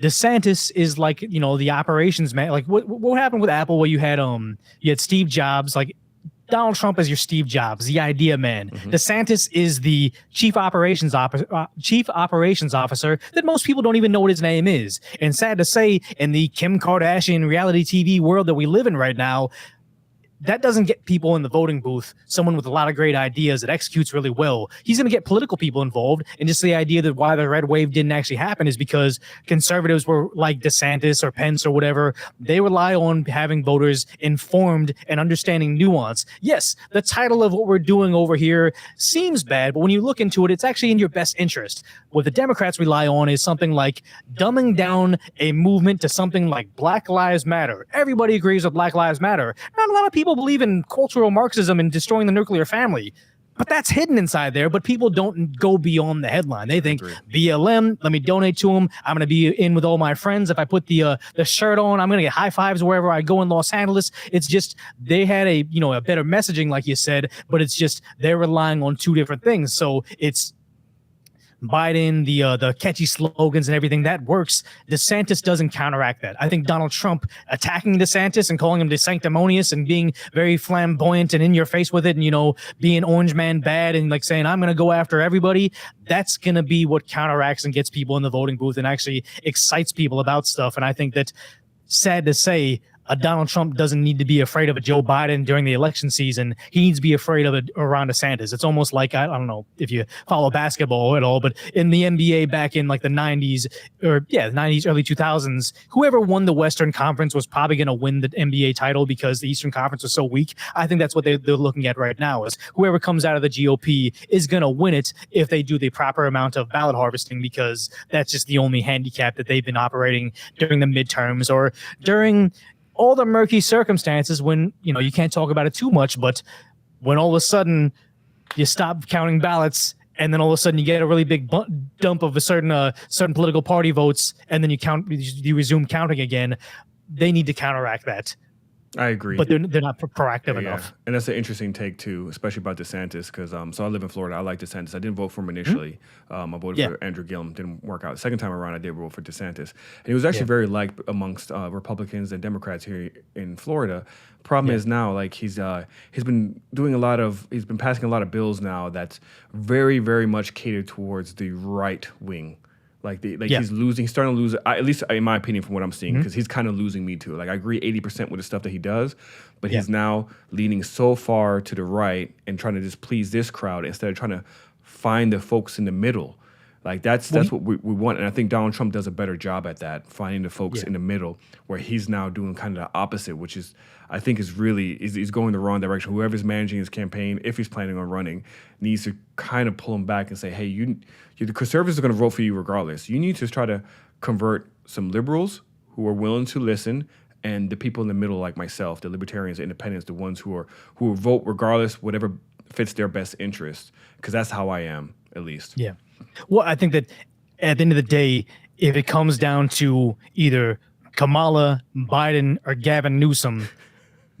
DeSantis is like, the operations man. Like what happened with Apple, where you had Steve Jobs. Like, Donald Trump is your Steve Jobs, the idea man. Mm-hmm. DeSantis is the chief operations officer that most people don't even know what his name is. And sad to say, in the Kim Kardashian reality TV world that we live in right now, that doesn't get people in the voting booth, someone with a lot of great ideas that executes really well. He's going to get political people involved. And just the idea that why the red wave didn't actually happen is because conservatives were like DeSantis or Pence or whatever. They rely on having voters informed and understanding nuance. Yes, the title of what we're doing over here seems bad, but when you look into it, it's actually in your best interest. What the Democrats rely on is something like dumbing down a movement to something like Black Lives Matter. Everybody agrees with Black Lives Matter. Not a lot of people believe in cultural Marxism and destroying the nuclear family, but that's hidden inside there. But people don't go beyond the headline. They think BLM, let me donate to them. I'm going to be in with all my friends. If I put the shirt on, I'm going to get high fives wherever I go in Los Angeles. It's just, they had a better messaging, like you said, but it's just, they're relying on two different things. So it's Biden, the catchy slogans and everything that works. DeSantis doesn't counteract that. I think Donald Trump attacking DeSantis and calling him DeSanctimonious and being very flamboyant and in your face with it, and being orange man bad and like saying I'm going to go after everybody, that's going to be what counteracts and gets people in the voting booth and actually excites people about stuff. And I think that, sad to say, Donald Trump doesn't need to be afraid of a Joe Biden during the election season. He needs to be afraid of a Ron DeSantis. It's almost like, I don't know if you follow basketball at all, but in the NBA back in like the 90s, the 90s, early 2000s, whoever won the Western Conference was probably going to win the NBA title because the Eastern Conference was so weak. I think that's what they're looking at right now, is whoever comes out of the GOP is going to win it if they do the proper amount of ballot harvesting, because that's just the only handicap that they've been operating during the midterms or during all the murky circumstances when, you can't talk about it too much, but when all of a sudden you stop counting ballots and then all of a sudden you get a really big dump of a certain political party votes, and then you resume counting again, they need to counteract that. I agree, but they're not proactive enough. And that's an interesting take too, especially about DeSantis, because so I live in Florida. I like DeSantis. I didn't vote for him initially. I voted for Andrew Gillum. Didn't work out. Second time around, I did vote for DeSantis, and he was actually very liked amongst Republicans and Democrats here in Florida. Problem is now, like he's been passing a lot of bills now that's very, very much catered towards the right wing. He's losing. He's starting to lose, at least in my opinion, from what I'm seeing, because he's kind of losing me too. Like, I agree 80% with the stuff that he does, but he's now leaning so far to the right and trying to just please this crowd instead of trying to find the folks in the middle. Like, that's what we want. And I think Donald Trump does a better job at that, finding the folks in the middle, where he's now doing kind of the opposite, which is, I think is really, he's going the wrong direction. Whoever's managing his campaign, if he's planning on running, needs to kind of pull him back and say, hey, the conservatives are going to vote for you regardless. You need to try to convert some liberals who are willing to listen, and the people in the middle like myself, the libertarians, the independents, the ones who will vote regardless, whatever fits their best interest, because that's how I am, at least. Yeah. Well, I think that at the end of the day, if it comes down to either Kamala, Biden, or Gavin Newsom,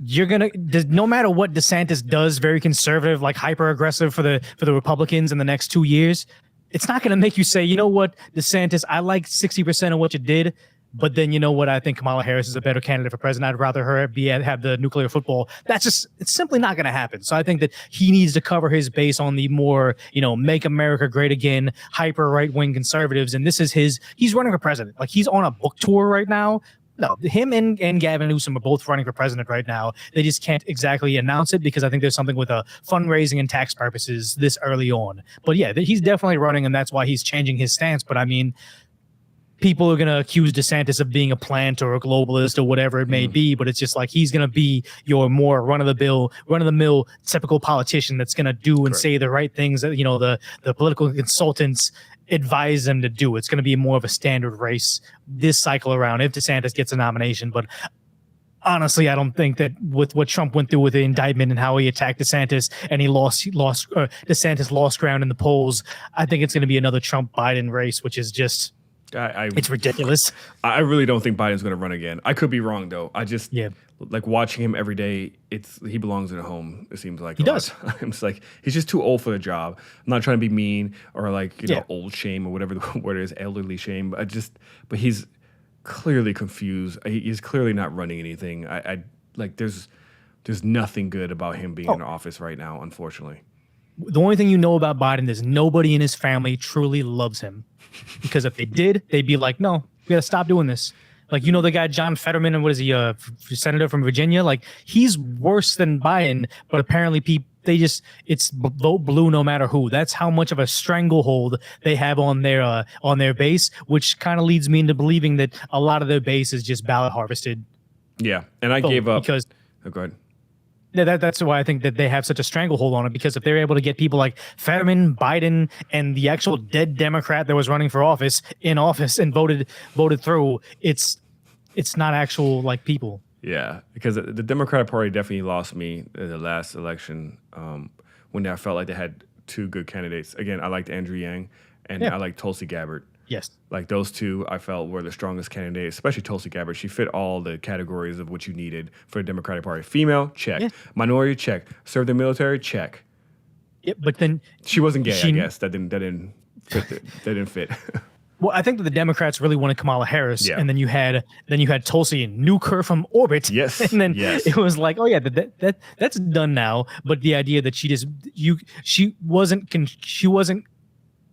no matter what DeSantis does, very conservative, like hyper aggressive for the Republicans in the next 2 years, it's not going to make you say, you know what, DeSantis, I like 60% of what you did, but then you know what, I think Kamala Harris is a better candidate for president. I'd rather her have the nuclear football. It's simply not going to happen. So I think that he needs to cover his base on the more, make America great again, hyper right-wing conservatives. And he's running for president. Like, he's on a book tour right now. No, him and Gavin Newsom are both running for president right now. They just can't exactly announce it because I think there's something with fundraising and tax purposes this early on. But yeah, he's definitely running, and that's why he's changing his stance. But I mean, people are going to accuse DeSantis of being a plant or a globalist or whatever it may be, but it's just like he's going to be your more run-of-the-mill typical politician that's going to do and say the right things that, you know, the political consultants advise them to do. It's going to be more of a standard race this cycle around if DeSantis gets a nomination. But honestly, I don't think that with what Trump went through with the indictment and how he attacked DeSantis and DeSantis lost ground in the polls, I think it's going to be another Trump-Biden race, which is just it's ridiculous. I really don't think Biden's going to run again. I could be wrong though. I just like watching him every day. He belongs in a home. It seems like he does. It's like he's just too old for the job. I'm not trying to be mean or like know old shame or whatever the word is, elderly shame. But he's clearly confused. He's clearly not running anything. I like there's nothing good about him being in office right now, unfortunately. The only thing you know about Biden is nobody in his family truly loves him. Because if they did, they'd be like, no, we got to stop doing this. Like, you know, the guy, John Fetterman, and what is he, senator from Virginia? Like, he's worse than Biden, but apparently it's vote blue no matter who. That's how much of a stranglehold they have on their base, which kind of leads me into believing that a lot of their base is just ballot harvested. Yeah, and I gave up. Because go ahead. That's why I think that they have such a stranglehold on it, because if they're able to get people like Fetterman, Biden, and the actual dead Democrat that was running for office in office and voted through, it's not actual like people. Yeah, because the Democratic Party definitely lost me in the last election when I felt like they had two good candidates. Again, I liked Andrew Yang and I liked Tulsi Gabbard. Yes. Like those two, I felt were the strongest candidates, especially Tulsi Gabbard. She fit all the categories of what you needed for the Democratic Party. Female, check. Yeah. Minority, check. Served in the military, check. Yeah, but then she wasn't gay. I guess that didn't fit. Well, I think that the Democrats really wanted Kamala Harris, and then you had Tulsi and nuke her from orbit. Yes, and then it was like, oh yeah, that's done now. But the idea that she wasn't.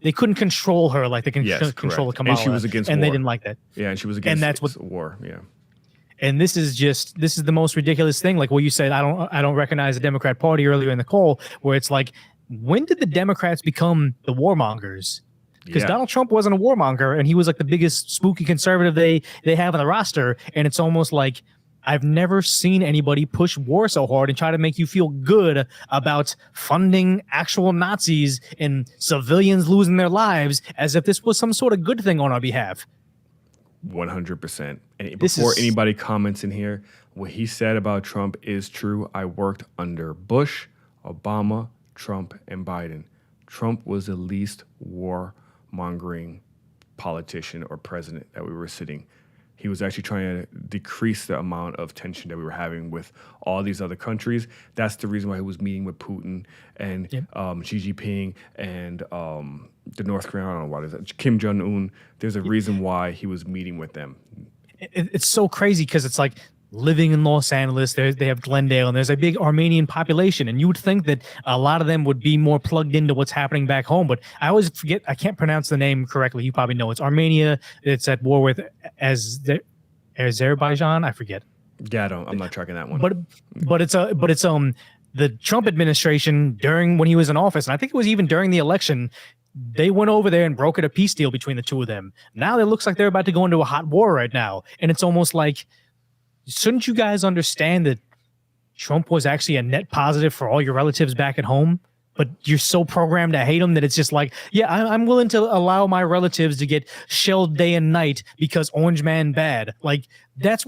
They couldn't control her like they can control Kamala. And she was against war. And they didn't like that. Yeah, and she was against war. Yeah. And this is the most ridiculous thing. Like what you said, I don't recognize the Democrat Party earlier in the call, where it's like, when did the Democrats become the warmongers? Because Donald Trump wasn't a warmonger, and he was like the biggest spooky conservative they have on the roster. And it's almost like, I've never seen anybody push war so hard and try to make you feel good about funding actual Nazis and civilians losing their lives as if this was some sort of good thing on our behalf. 100%. And before anybody comments in here, what he said about Trump is true. I worked under Bush, Obama, Trump, and Biden. Trump was the least warmongering politician or president that we were sitting. He was actually trying to decrease the amount of tension that we were having with all these other countries. That's the reason why he was meeting with Putin and Xi Jinping and the North Korean, I don't know what is it, Kim Jong-un. There's a reason why he was meeting with them. It's so crazy because it's like living in Los Angeles, they have Glendale, and there's a big Armenian population. And you would think that a lot of them would be more plugged into what's happening back home. But I always forget, I can't pronounce the name correctly. You probably know. It's Armenia. It's at war with Azerbaijan. I forget. Yeah, I'm not tracking that one. But it's the Trump administration when he was in office, and I think it was even during the election, they went over there and brokered a peace deal between the two of them. Now it looks like they're about to go into a hot war right now. And it's almost like, shouldn't you guys understand that Trump was actually a net positive for all your relatives back at home? But you're so programmed to hate him that it's just like, yeah, I'm willing to allow my relatives to get shelled day and night because Orange Man bad. Like, that's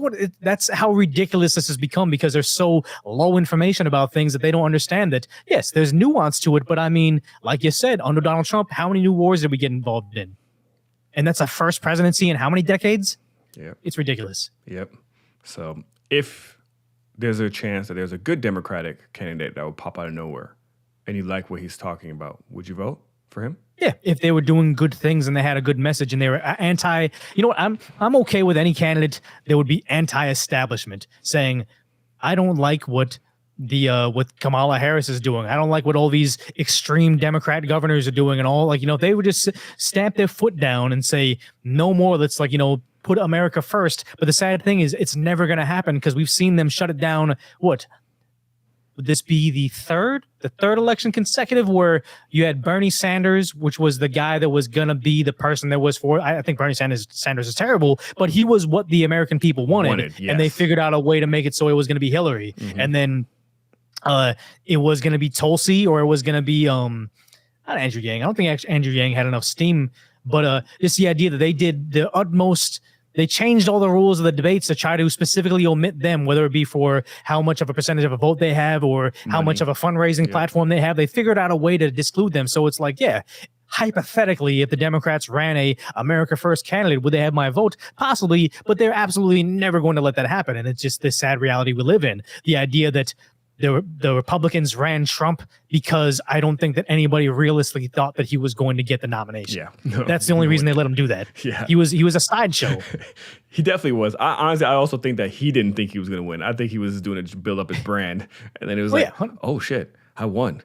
how ridiculous this has become, because there's so low information about things that they don't understand that, yes, there's nuance to it. But I mean, like you said, under Donald Trump, how many new wars did we get involved in? And that's a first presidency in how many decades? Yeah, it's ridiculous. Yep. So if there's a chance that there's a good Democratic candidate that will pop out of nowhere and you like what he's talking about, would you vote for him? Yeah, if they were doing good things and they had a good message and they were anti, you know what, I'm okay with any candidate that would be anti-establishment, saying, I don't like what what Kamala Harris is doing. I don't like what all these extreme Democrat governors are doing and all, like, you know, they would just stamp their foot down and say, no more, let's, like, you know, put America first. But the sad thing is it's never going to happen, because we've seen them shut it down, would this be the third election consecutive where you had Bernie Sanders, which was the guy that was going to be the person that was for, I think Bernie Sanders is terrible, but he was what the American people wanted. Yes. And they figured out a way to make it so it was going to be Hillary. And then it was going to be Tulsi, or it was going to be not Andrew Yang. I don't think actually Andrew Yang had enough steam, but just the idea that they did the utmost. They changed all the rules of the debates to try to specifically omit them, whether it be for how much of a percentage of a vote they have or how much of a fundraising platform they have. They figured out a way to exclude them. So it's like, yeah, hypothetically, if the Democrats ran a America First candidate, would they have my vote? Possibly, but they're absolutely never going to let that happen. And it's just this sad reality we live in. The idea that the Republicans ran Trump because I don't think that anybody realistically thought that he was going to get the nomination. Yeah, no, that's the only reason they let him do that. Yeah, he was a sideshow. He definitely was. Honestly, I also think that he didn't think he was going to win. I think he was just doing it to build up his brand, and then it was oh shit, I won.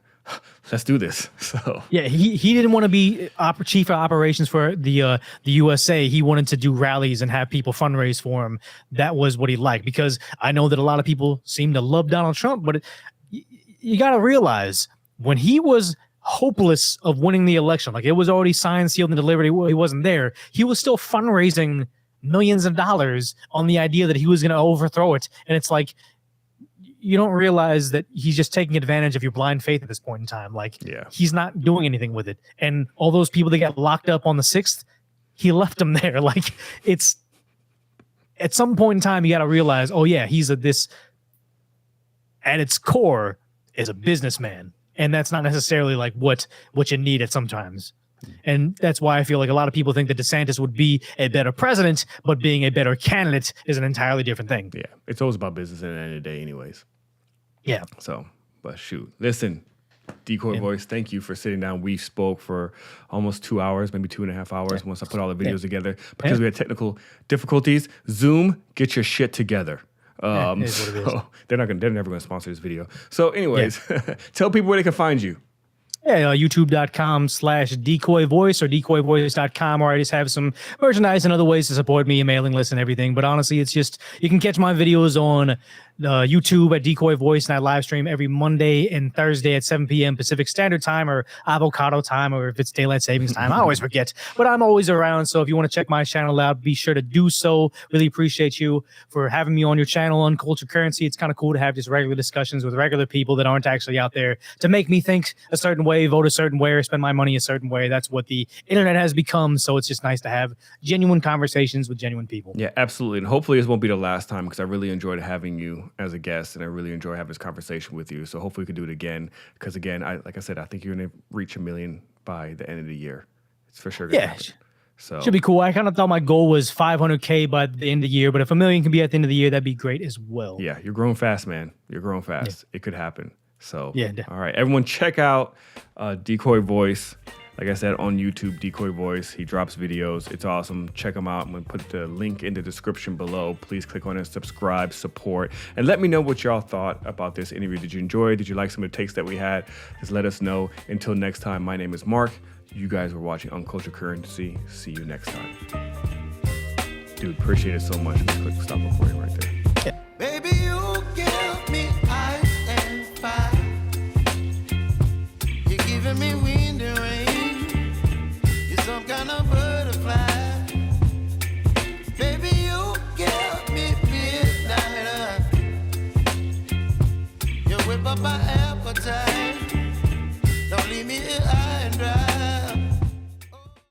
Let's do this. So yeah, he didn't want to be chief of operations for the USA. He wanted to do rallies and have people fundraise for him. That was what he liked, because I know that a lot of people seem to love Donald Trump, but you got to realize when he was hopeless of winning the election, like it was already signed, sealed, and delivered, he wasn't there. He was still fundraising millions of dollars on the idea that he was going to overthrow it, and it's like, you don't realize that he's just taking advantage of your blind faith at this point in time. Like, he's not doing anything with it. And all those people that got locked up on the 6th, he left them there. Like, it's at some point in time, you got to realize, oh yeah, he's at its core is a businessman. And that's not necessarily like what you need at sometimes. And that's why I feel like a lot of people think that DeSantis would be a better president, but being a better candidate is an entirely different thing. Yeah, it's always about business at the end of the day anyways. Yeah. So, but shoot. Listen, Decoy Voice, thank you for sitting down. We spoke for almost 2 hours, maybe 2.5 hours once I put all the videos together. Because we had technical difficulties. Zoom, get your shit together. They're never gonna sponsor this video. So anyways, tell people where they can find you. Yeah, youtube.com/decoyvoice or decoyvoice.com, or I just have some merchandise and other ways to support me, a mailing list and everything. But honestly, it's just, you can catch my videos on YouTube at Decoy Voice, and I live stream every Monday and Thursday at 7 p.m. Pacific Standard Time, or avocado time, or if it's daylight savings time. I always forget, but I'm always around. So if you want to check my channel out, be sure to do so. Really appreciate you for having me on your channel on Culture Currency. It's kind of cool to have just regular discussions with regular people that aren't actually out there to make me think a certain way, vote a certain way, or spend my money a certain way. That's what the internet has become. So it's just nice to have genuine conversations with genuine people. Yeah, absolutely. And hopefully this won't be the last time, because I really enjoyed having you as a guest, and I really enjoy having this conversation with you. So hopefully we can do it again, because again, like I said, I think you're going to reach 1 million by the end of the year. It's for sure going to happen. So should be cool. I kind of thought my goal was 500K by the end of the year, but if 1 million can be at the end of the year, that'd be great as well. Yeah, you're growing fast, man. You're growing fast. It could happen. So yeah. All right, everyone, check out Decoy Voice. Like I said, on YouTube, Decoy Voice. He drops videos. It's awesome. Check him out. I'm going to put the link in the description below. Please click on it, subscribe, support, and let me know what y'all thought about this interview. Did you enjoy it? Did you like some of the takes that we had? Just let us know. Until next time, my name is Mark. You guys were watching on Culture Currency. See you next time. Dude, appreciate it so much. Click stop recording right there. Yeah.